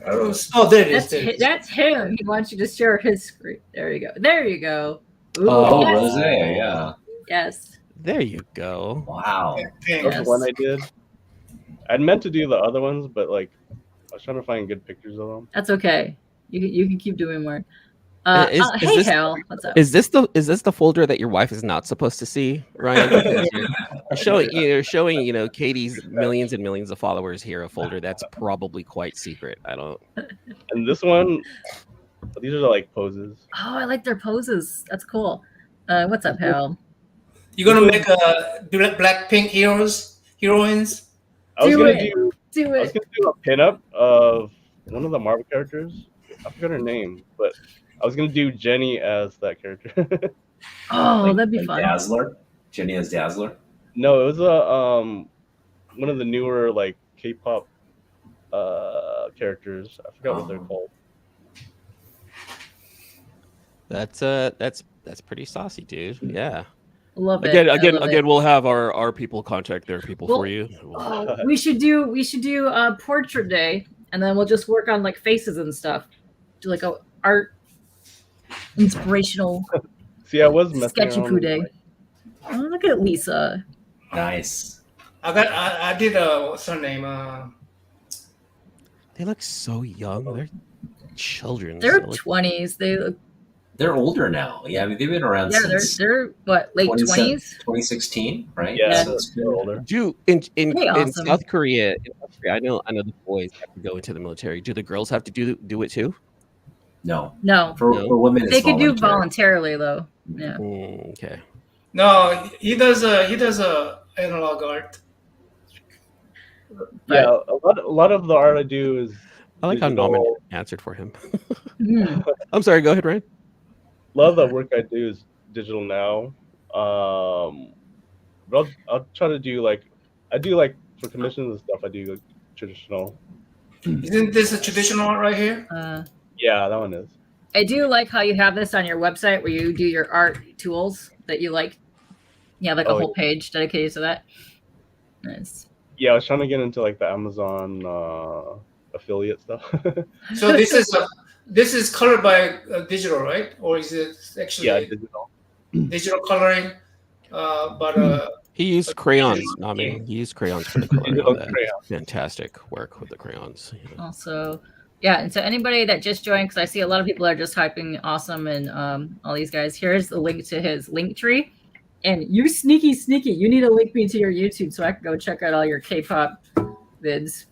Oh, there it is. That's him. He wants you to share his screen. There you go. There you go. Ooh, Oh, yes. Rose, yeah. Yes. There you go. Wow. Thanks. That's the one I did. I'd meant to do the other ones, but like I was trying to find good pictures of them. That's okay. You can keep doing more. Is Hey, this- Hal. What's up? Is this the folder that your wife is not supposed to see, Ryan? Because you're showing Katie's millions and millions of followers here a folder that's probably quite secret. I don't. And this one, these are like poses. Oh, I like their poses. That's cool. What's up, Hal? You gonna make Blackpink heroines? I was Do gonna it. do. Do I was it. gonna do a pinup of one of the Marvel characters. I forgot her name, but I was gonna do Jenny as that character. Oh, that'd be Like fun. Dazzler. Jenny as Dazzler. No, it was a one of the newer like K-pop characters. I forgot what they're called. That's pretty saucy, dude. Yeah. Love it. Again, I again, love again. it. We'll have our people contact their people Well, for you. Oh, we should do portrait day, and then we'll just work on like faces and stuff. Do like a art inspirational See, I was messing sketchy around poo with, day. like, Oh, look at Lisa. Nice. I did what's her name? They look so young. They're children. They're so, like, 20s. They look They're older now. Yeah, I mean, they've been around yeah. since They're what late 20s. 2016, right? yeah, So it's they're good. older. do in Awesome. South Korea, I know the boys have to go into the military. Do the girls have to do it too? No. No, For women, it's they could do voluntary. voluntarily though. Yeah. Okay. No, he does analog art. Yeah, a lot of the art I do is I like how digital. Norman answered for him. Mhm. I'm sorry. Go ahead, Ryan. A lot of the work I do is digital now. But I'll try to do for commissions and stuff. I do like traditional. Isn't this a traditional art right here? Yeah, that one is. I do like how you have this on your website where you do your art tools that you like. You have like a whole page dedicated to that. Nice. Yeah, I was trying to get into like the Amazon affiliate stuff. So this is colored by digital, right? Or is it actually digital. digital coloring? But He used crayons. I mean, he used crayons for the coloring Digital of that. crayon. Fantastic work with the crayons. Also, yeah, and so anybody that just joined, because I see a lot of people are just typing awesome and all these guys. Here's the link to his link tree. And you sneaky, you need to link me to your YouTube so I can go check out all your K-pop vids.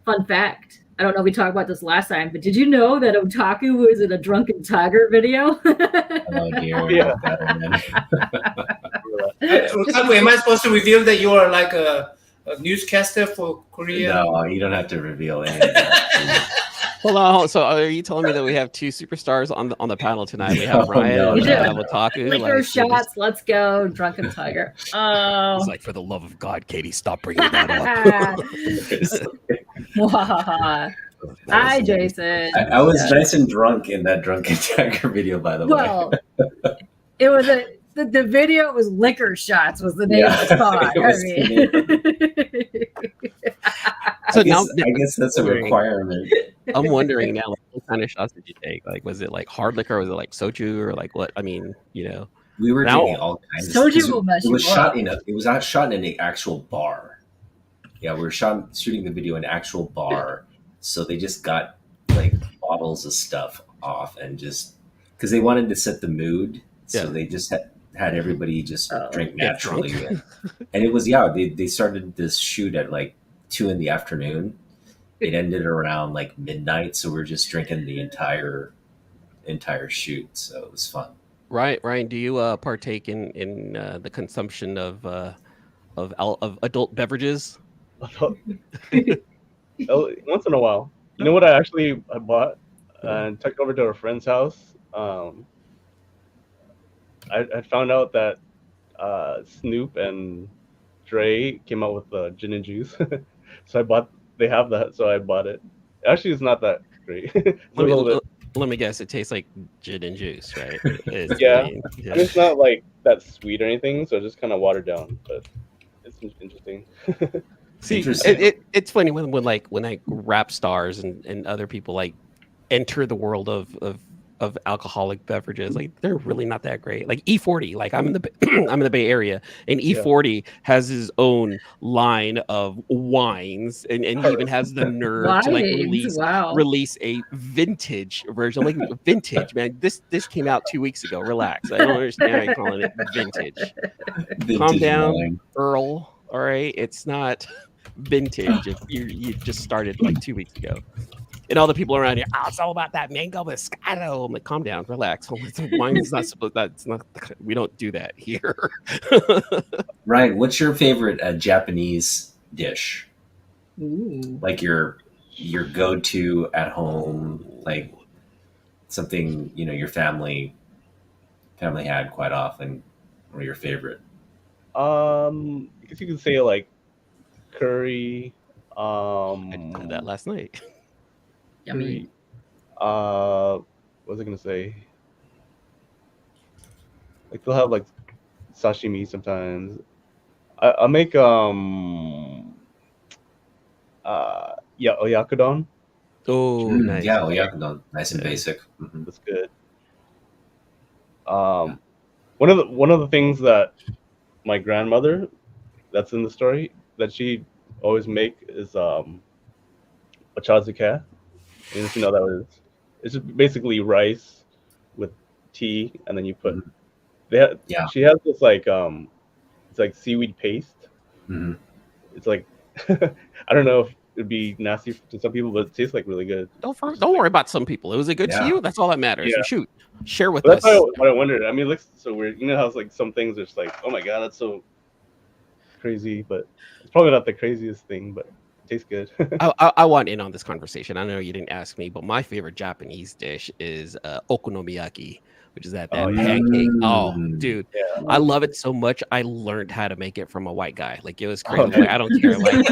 Fun fact. I don't know if we talked about this last time, but did you know that Otaku was in a Drunken Tiger video? Oh dear. Yeah. Otaku, am I supposed to reveal that you are like a newscaster for Korea? No, you don't have to reveal anything. Hold on. So, are you telling me that we have two superstars on the panel tonight? We have Ryan no, and we no. have Otaku. Liquor shots, let's go, Drunken Tiger. Oh, It's like, for the love of God, Katie, stop bringing that up. Hi, Jason. I was nice and drunk in that Drunken Tiger video, by the way. Well, it was the video was Liquor Shots was the name of the song. So I guess that's a requirement. I'm wondering now, like, what kind of shots did you take? Like, was it like hard liquor, or was it like soju, or like what? I mean, we were now, taking all kinds. Soju will mess it was you shot up. it was not shot in an actual bar. Yeah, we were shooting the video in an actual bar, so they just got like bottles of stuff off and just because they wanted to set the mood, so they just had everybody just drink naturally, and it was they started this shoot at like 2 p.m. It ended around like midnight, so we're just drinking the entire shoot. So it was fun. Ryan, do you partake in the consumption of adult beverages? Once in a while. You know what I bought and took over to a friend's house? I found out that Snoop and Dre came out with gin and juice. So they have that, so I bought it. Actually, it's not that great. Let me guess, it tastes like gin and juice, right? Yeah. I mean, it's not like that sweet or anything, so just kind of watered down, but it's interesting. See, it's funny when like rap stars and other people like enter the world of alcoholic beverages, like they're really not that great. Like E40, like I'm in the Bay Area, and E40 has his own line of wines, and he even has the nerve to like release a vintage version. Like vintage, man. This came out 2 weeks ago. Relax. I don't understand why you're calling it vintage. Calm down, wine. Earl. All right, it's not vintage. If you just started like 2 weeks ago. And all the people around here, it's all about that mango moscato. I'm like, calm down, relax. Wine is not supposed. That's not. We don't do that here. Ryan, what's your favorite Japanese dish? Ooh. Like your go-to at home, like something your family had quite often, or your favorite? I guess you could say like curry. I had that last night. Yummy. What was I gonna say? Like they'll have like sashimi sometimes. I make yeah, oyakudon. Oh, nice. Yeah, oyakudon, nice and Yeah. basic. Mhm. That's good. One of the things that my grandmother, that's in the story, that she always make is ochazuke. And if you know that was, it's just basically rice with tea, and then you put. Mhm. Yeah. She has this like it's like seaweed paste. Hmm. It's like I don't know if it'd be nasty to some people, but it tastes like really good. Don't worry about some people. It was good to Yeah. you. That's all that matters. Yeah. So shoot, share with But that's us. what I wondered. I mean, it looks so weird. You know how it's like some things are just like, oh my god, that's so crazy, but it's probably not the craziest thing, but it tastes good. I want in on this conversation. I know you didn't ask me, but my favorite Japanese dish is okonomiyaki, which is that Oh, yeah. pancake. Oh, Mm. dude, Yeah. I love it so much. I learned how to make it from a white guy. Like it was Oh, crazy. Like, I don't care. Like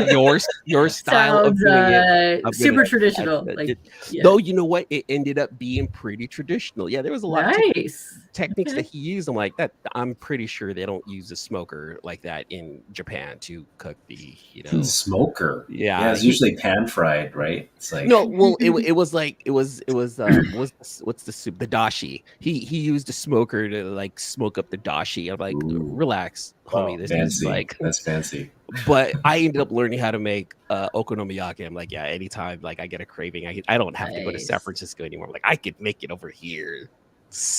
your style of Sounds doing it. I'm super gonna- traditional. I- Like, yeah. Though you know what, it ended up being pretty traditional. Yeah, there was a lot of Nice. techniques Okay. that he used. I'm like that. I'm pretty sure they don't use a smoker like that in Japan to cook the. Smoker. Yeah, Yeah, it's usually pan fried, right? It's like No, well, it was like it was what's the soup, the dashi. He used a smoker to like smoke up the dashi. I'm like, Ooh. relax, homie. Wow, This fancy. is like. That's fancy. But I ended up learning how to make okonomiyaki. I'm like, yeah, anytime like I get a craving, I don't have to go to San Nice. Francisco anymore. I'm like, I could make it over here.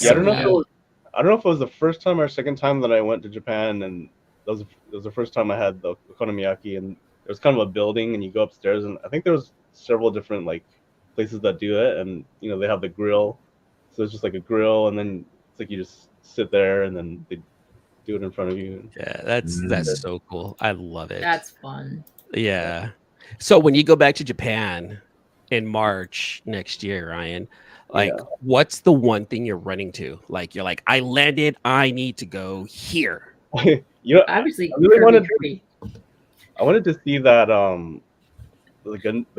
Yeah, I don't know. Yeah. If it was, I don't know if it was the first time or second time that I went to Japan, and that was the first time I had the okonomiyaki, and there was kind of a building, and you go upstairs, and I think there was several different like places that do it, and you know they have the grill, so it's just like a grill, and then it's like you just sit there, and then they do it in front of you. Yeah, that's so cool. I love it. That's fun. Yeah. So when you go back to Japan in March next year, Ryan, like what's the one thing you're running to? Like you're like, I landed, I need to go here. You know, Obviously, I really Kirby. I wanted to see that the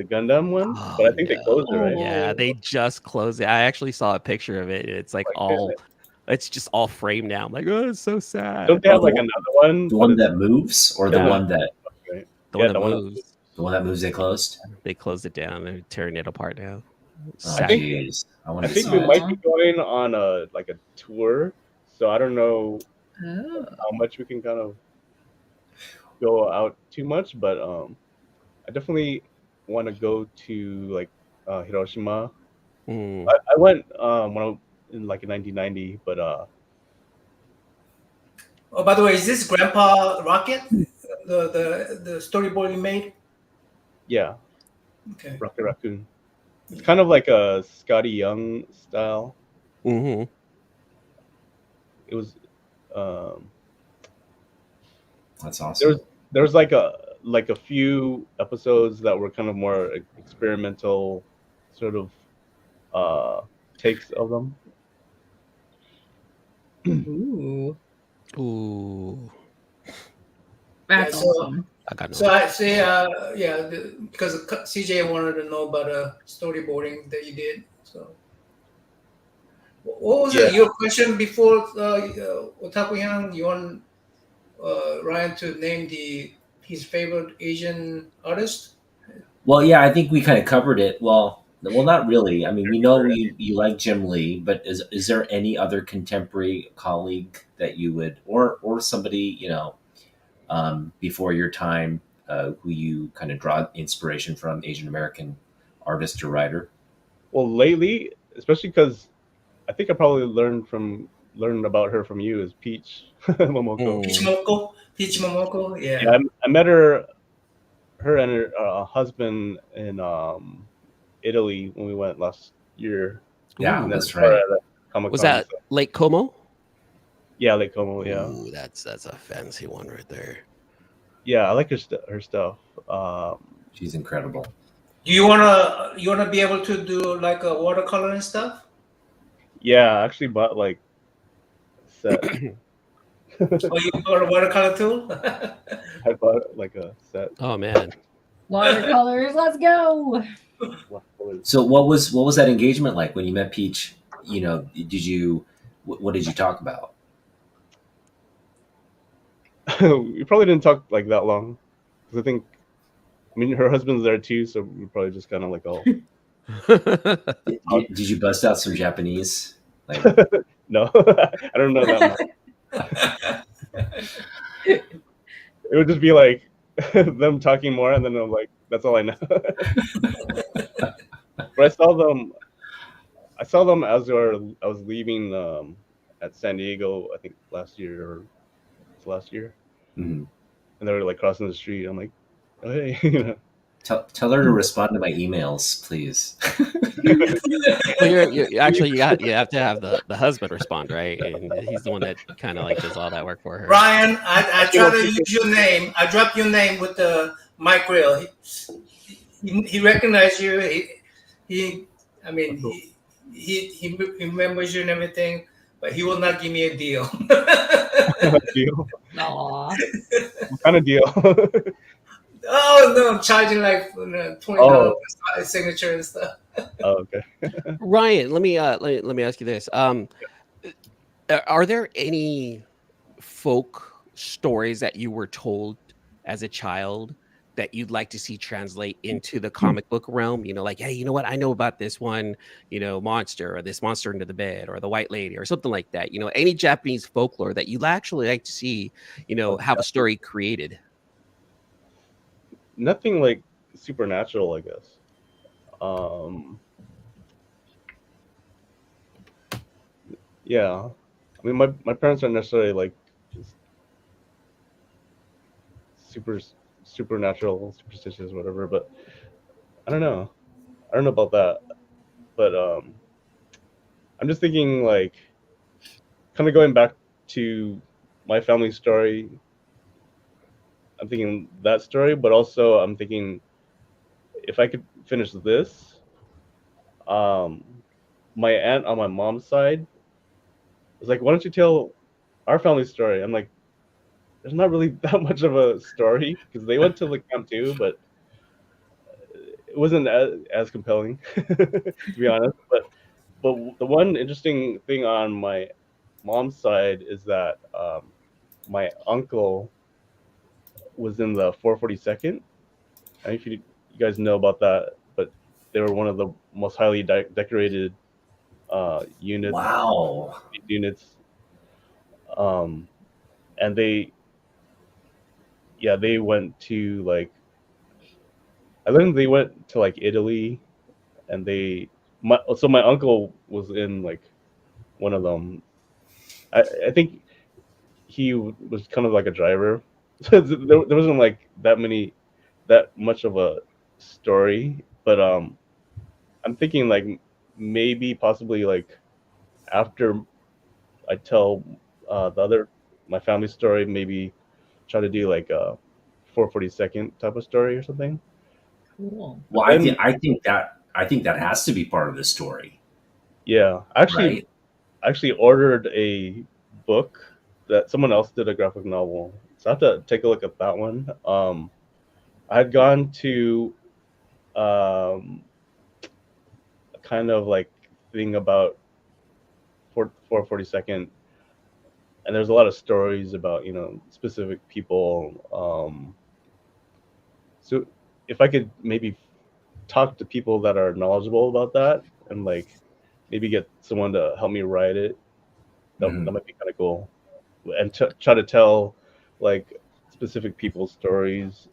Gundam one, but I think they closed it, right? Yeah, they just closed it. I actually saw a picture of it. It's like all it's just all framed now. I'm like, oh, it's so sad. Don't they have like another one? The one that moves, or the Yeah. one that The one that moves. the one that moves? They closed. They closed it down. They're tearing it apart now. Oh, Sad. jeez. I want I to think see we that. might be going on a tour, so I don't know Oh. how much we can kind of go out too much, but I definitely want to go to like Hiroshima. Mm. I went when I was in 1990, but Oh, by the way, is this Grandpa Rocket? The storyboard you made? yeah, Okay. Rocket Raccoon. It's kind of like a Scotty Young style. Mm-hmm. It was That's awesome. there was like a few episodes that were kind of more experimental sort of takes of them. Ooh. Ooh. That's Yeah, so- awesome. I got no. So I say, because CJ wanted to know about storyboarding that you did. So, what was your question before Otaku-yan? You want Ryan to name his favorite Asian artist? Well, yeah, I think we kind of covered it. Well, not really. I mean, we know you like Jim Lee, but is there any other contemporary colleague that you would, or somebody before your time, who you kind of draw inspiration from, Asian American artist or writer? Well, lately, especially because I think I probably learned about her from you, is Peach Momoko. Mm. Peach Momoko, yeah. Yeah, I met her and her husband in Italy when we went last year. Yeah, Ooh. that's right. Comic-Con. Was that Lake Como? Yeah, Lake Como. Yeah, Ooh, that's a fancy one right there. yeah. I like her stuff. She's incredible. Do you wanna be able to do like a watercolor and stuff? Yeah, I actually bought like a set. Oh, you got a watercolor too? I bought like a set. Oh man. Watercolors, let's go. So what was that engagement like when you met Peach? Did you what did you talk about? we probably didn't talk like that long because I mean, her husband's there too, so we probably just kind of like all. Did you bust out some Japanese? Like, No, I don't know that much. It would just be like them talking more, and then I'm like, that's all I know. But I saw them. As I was leaving at San Diego. I think last year or it's last year, mhm. and they were like crossing the street. I'm like, oh hey, you know. Tell her to respond to my emails, please. Well, you're actually you have to have the husband respond, right? And he's the one that kind of like does all that work for her. Ryan, I try to use your name. I dropped your name with the mic rail. He recognized you. He I mean, he remembers you and everything, but he will not give me a deal. Deal? Aw. What kind of deal? Oh no, I'm charging like $20 for signature and stuff. Oh, okay. Ryan, let me ask you this. Are there any folk stories that you were told as a child that you'd like to see translate into the comic book realm? You know, like, hey, you know what? I know about this one, you know, monster or this monster under the bed or the white lady or something like that. You know, any Japanese folklore that you'd actually like to see, you know, have a story created. Nothing like supernatural, I guess. Yeah. I mean, my parents aren't necessarily like just supernatural, superstitious, whatever. But I don't know. I don't know about that. But I'm just thinking like kind of going back to my family story. I'm thinking that story, but also I'm thinking if I could finish this, um, my aunt on my mom's side was like, "Why don't you tell our family story?" I'm like, "There's not really that much of a story because they went to the camp too, but it wasn't as compelling, to be honest." But the one interesting thing on my mom's side is that my uncle was in the 442nd. I don't know if you guys know about that, but they were one of the most highly decorated units. Wow. Units, um, and they went to like I learned they went to like Italy, and my uncle was in like one of them. I think he was kind of like a driver. So there wasn't like that much of a story, but I'm thinking like maybe possibly like after I tell my family story, maybe try to do like a 442nd type of story or something. Cool. Well, But then, I think that has to be part of the story, yeah, right? I actually ordered a book that someone else did a graphic novel, so I have to take a look at that one. I had gone to um, a kind of like thing about 442nd, and there's a lot of stories about specific people. So if I could maybe talk to people that are knowledgeable about that and like maybe get someone to help me write it, that Mhm. might be kind of cool. And try to tell like specific people's stories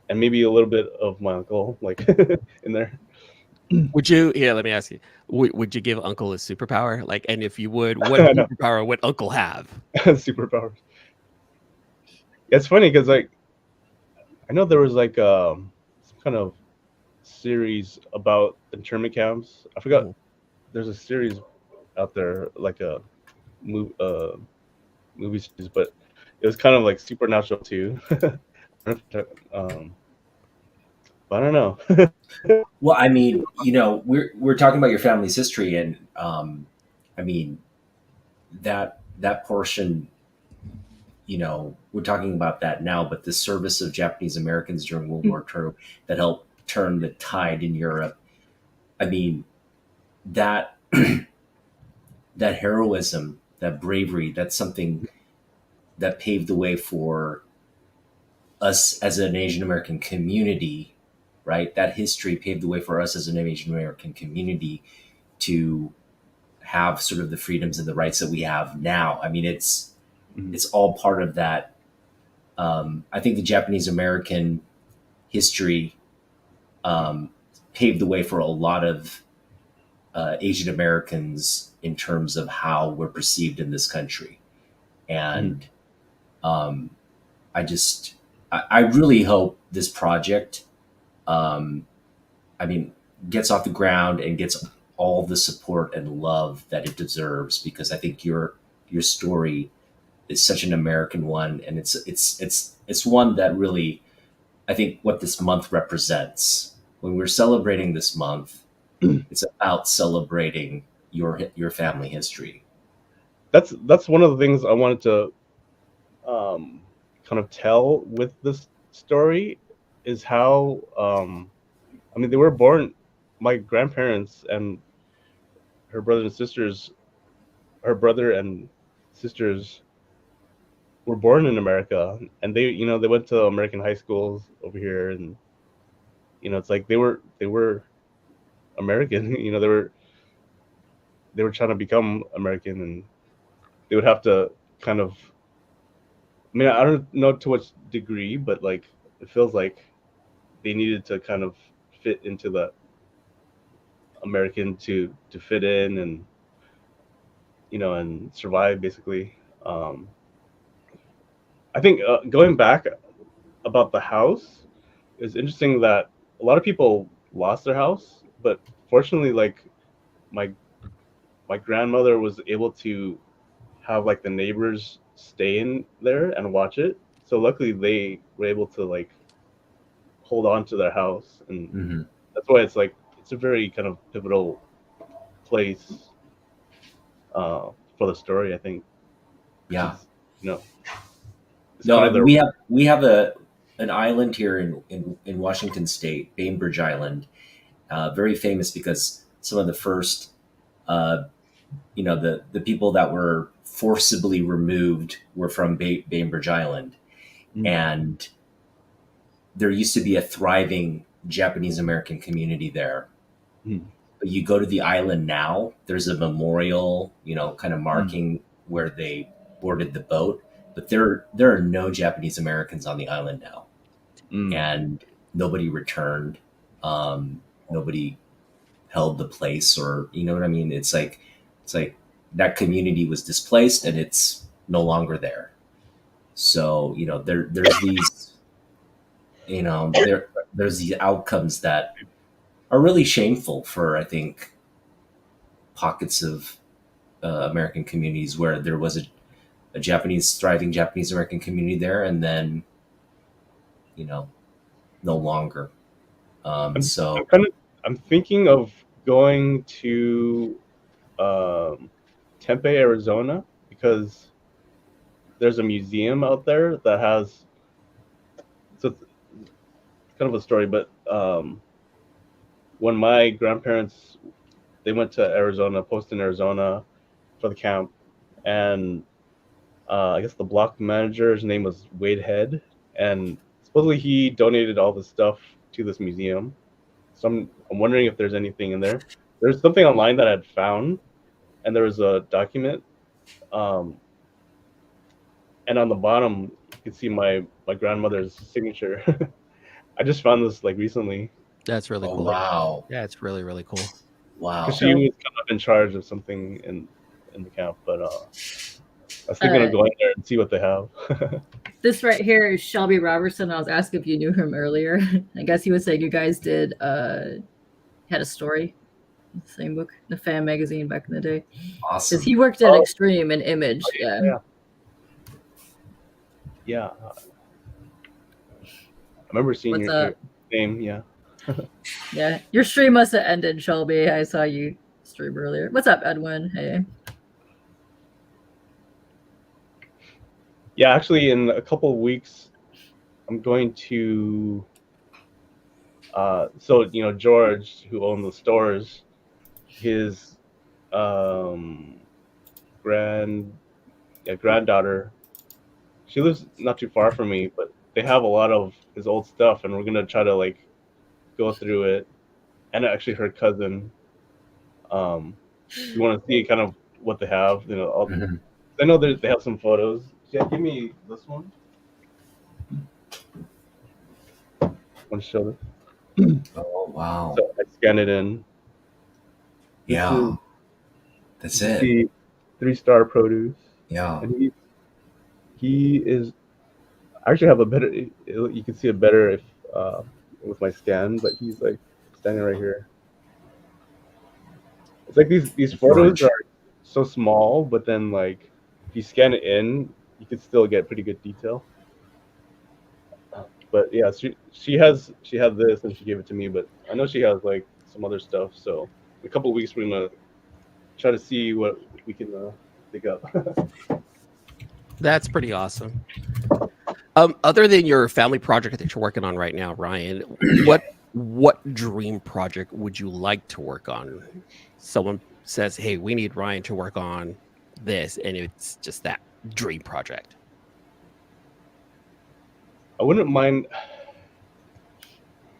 and maybe a little bit of my uncle like in there. Would you? Yeah, let me ask you. Would you give Uncle a superpower? Like, and if you would, what I know. superpower would Uncle have? Superpowers. It's funny because like I know there was like some kind of series about internment camps. I forgot. Mhm. There's a series out there like a movie series, but it was kind of like supernatural too. um, but I don't know. Well, I mean, we're talking about your family's history, and I mean that portion. We're talking about that now, but the service of Japanese Americans during World War II that helped turn the tide in Europe. I mean, that that heroism, that bravery, that's something that paved the way for us as an Asian American community, right? That history paved the way for us as an Asian American community to have sort of the freedoms and the rights that we have now. I mean, it's all part of that. I think the Japanese American history paved the way for a lot of Asian Americans in terms of how we're perceived in this country. And I really hope this project, gets off the ground and gets all the support and love that it deserves, because I think your story is such an American one, and it's one that really, I think, what this month represents. When we're celebrating this month, it's about celebrating your family history. That's one of the things I wanted to kind of tell with this story, is how they were born. My grandparents and her brother and sisters were born in America, and they went to American high schools over here, and it's like they were American. They were trying to become American, and they would have to kind of, I don't know to what degree, but like it feels like they needed to kind of fit into the American to fit in, and and survive, basically. I think going back about the house, it's interesting that a lot of people lost their house, but fortunately, like my grandmother was able to have like the neighbors stay in there and watch it. So luckily they were able to like hold on to their house, and that's why it's like it's a very kind of pivotal place for the story, I think. Yeah. No, we have an island here in Washington State, Bainbridge Island, very famous because some of the first, the people that were forcibly removed were from Bainbridge Island, and there used to be a thriving Japanese American community there. But you go to the island now, there's a memorial, kind of marking where they boarded the boat. But there are no Japanese Americans on the island now, and nobody returned. Nobody held the place, or you know what I mean. It's like that community was displaced, and it's no longer there. So there's these, there's these outcomes that are really shameful for, I think, pockets of American communities where there was a thriving Japanese American community there, and then no longer. I'm thinking of going to Tempe, Arizona, because there's a museum out there that has, so it's kind of a story, but when my grandparents, they went to Arizona, Poston, Arizona, for the camp, and I guess the block manager's name was Wade Head, and supposedly he donated all the stuff to this museum. So I'm wondering if there's anything in there. There's something online that I had found, and there was a document, and on the bottom you can see my grandmother's signature. I just found this like recently. That's really cool. Wow. Yeah, it's really, really cool. Wow. She was kind of in charge of something in the camp, but I was thinking of going there and see what they have. This right here is Shelby Robertson. I was asking if you knew him earlier. I guess he was saying you guys had a story, the same book, the fan magazine back in the day. Awesome. Because he worked at Extreme and Image. Yeah. I remember seeing your name. Yeah. Yeah, your stream must have ended, Shelby. I saw you stream earlier. What's up, Edwin? Hey. Yeah, actually, in a couple of weeks, I'm going to. So George, who owned the stores, his granddaughter, she lives not too far from me, but they have a lot of his old stuff, and we're gonna try to like go through it. And actually, her cousin, you want to see kind of what they have. You know, Mhm. I know they have some photos. Yeah, give me this one. Want to show this? Oh wow. So I scan it in. This Yeah. is That's you it. see 3-star produce, Yeah. and he is. I actually have a better. You can see it better if with my scan, but he's like standing right here. It's like these photos George. are so small, but then like if you scan it in, you can still get pretty good detail. But yeah, she had this and she gave it to me, but I know she has like some other stuff. So in a couple of weeks we're gonna try to see what we can dig up. That's pretty awesome. Other than your family project that you're working on right now, Ryan, what dream project would you like to work on? Someone says, "Hey, we need Ryan to work on this," and it's just that dream project. I wouldn't mind.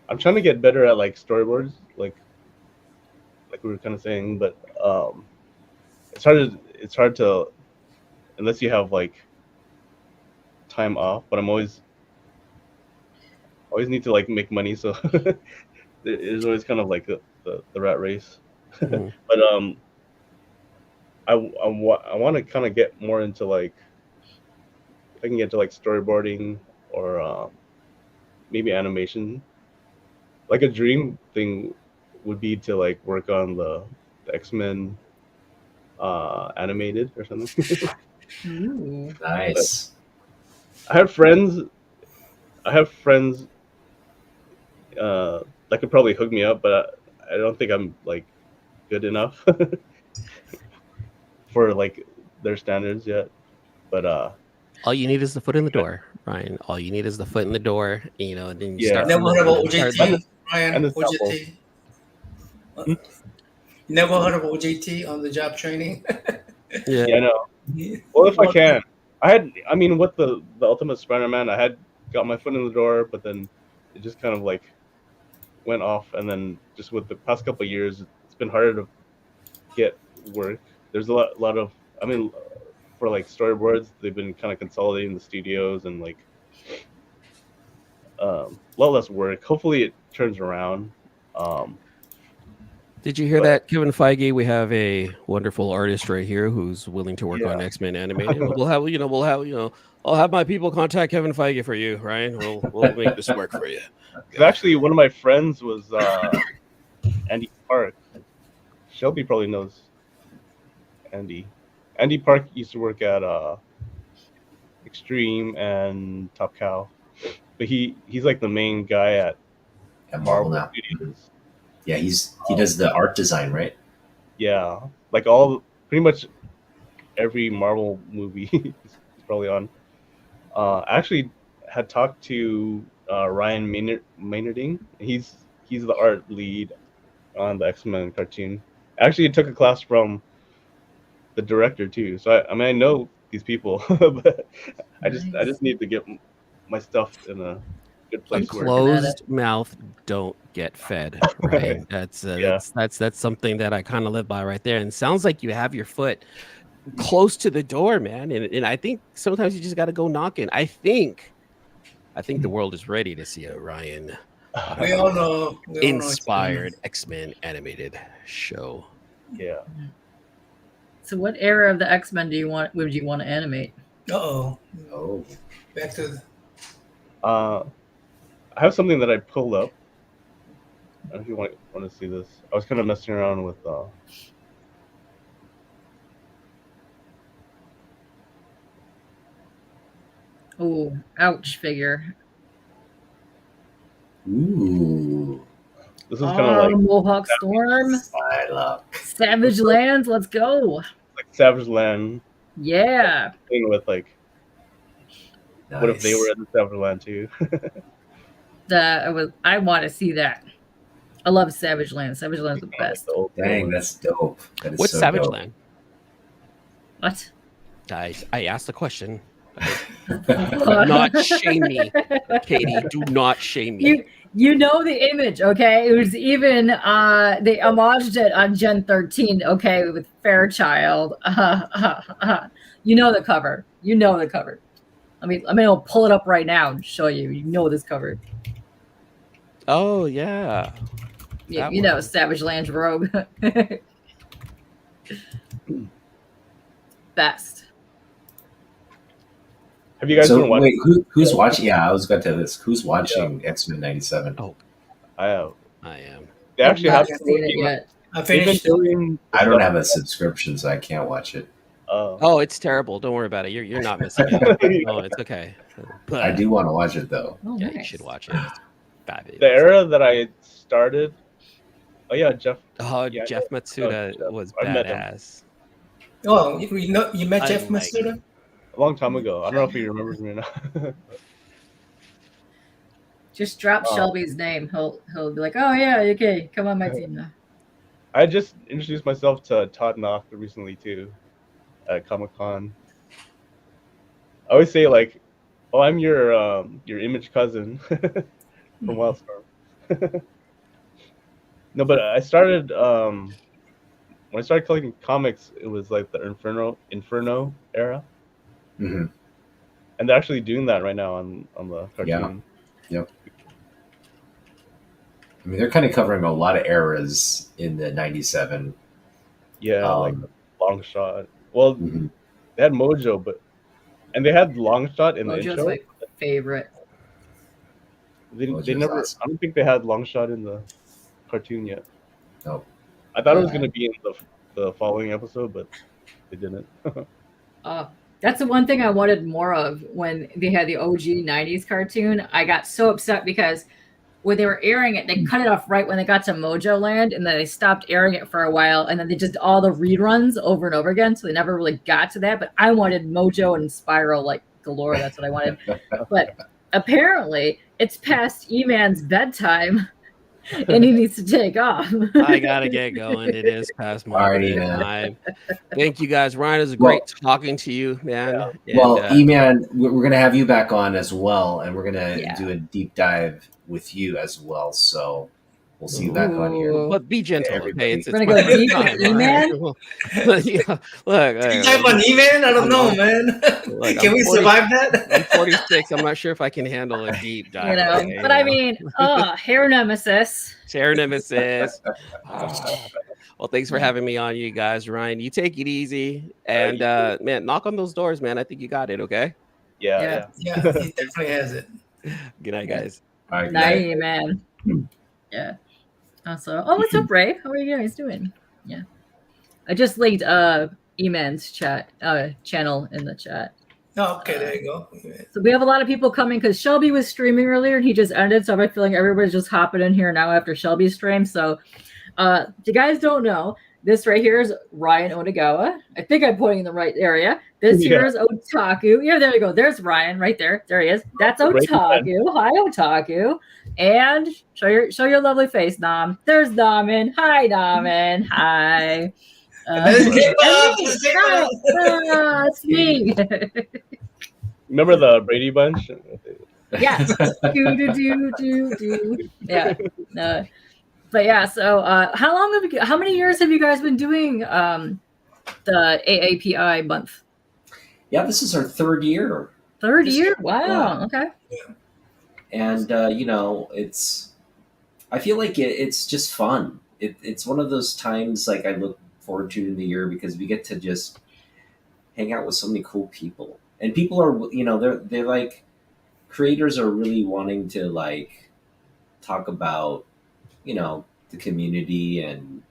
I'm trying to get better at like storyboards, like we were kind of saying, but it's hard to unless you have like time off. But I'm always need to like make money, so there's always kind of like the rat race. Mhm. But I want to kind of get more into like if I can get to like storyboarding or maybe animation. Like a dream thing would be to like work on the X-Men animated or something. Ooh. Nice. I have friends that could probably hook me up, but I don't think I'm like good enough for like their standards yet. But All you need is the foot in the door, Ryan. All you need is the foot in the door, you know, and then you Yeah. start. Never heard about promoting, start- OJT, Ryan? and the sample. OJT. You never heard of OJT on the job training? Yeah. Yeah, I know. Well, if I can, I mean, with the Ultimate Spider-Man, I had got my foot in the door, but then it just kind of like went off, and then just with the past couple of years, it's been harder to get work. There's a lot of, I mean, for like storyboards, they've been kind of consolidating the studios and like a lot less work. Hopefully, it turns around. Did you hear But- that, Kevin Feige? We have a wonderful artist right here who's willing to work on Yeah. X-Men animated. I'll have my people contact Kevin Feige for you, Ryan. We'll make this work for you. 'Cause actually, one of my friends was Andy Park. Shelby probably knows Andy. Andy Park used to work at Extreme and Top Cow, but he's like the main guy at At Marvel now. Studios. Yeah, he does the art design, right? Yeah, like pretty much every Marvel movie he's probably on. I actually had talked to Ryan Maynarding. He's the art lead on the X-Men cartoon. Actually, I took a class from the director too. So I mean, I know these people, but I just need to get my stuff in a good A place. Where closed mouth don't get fed, right? That's Yeah. that's something that I kind of live by right there. And it sounds like you have your foot close to the door, man. And I think sometimes you just got to go knocking. I think the world is ready to see a Ryan We all know. inspired X-Men animated show. yeah. So, what era of the X-Men would you want to animate? Oh, Oh. back to the, I have something that I pulled up. I don't know if you want to see this. I was kind of messing around with. Oh, ouch! Figure. Ooh. This is kind of like Mohawk Storm, Psylocke. Savage Lands. Let's go! Savage Land Yeah. thing with like, what if they Nice. were in the Savage Land too? I want to see that. I love Savage Land. Savage Land's the best. The old Dang, one. that's dope. That is What's so Savage dope. Land? What? I asked the question. Do not shame me, Katie. Do not shame me. You know the image, okay? It was even they homaged it on Gen 13, okay, with Fairchild. You know the cover. You know the cover. I'll pull it up right now and show you. You know this cover. Oh yeah. You know Savage Land Rogue. Best. Have you guys been watching? Wait, who's watching? Yeah, I was about to tell this. Who's watching X-Men 97? Oh, I am. They I've actually not have seen it yet. I finished. I don't have a subscription, so I can't watch it. Oh, it's terrible. Don't worry about it. You're not missing it. Oh, it's okay. But I do want to watch it though. Oh, yeah, nice. you should watch it. It's fabulous. The era that I started. Oh yeah, Jeff. Oh, Yeah, Jeff Matsuda Jeff. was I met him. badass. Oh, you met Jeff like Matsuda? A long time ago. I don't know if he remembers me or not. Just drop Oh. Shelby's name. He'll be like, oh yeah, okay, come on my team now. I just introduced myself to Todd Knock recently too, at Comic-Con. I always say like, "Oh, I'm your image cousin from Wildstorm." No, but I started when I started collecting comics. It was like the Inferno era, Mm-hmm. and they're actually doing that right now on the cartoon. Yep. I mean, they're kind of covering a lot of eras in the 97. Yeah, like Long Shot. Well, Mhm. they had Mojo, and they had Long Shot in the Mojo's intro. my favorite. They Mojo's never. awesome. I don't think they had Long Shot in the cartoon yet. No. I thought it was going to be in the following episode, but they didn't. That's the one thing I wanted more of when they had the OG 90s cartoon. I got so upset because when they were airing it, they cut it off right when they got to Mojo Land, and then they stopped airing it for a while, and then they just all the reruns over and over again, so they never really got to that. But I wanted Mojo and Spiral like galore. That's what I wanted. But apparently, it's past E-Man's bedtime, and he needs to take off. I gotta get going. It is past my Alrighty, man. time. Thank you guys, Ryan. It was great talking to you, man. Yeah. Well, And, E-Man, we're going to have you back on as well, and we're going to Yeah. do a deep dive with you as well. So we'll see you back on here. Ooh. but be gentle, Everybody. okay? It's We're gonna my go first deep time, with E-Man? all right? Yeah, look, Can you type on E-Man? I don't know, man. Look, Can I'm we 40 survive that? I'm 46. I'm not sure if I can handle a deep dive. You know, okay, but I mean, hair nemesis. Share nemesis. Well, thanks for having me on, you guys. Ryan, you take it easy, and man, knock on those doors, man. I think you got it. Okay. Yeah. Yeah, he definitely has it. Good night, guys. All right, Nice, man. Yeah. Also, what's up, Ray? How are you guys doing? Yeah. I just linked E-Man's channel in the chat. Oh, okay, there you go. So we have a lot of people coming because Shelby was streaming earlier and he just ended. So I have a feeling everybody's just hopping in here now after Shelby's stream. So if you guys don't know, this right here is Ryan Odagawa. I think I'm pointing in the right area. This here is Otaku. Yeah, there you go. There's Ryan right there. There he is. That's Otaku. Hi, Otaku. And show your lovely face, Nam. There's Namin. Hi, Namin. Hi. It's me. Remember the Brady Bunch? Yeah. Yeah. But yeah, so how many years have you guys been doing the AAPI month? Yeah, this is our third year. Third year? Wow. Yeah. Okay. And I feel like it's just fun. It's one of those times like I look forward to in the year because we get to just hang out with so many cool people, and people are they're like, creators are really wanting to like talk about the community and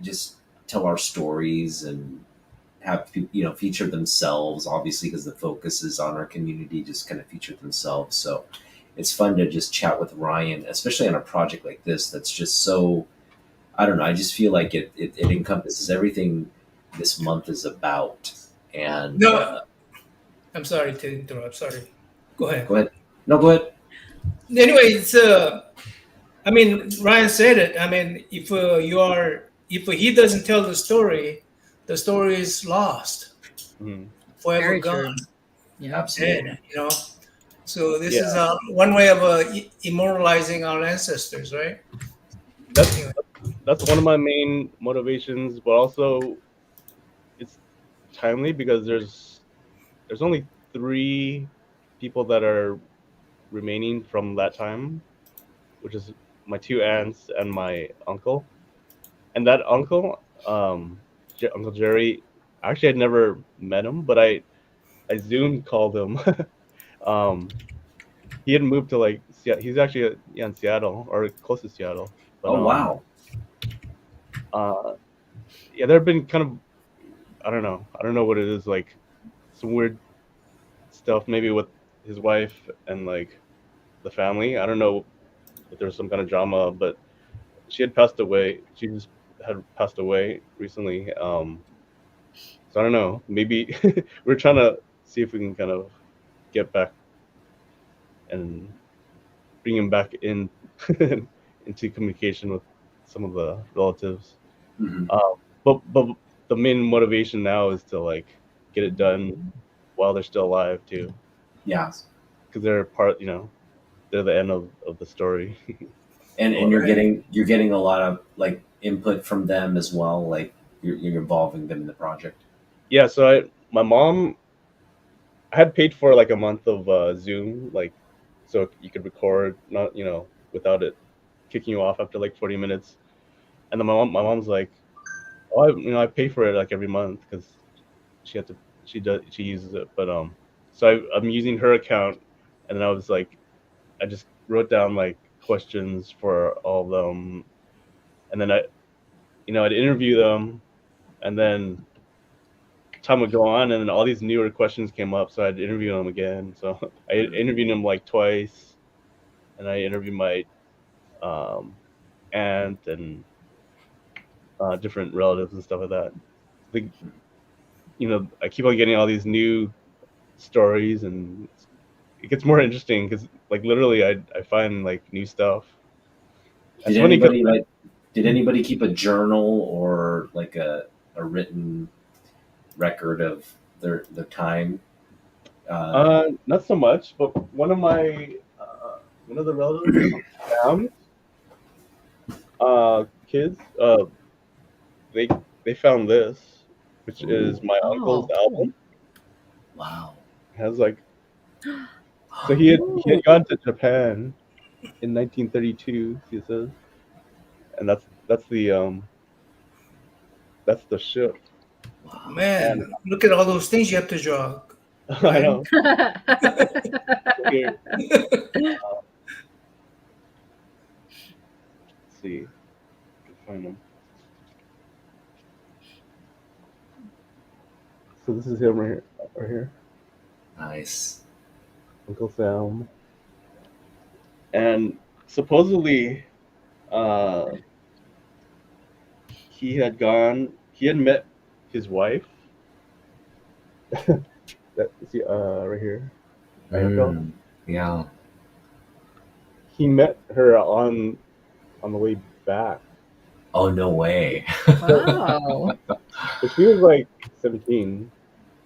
just tell our stories and have people feature themselves, obviously, because the focus is on our community, just kind of feature themselves. So it's fun to just chat with Ryan, especially on a project like this that's just so, I don't know, I just feel like it encompasses everything this month is about. And No, I'm sorry to interrupt. Sorry. Go ahead. Go ahead. No, go ahead. Anyway, it's I mean, Ryan said it. I mean, if he doesn't tell the story is lost. Mhm. forever Very gone. true. Yeah. Absolutely. Dead, you know. So this Yeah. is one way of immortalizing our ancestors, right? That's Anyway. that's one of my main motivations, but also it's timely because there's only 3 people that are remaining from that time, which is my 2 aunts and my uncle. And that uncle, Uncle Jerry, actually I'd never met him, but I Zoom called him. um, he had moved to like he's actually in Seattle or close to Seattle, but Oh wow. uh, yeah, there have been kind of I don't know what it is, like some weird stuff maybe with his wife and like the family. I don't know if there was some kind of drama, but she had passed away. She just had passed away recently. So I don't know. Maybe we're trying to see if we can kind of get back and bring him back in into communication with some of the relatives. Mhm. But the main motivation now is to like get it done while they're still alive too, Yeah. because they're they're the end of the story. And you're getting a lot of like input from them as well. Like you're involving them in the project. Yeah. So my mom, I had paid for like a month of Zoom, like so you could record, not without it kicking you off after like 40 minutes. And then my mom's like, oh, I pay for it like every month because she had to, she uses it. But so I'm using her account, and then I was like, I just wrote down like questions for all of them, and then I'd interview them, and then time would go on, and then all these newer questions came up, so I'd interview them again. So I interviewed them like twice, and I interviewed my um, aunt and different relatives and stuff like that. The, I keep on getting all these new stories, and it gets more interesting because like literally I find like new stuff. Did It's funny 'cause- anybody keep a journal or like a written record of their time? not so much, but one of the relatives, Sam's kids, they they found this, which is my uncle's Oh, cool. album. Wow. It has like, so he had gone to Japan in 1932. He says, and that's the ship. Man, look at all those things you have to draw. I know. Here, let's see, if I can find them. So this is him right here, Nice. Uncle Sam, and supposedly, he had met his wife. That see right here. Yeah. He met her on the way back. Oh no way. Wow. But she was like 17,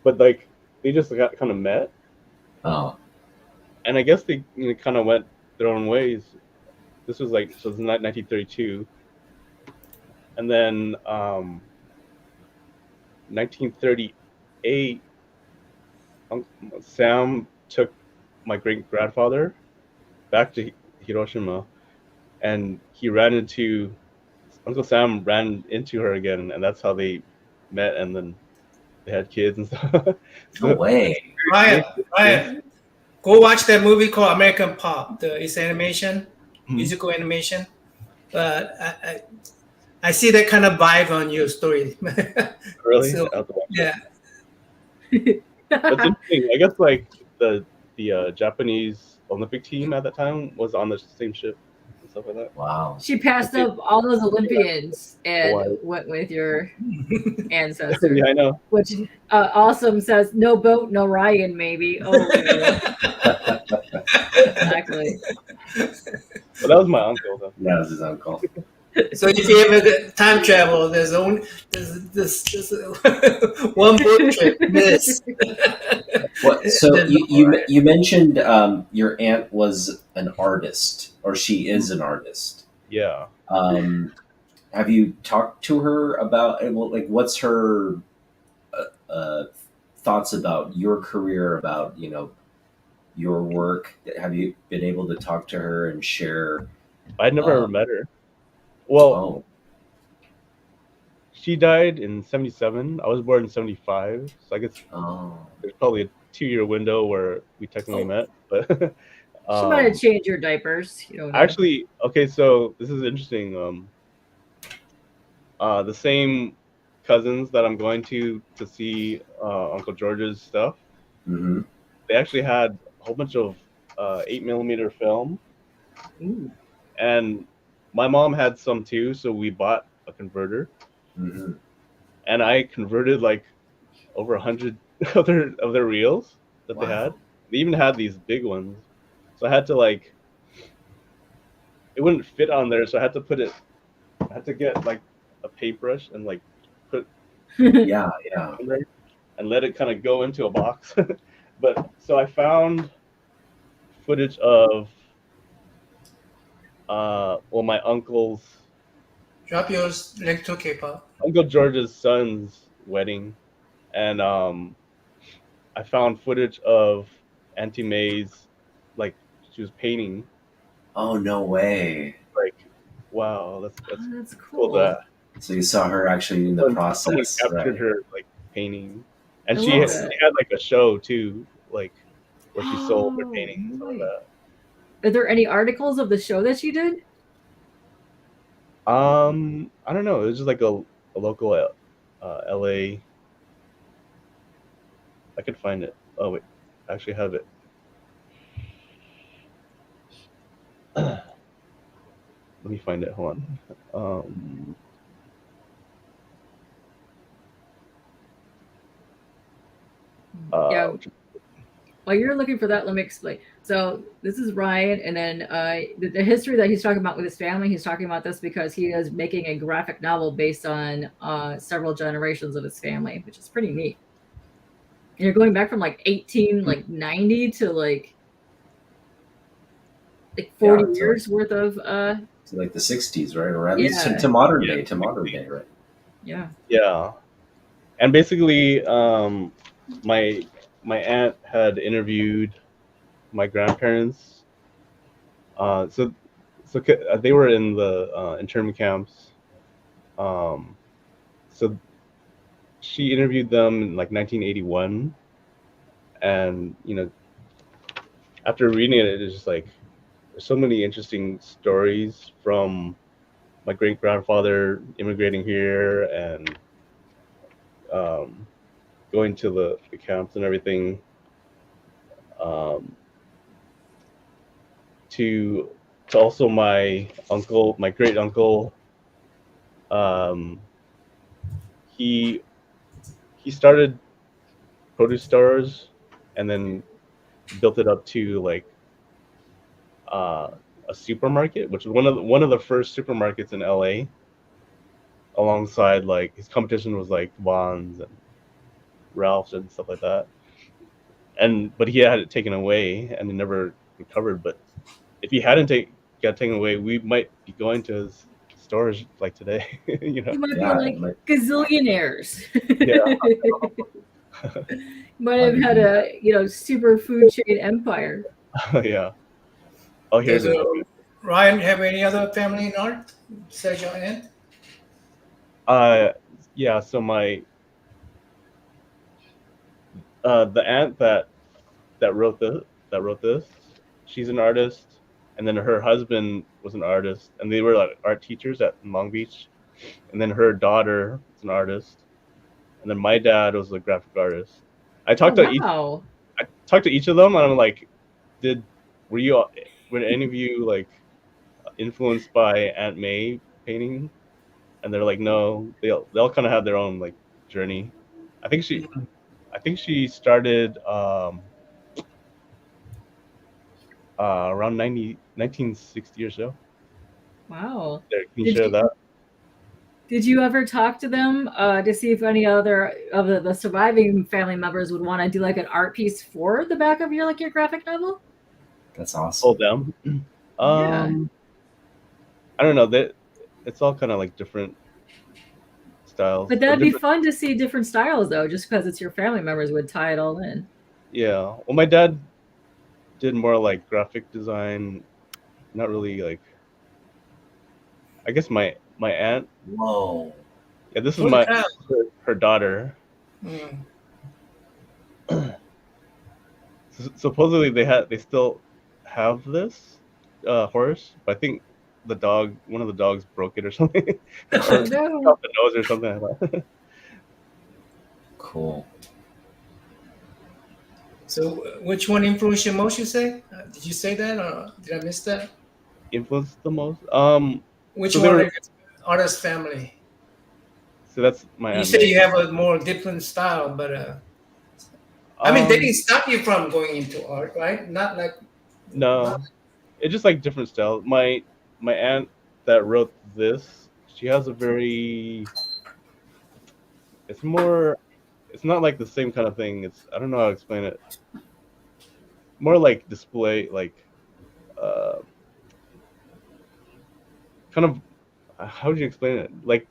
but like they just got kind of met, Oh. and I guess they kind of went their own ways. This was like, so it's 1932, and then 1938, Sam took my great grandfather back to Hiroshima, and Uncle Sam ran into her again, and that's how they met, and then they had kids and stuff. No way. Ryan, go watch that movie called American Pop. It's animation, Mhm. musical animation. But I see that kind of vibe on your story. Really? So, I'll have to watch it. yeah. That's interesting. I guess like the Japanese Olympic team at that time was on the same ship and stuff like that. Wow. She passed up all those Olympians and Hawaii. went with your ancestor. Yeah, I know. Which Awesome says, no boat, no Ryan, maybe. Oh, exactly. But that was my uncle though. That was his uncle. So if you ever time travel, there's only this one boat trip miss. What? So Then you mentioned your aunt was an artist, or she is an artist. Yeah. Have you talked to her about like what's her uh, thoughts about your career, about your work? Have you been able to talk to her and share? I'd never ever Um, met her. Well, oh, she died in 77. I was born in 75. So I guess oh, there's probably a 2-year window where we technically oh, met. But She might have um, changed your diapers. You don't know. actually, okay, so this is interesting. The same cousins that I'm going to see Uncle George's stuff, hmm, they actually had a whole bunch of 8mm film, Ooh. and my mom had some too, so we bought a converter, hmm, and I converted like over 100 of their reels that they had. wow, They even had these big ones, so I had to like it wouldn't fit on there, so I had to put it. I had to get like a paintbrush and like put yeah, yeah, in there and let it kind of go into a box. But so I found footage of well, my drop your link to K-pop. Uncle George's son's wedding, and I found footage of Auntie May's, like she was painting. oh no way. Like, wow, that's Oh, that's cool. cool. That So you saw her actually in the someone process, captured right? her like painting, and I she love had, Awesome. that. they had like a show too, like where she sold her Oh, paintings and stuff like wait. that. Are there any articles of the show that you did? I don't know. It was just like a local LA. I could find it. Oh wait, I actually have it. Let me find it. Hold on. Yeah. Which, While you're looking for that, let me explain. So this is Ryan, and then the history that he's talking about with his family. He's talking about this because he is making a graphic novel based on several generations of his family, which is pretty neat. And you're going back from like 1890 to like Yeah, 40 years worth of to like the '60s, right? Or at least yeah, to modern yeah, day, right? yeah. yeah, and basically, my my aunt had interviewed my grandparents. So they were in the internment camps. Um, so she interviewed them in like 1981, and after reading it, it's just like there's so many interesting stories from my great grandfather immigrating here and um, going to the camps and everything. Um, to also my uncle, my great uncle. Um, he he started produce stores and then built it up to like uh, a supermarket, which was one of the first supermarkets in LA. Alongside, like his competition was like Vons and Ralph's and stuff like that. But he had it taken away and it never recovered. But if he hadn't got taken away, we might be going to his stores like today. You might be Yeah, like gazillionaires. Yeah. Might might have had be. a super food chain empire. Yeah. Oh, Does here's another. Ryan have any other family in art besides your aunt? Uh, yeah. So the aunt that wrote this, she's an artist, and then her husband was an artist, and they were like art teachers at Long Beach, and then her daughter is an artist, and then my dad was a graphic artist. I Oh talked to each wow. I talked to each of them, and I'm like, did were you were any of you like influenced by Aunt May painting? And they're like, no, they'll kind of have their own like journey. I think she I think she started around 1960 or so. Wow. There, can you Did share she that? Did you ever talk to them to see if any other of the surviving family members would want to do like an art piece for the back of your graphic novel? That's Oh, awesome. them. Yeah. I don't know. That it's all kind of like different styles. But or that'd be different, fun to see different styles though, just because it's your family members would tie it all in. yeah. Well, my dad did more like graphic design. Not really like. I guess my aunt. Whoa. Yeah, this is Holy cow. her daughter. Mm. Supposedly they still have this horse, but I think one of the dogs broke it or something. Oh Or no. off the nose or something like that. Cool. So, which one influenced you most? You say? Did you say that, or did I miss that? Influenced the most. Which So one? there- Of your artist family? So that's my You aunt say May. you have a more different style, but I mean, they didn't stop you from going into art, right? Not like No, it's just like different style. My aunt that wrote this, she has a very. It's more. It's not like the same kind of thing. I don't know how to explain it. More like display, like, kind of. How would you explain it? Like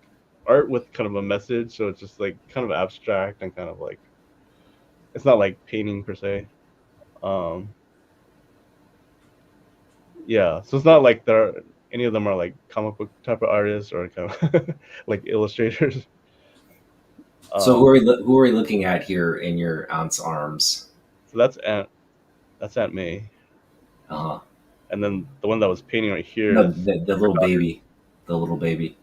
art with kind of a message. So it's just like kind of abstract and kind of like. It's not like painting per se. Yeah, so it's not like any of them are like comic book type of artists or kind of like illustrators. So who are we looking at here in your aunt's arms? So that's Aunt May, Uh-huh. and then the one that was painting right here. No, is- the little baby. The little baby.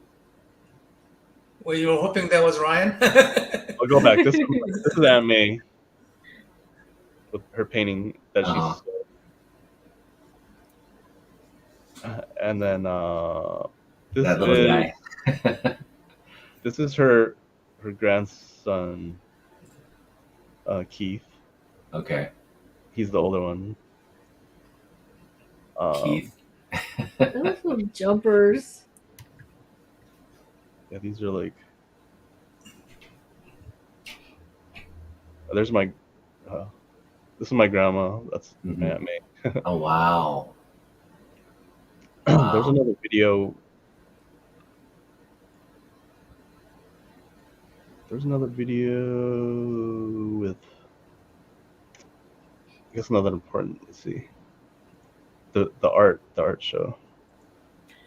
well, you were hoping that was Ryan. I'll go back. This is Aunt May with her painting that Uh-huh. she's. And then this That little is guy. this is her grandson, Keith. Okay. He's the older one. Keith. Those little jumpers. Yeah, these are like. There's my. This is my grandma. That's Mhm. my Aunt May. Oh wow. There's Wow. another video. There's another video with. I guess another important. Let's see. The art show.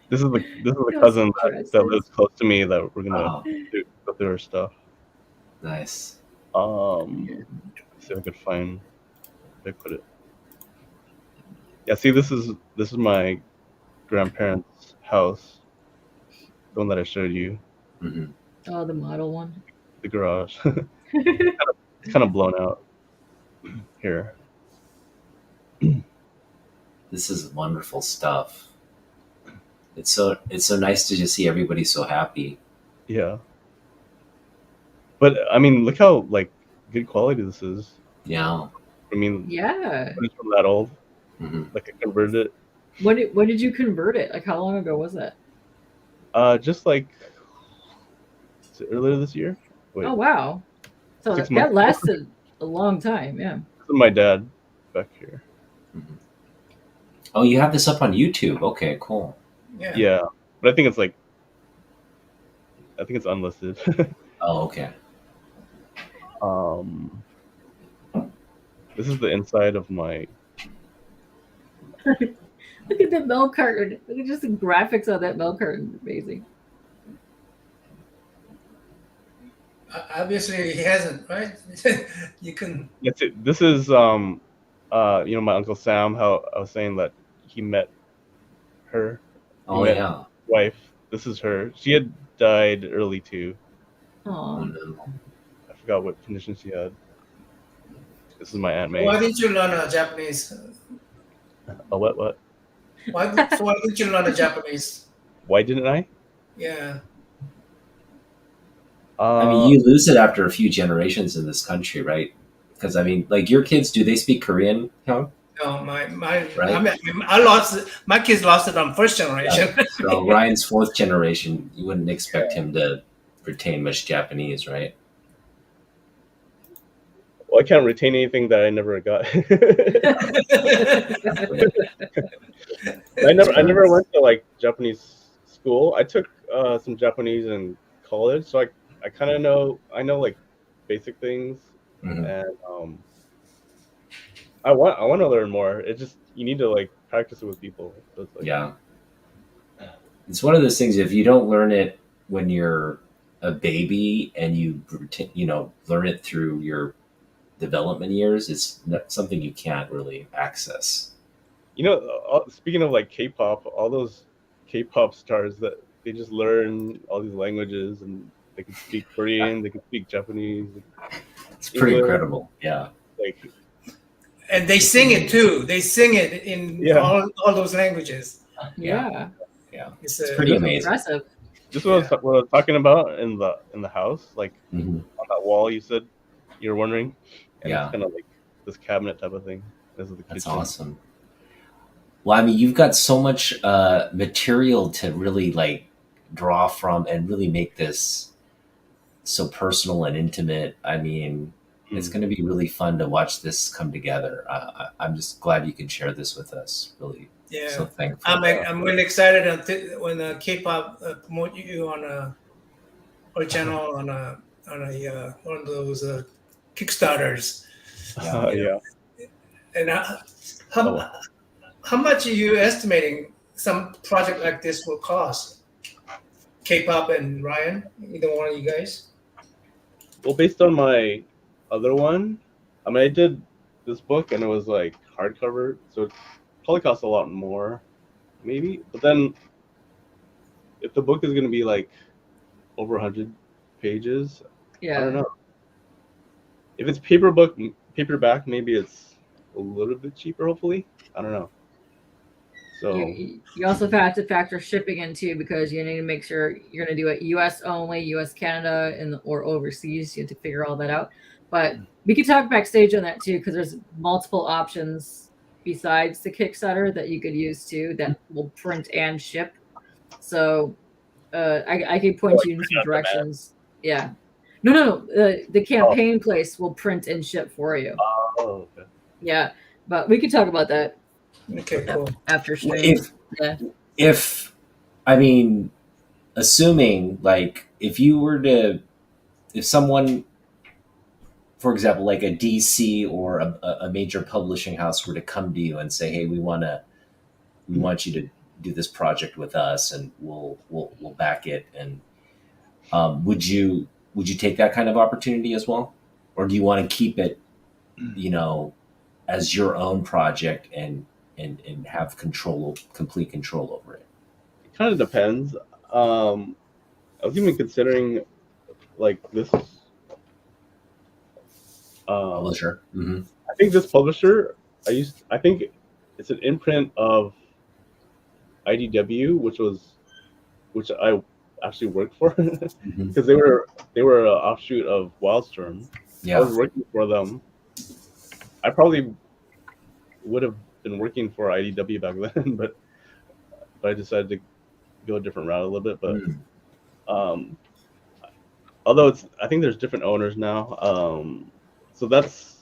This is the Those cousin that dresses. lives close to me that we're gonna Wow. go through her stuff. Nice. See if I could find. If I put it. Yeah, see, this is my grandparents' house, the one that I showed you, Hmm. Oh, the model one. the garage. It's kind of blown out here. This is wonderful stuff. It's so nice to just see everybody so happy. Yeah, but I mean, look how like good quality this is. Yeah. I mean, Yeah. it's from that old. Hmm. Like I converted it. When did you convert it? Like how long ago was that? Just like is it earlier this year. Wait, Oh wow. So 6 that months. lasted a long time, yeah. This is my dad back here. Oh, you have this up on YouTube. Okay, cool. Yeah. Yeah, but I think it's unlisted. Oh, okay. This is the inside of my. Look at the milk carton. Look at just the graphics on that milk carton. Amazing. Obviously, he hasn't, right? You can. That's it. This is my Uncle Sam. How I was saying that he met her Oh met- yeah. wife. This is her. She had died early too. Oh, Oh, no. I forgot what condition she had. This is my Aunt May. Why didn't you learn Japanese? Oh, what? Why didn't you learn Japanese? Why didn't I? Yeah. I mean, you lose it after a few generations in this country, right? Because I mean, like your kids, do they speak Korean? Hyung? No, my Right. I lost it. My kids lost it on first generation. So Ryan's fourth generation, you wouldn't expect him to retain much Japanese, right? Well, I can't retain anything that I never got. I never went to like Japanese school. I took some Japanese in college, so I kind of know like basic things, Mhm. and I want to learn more. It just you need to like practice it with people. So it's like, Yeah. It's one of those things, if you don't learn it when you're a baby and you learn it through your development years, it's not something you can't really access. Speaking of like K-pop, all those K-pop stars that they just learn all these languages and they can speak Korean, they can speak Japanese, It's pretty English, incredible. Yeah. like And they sing it too. They sing it in Yeah. all those languages. Yeah. Yeah. It's It's pretty amazing. Impressive. this is what I was talking about in the house, like Mhm. on that wall. You said you were wondering, and Yeah. it's kind of like this cabinet type of thing. This is the That's kitchen. awesome. Well, I mean, you've got so much material to really like draw from and really make this so personal and intimate. I mean, it's going to be really fun to watch this come together. I'm just glad you can share this with us. Really, Yeah. so thankful. I'm really excited when K-pop promote you on our channel on one of those Kickstarters. Yeah. And how much are you estimating some project like this will cost? K-pop and Ryan, either one of you guys? Well, based on my other one, I mean, I did this book and it was like hardcover, so it probably costs a lot more, maybe. But then, if the book is going to be like over 100 pages, I don't know. If it's paperback, maybe it's a little bit cheaper. Hopefully, I don't know. So You also have to factor shipping in too, because you need to make sure you're going to do it U.S. only, U.S., Canada, or overseas. You have to figure all that out. But we could talk backstage on that too, because there's multiple options besides the Kickstarter that you could use too that will print and ship. So I can point you in some directions. Yeah. No. The campaign place will print and ship for you. Oh, okay. Yeah, but we could talk about that. Okay, cool. After stream. If I mean, assuming like if someone, for example, like a DC or a major publishing house were to come to you and say, "Hey, we want you to do this project with us, and we'll back it," and would you take that kind of opportunity as well, or do you want to keep it, as your own project and have complete control over it? It kind of depends. I was even considering like this. Publisher. Mm-hmm. I think this publisher. I think it's an imprint of IDW, which I actually worked for, because they were an offshoot of Wildstorm. Yeah. I was working for them. I probably would have been working for IDW back then, but I decided to go a different route a little bit. But although I think there's different owners now, so that's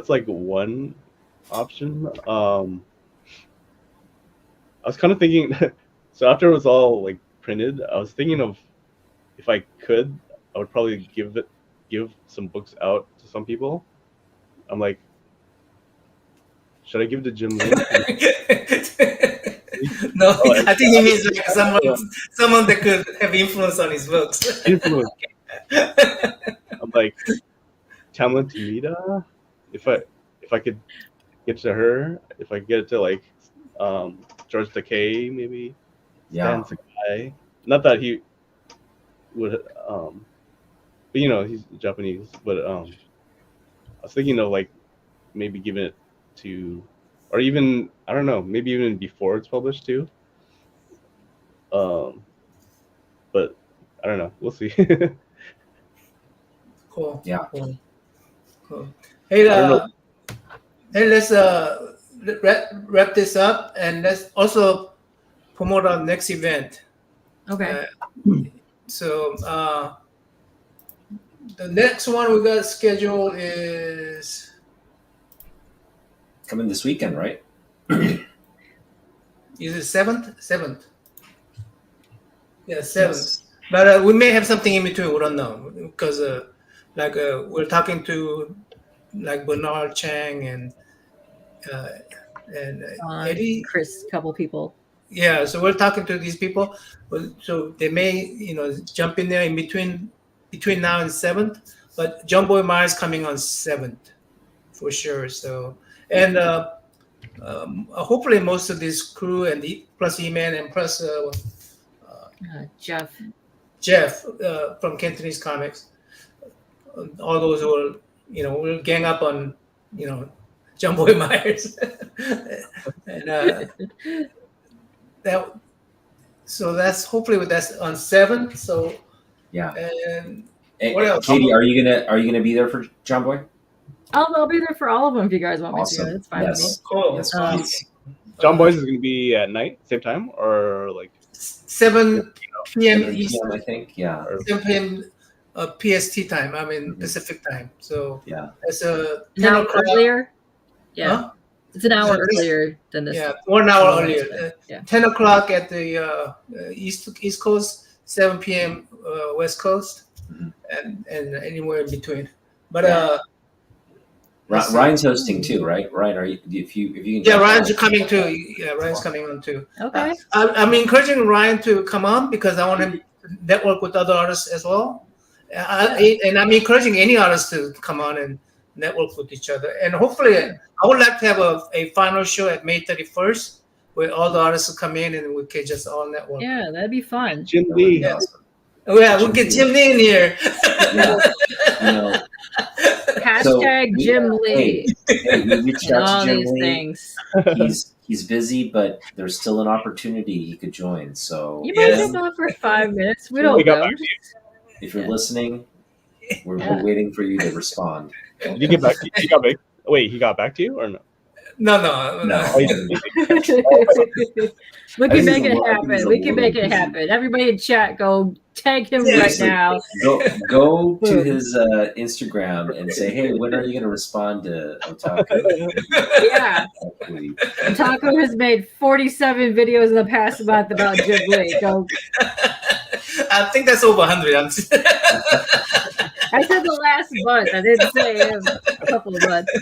like one option. I was kind of thinking, so after it was all like printed, I was thinking of, if I could, I would probably give some books out to some people. I'm like, should I give it to Jim Lee? No, I think he means like someone that could have influence on his books. Influence. I'm like, Tamlin Tomita, if I could get to her, if I could get it to like George Takei, maybe. Yeah. Stan Sakai. Not that he would, but he's Japanese. But I was thinking of like maybe giving it to, or even, I don't know, maybe even before it's published too. But I don't know. We'll see. Cool. Yeah. Cool. Hey, Hey, let's wrap this up, and let's also promote our next event. Okay. So the next one we got scheduled is Coming this weekend, right? it 7th? Yeah, 7th. Yes. But we may have something in between. We don't know because we're talking to like Bernard Chang and Eddie. Chris, couple people. Yeah, so we're talking to these people, so they may jump in there in between now and 7th. But John Boy Myers coming on 7th for sure. So and hopefully most of this crew and plus E-Man and plus Jeff from Cantonese Comics, all those who are we'll gang up on John Boy Myers and that's hopefully that's on 7th. So Yeah. and Hey, what else? Katie, are you gonna be there for John Boy? I'll be there for all of them if you guys want Awesome. me to. That's fine with me. Yes. Cool. Yes, Um, please. John Boy's is going to be at night, same time, or like 7 p.m. 7 East, p.m., I think. Yeah. 7 p.m. PST time. I mean Pacific time. So Yeah. it's a An 10 hour o'clock. earlier. Yeah, Huh? it's an hour Is it- earlier than this. Yeah, 1 hour Oh, earlier. yeah. 10 o'clock at the East Coast, 7 p.m. West Coast, Mhm. and anywhere in between. But Yeah. Ryan's hosting too, right? Ryan, are you? If you can. yeah, jump Ryan's on. coming too. Yeah, Ryan's coming on too. Okay. I'm encouraging Ryan to come on because I want him to network with other artists as well. And I'm encouraging any artist to come on and network with each other. And hopefully, I would like to have a final show at May 31st where all the artists will come in and we can just all network. Yeah, that'd be fun. Jim That would be Lee. awesome. Oh, yeah, we'll get Jim Lee in here. Yeah. You know, Hashtag Jim Lee hey, we reached and out all to Jim these Lee. things. He's busy, but there's still an opportunity he could join. So You might Yes. jump on for 5 minutes. We We don't got know. back to you. if you're Yeah. listening, we're Yeah. waiting for you to respond. Did you get back to you? He got back. Wait, he got back to you or no? No. No. he didn't. We I can think make he's it a little- happen. he's a We can little make it busy. happen. Everybody in chat, go tag him Yeah, right seriously. now. Go to his Instagram and say, hey, when are you going to respond to Otaku? Yeah. Hopefully. Taco has made 47 videos in the past month about Jim Lee. Go. I think that's over 100. I said the last month. I didn't say a couple of months.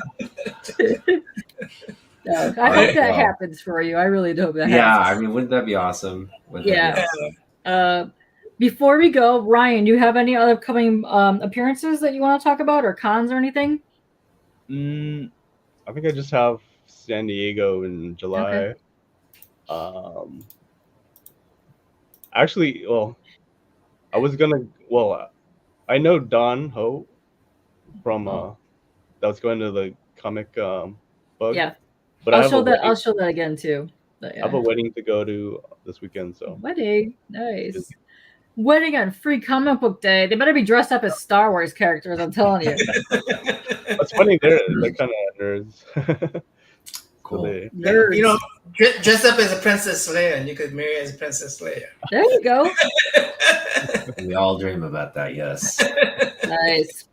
No, I hope Alright, that well. happens for you. I really do hope that Yeah, happens. I mean, wouldn't that be awesome? Yeah. Before we go, Ryan, do you have any other upcoming appearances that you want to talk about or cons or anything? I think I just have San Diego in July. Actually, well, I was gonna. Well, I know Don Ho from that was going to the comic bug. Yeah, but I I'll have show a that. wedding, I'll show that again too. But, I have a wedding to go to this weekend, so wedding, nice. Wedding on Free Comic Book Day. They better be dressed up as Star Wars characters. I'm telling you. it's funny. They're kind of nerds. Cool. Nerds. Dress up as a Princess Leia and you could marry as a Princess Leia. There you go. We all dream about that, yes. Nice.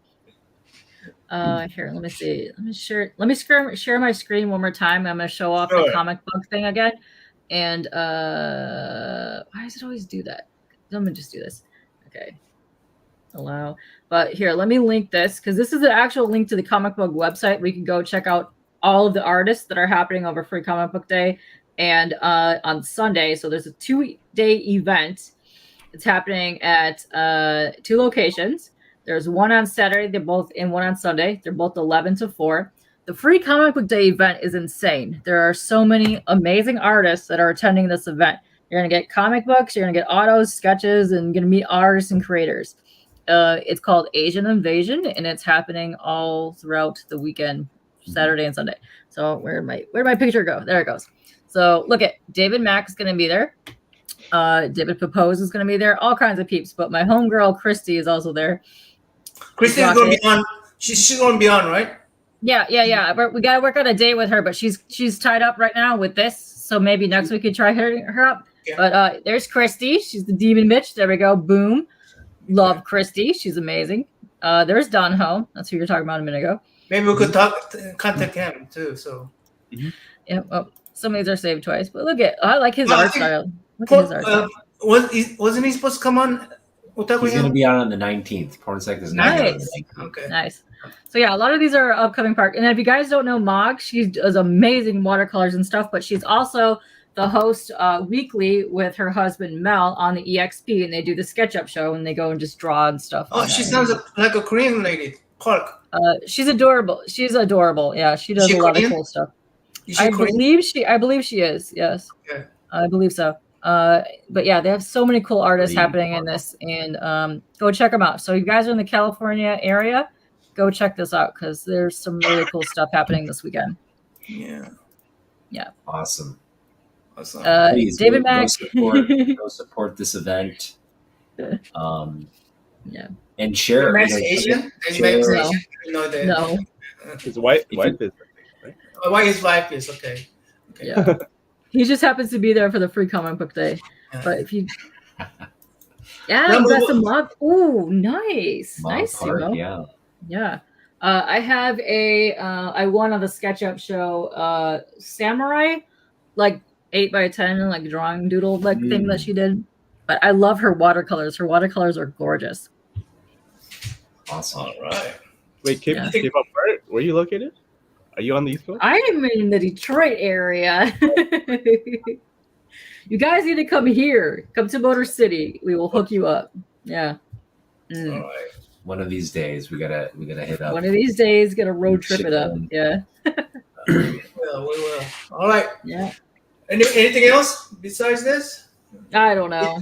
Here, let me see. Let me share my screen one more time. I'm gonna show off the Sure. comic book thing again. And why does it always do that? Let me just do this. Okay. Allow. But here, let me link this because this is an actual link to the comic book website where you can go check out all of the artists that are happening over Free Comic Book Day and on Sunday. So there's a 2-day event. It's happening at 2 locations. There's one on Saturday, they're both in, one on Sunday. They're both 11 to 4. The Free Comic Book Day event is insane. There are so many amazing artists that are attending this event. You're going to get comic books, you're going to get autos, sketches, and you're going to meet artists and creators. It's called Asian Invasion, and it's happening all throughout the weekend, Saturday and Sunday. So where'd my picture go? There it goes. So look at David Mack is going to be there. David Papose is going to be there. All kinds of peeps. But my homegirl Christy is also there. Christy's going to be on. She's going to be on, right? Yeah. We got to work on a date with her, but she's tied up right now with this. So maybe next week we could try her up. Yeah. But there's Christy. She's the demon bitch. There we go. Boom. Love Christy. She's amazing. There's Don Ho. That's who you're talking about a minute ago. Maybe we could contact him too. So Yeah. Oh, some of these are saved twice, but I like his Well, I art think- style. Look at his art style. wasn't he supposed to come on? He's going to be out on the 19th. Pornsec is not on the Nice. 19th. Okay. Nice. So yeah, a lot of these are upcoming park. And if you guys don't know Mog, she does amazing watercolors and stuff, but she's also the host weekly with her husband Mel on the EXP, and they do the SketchUp show and they go and just draw and stuff. Oh, she sounds like a Korean lady. Park. She's adorable. She's adorable. Yeah, she does Is she a lot Korean? of cool stuff. Is she I Korean? believe she is. Yes. Okay. I believe so. But yeah, they have so many cool artists Really happening in this, and go check them out. So if you guys are in the California area, go check this out because there's some really cool stuff happening this weekend. Yeah. Awesome. Awesome. Please David go Mack. support this event. Yeah. And share. Max you know, Asian? share- Max No. Asian? No, that. No. His wife If is, you- right? Why his wife is okay. Yeah. He just happens to be there for the free comic book day. Yeah. But if you yeah, you Number got one- some mob. Ooh, nice. Mom Nice, Park, Simo. yeah. Yeah. I have I won on the SketchUp show Samurai, like 8x10 and like drawing doodle like thing that she did. But I love her watercolors. Her watercolors are gorgeous. Awesome. All right. Wait, Yeah. K-pop art? Where are you located? Are you on the East Coast? I am in the Detroit area. You guys need to come here. Come to Motor City. We will hook you up. Yeah. Mm. All right. One of these days we gotta hit up. One of these days, get a road trip Ship it up. in. Yeah. We will. All right. Yeah. Anything else besides this? I don't know.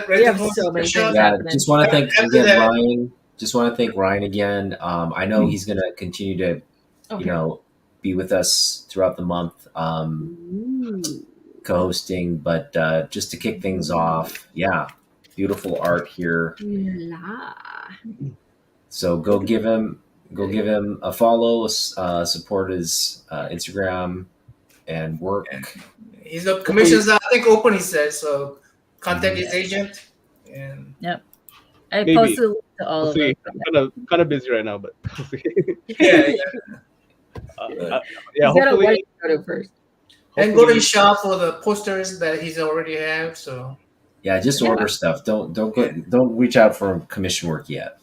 We have so many things Yeah, happening. just want to thank After again that- Ryan. Just want to thank Ryan again. I know he's gonna continue to, Okay. be with us throughout the month, Ooh. co-hosting. But just to kick things off, yeah, beautiful art here. La. So go give him a follow, support his Instagram and work. He's the commissions I think open. He says so. Contact his agent. And I Maybe. posted a link to all We'll of see. it. I'm kind of busy right now, but we'll see. yeah. Yeah, You gotta hopefully. like photo first. And go to the shop for the posters that he's already have. So Yeah, just Yeah. order stuff. Don't reach out for commission work yet.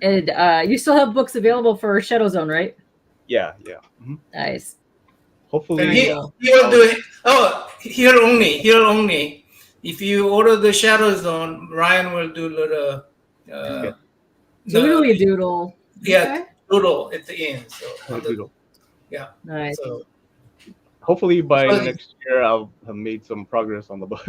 And you still have books available for Shadow Zone, right? Yeah. Nice. Hopefully. and he will do it. Oh, here only. If you order the Shadow Zone, Ryan will do little Doodly doodle. Yeah. Okay. doodle at the end. So, on the- Doodle. Nice. so Hopefully by Well, next year I'll have made some progress on the book.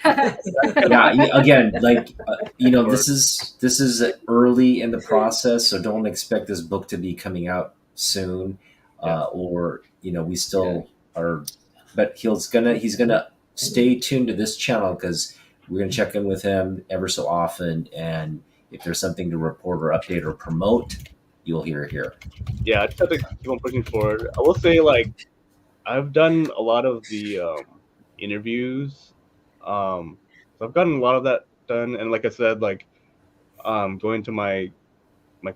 Yeah, again, this is early in the process, so don't expect this book to be coming out soon, or we still are. But he's gonna stay tuned to this channel because we're gonna check in with him ever so often, and if there's something to report or update or promote, you'll hear it here. Yeah, I just have to keep on pushing forward. I will say, I've done a lot of the interviews. So I've gotten a lot of that done, and like I said, going to my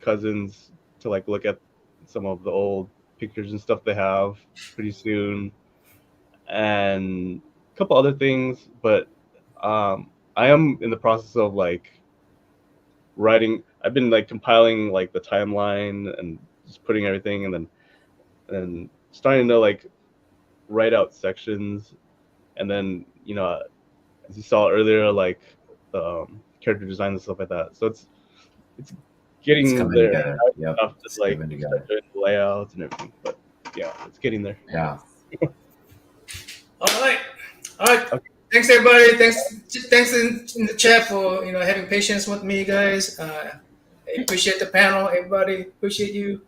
cousins to look at some of the old pictures and stuff they have pretty soon, and a couple other things. But I am in the process of writing. I've been compiling the timeline and just putting everything, and then starting to write out sections, and then as you saw earlier, character design and stuff like that. So it's getting It's coming there. together. Yep. Stuff just coming together. doing the layouts and everything, but yeah, it's getting there. Yeah. all right. Okay. Thanks everybody. Thanks in the chat for having patience with me, guys. I appreciate the panel. Everybody appreciate you.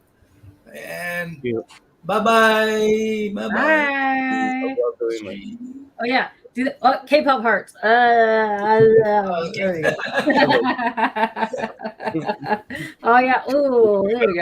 And Yeah. bye-bye. Bye. Doing, Oh yeah. Do the K-pop hearts. There we go. Oh yeah. Ooh, there we go.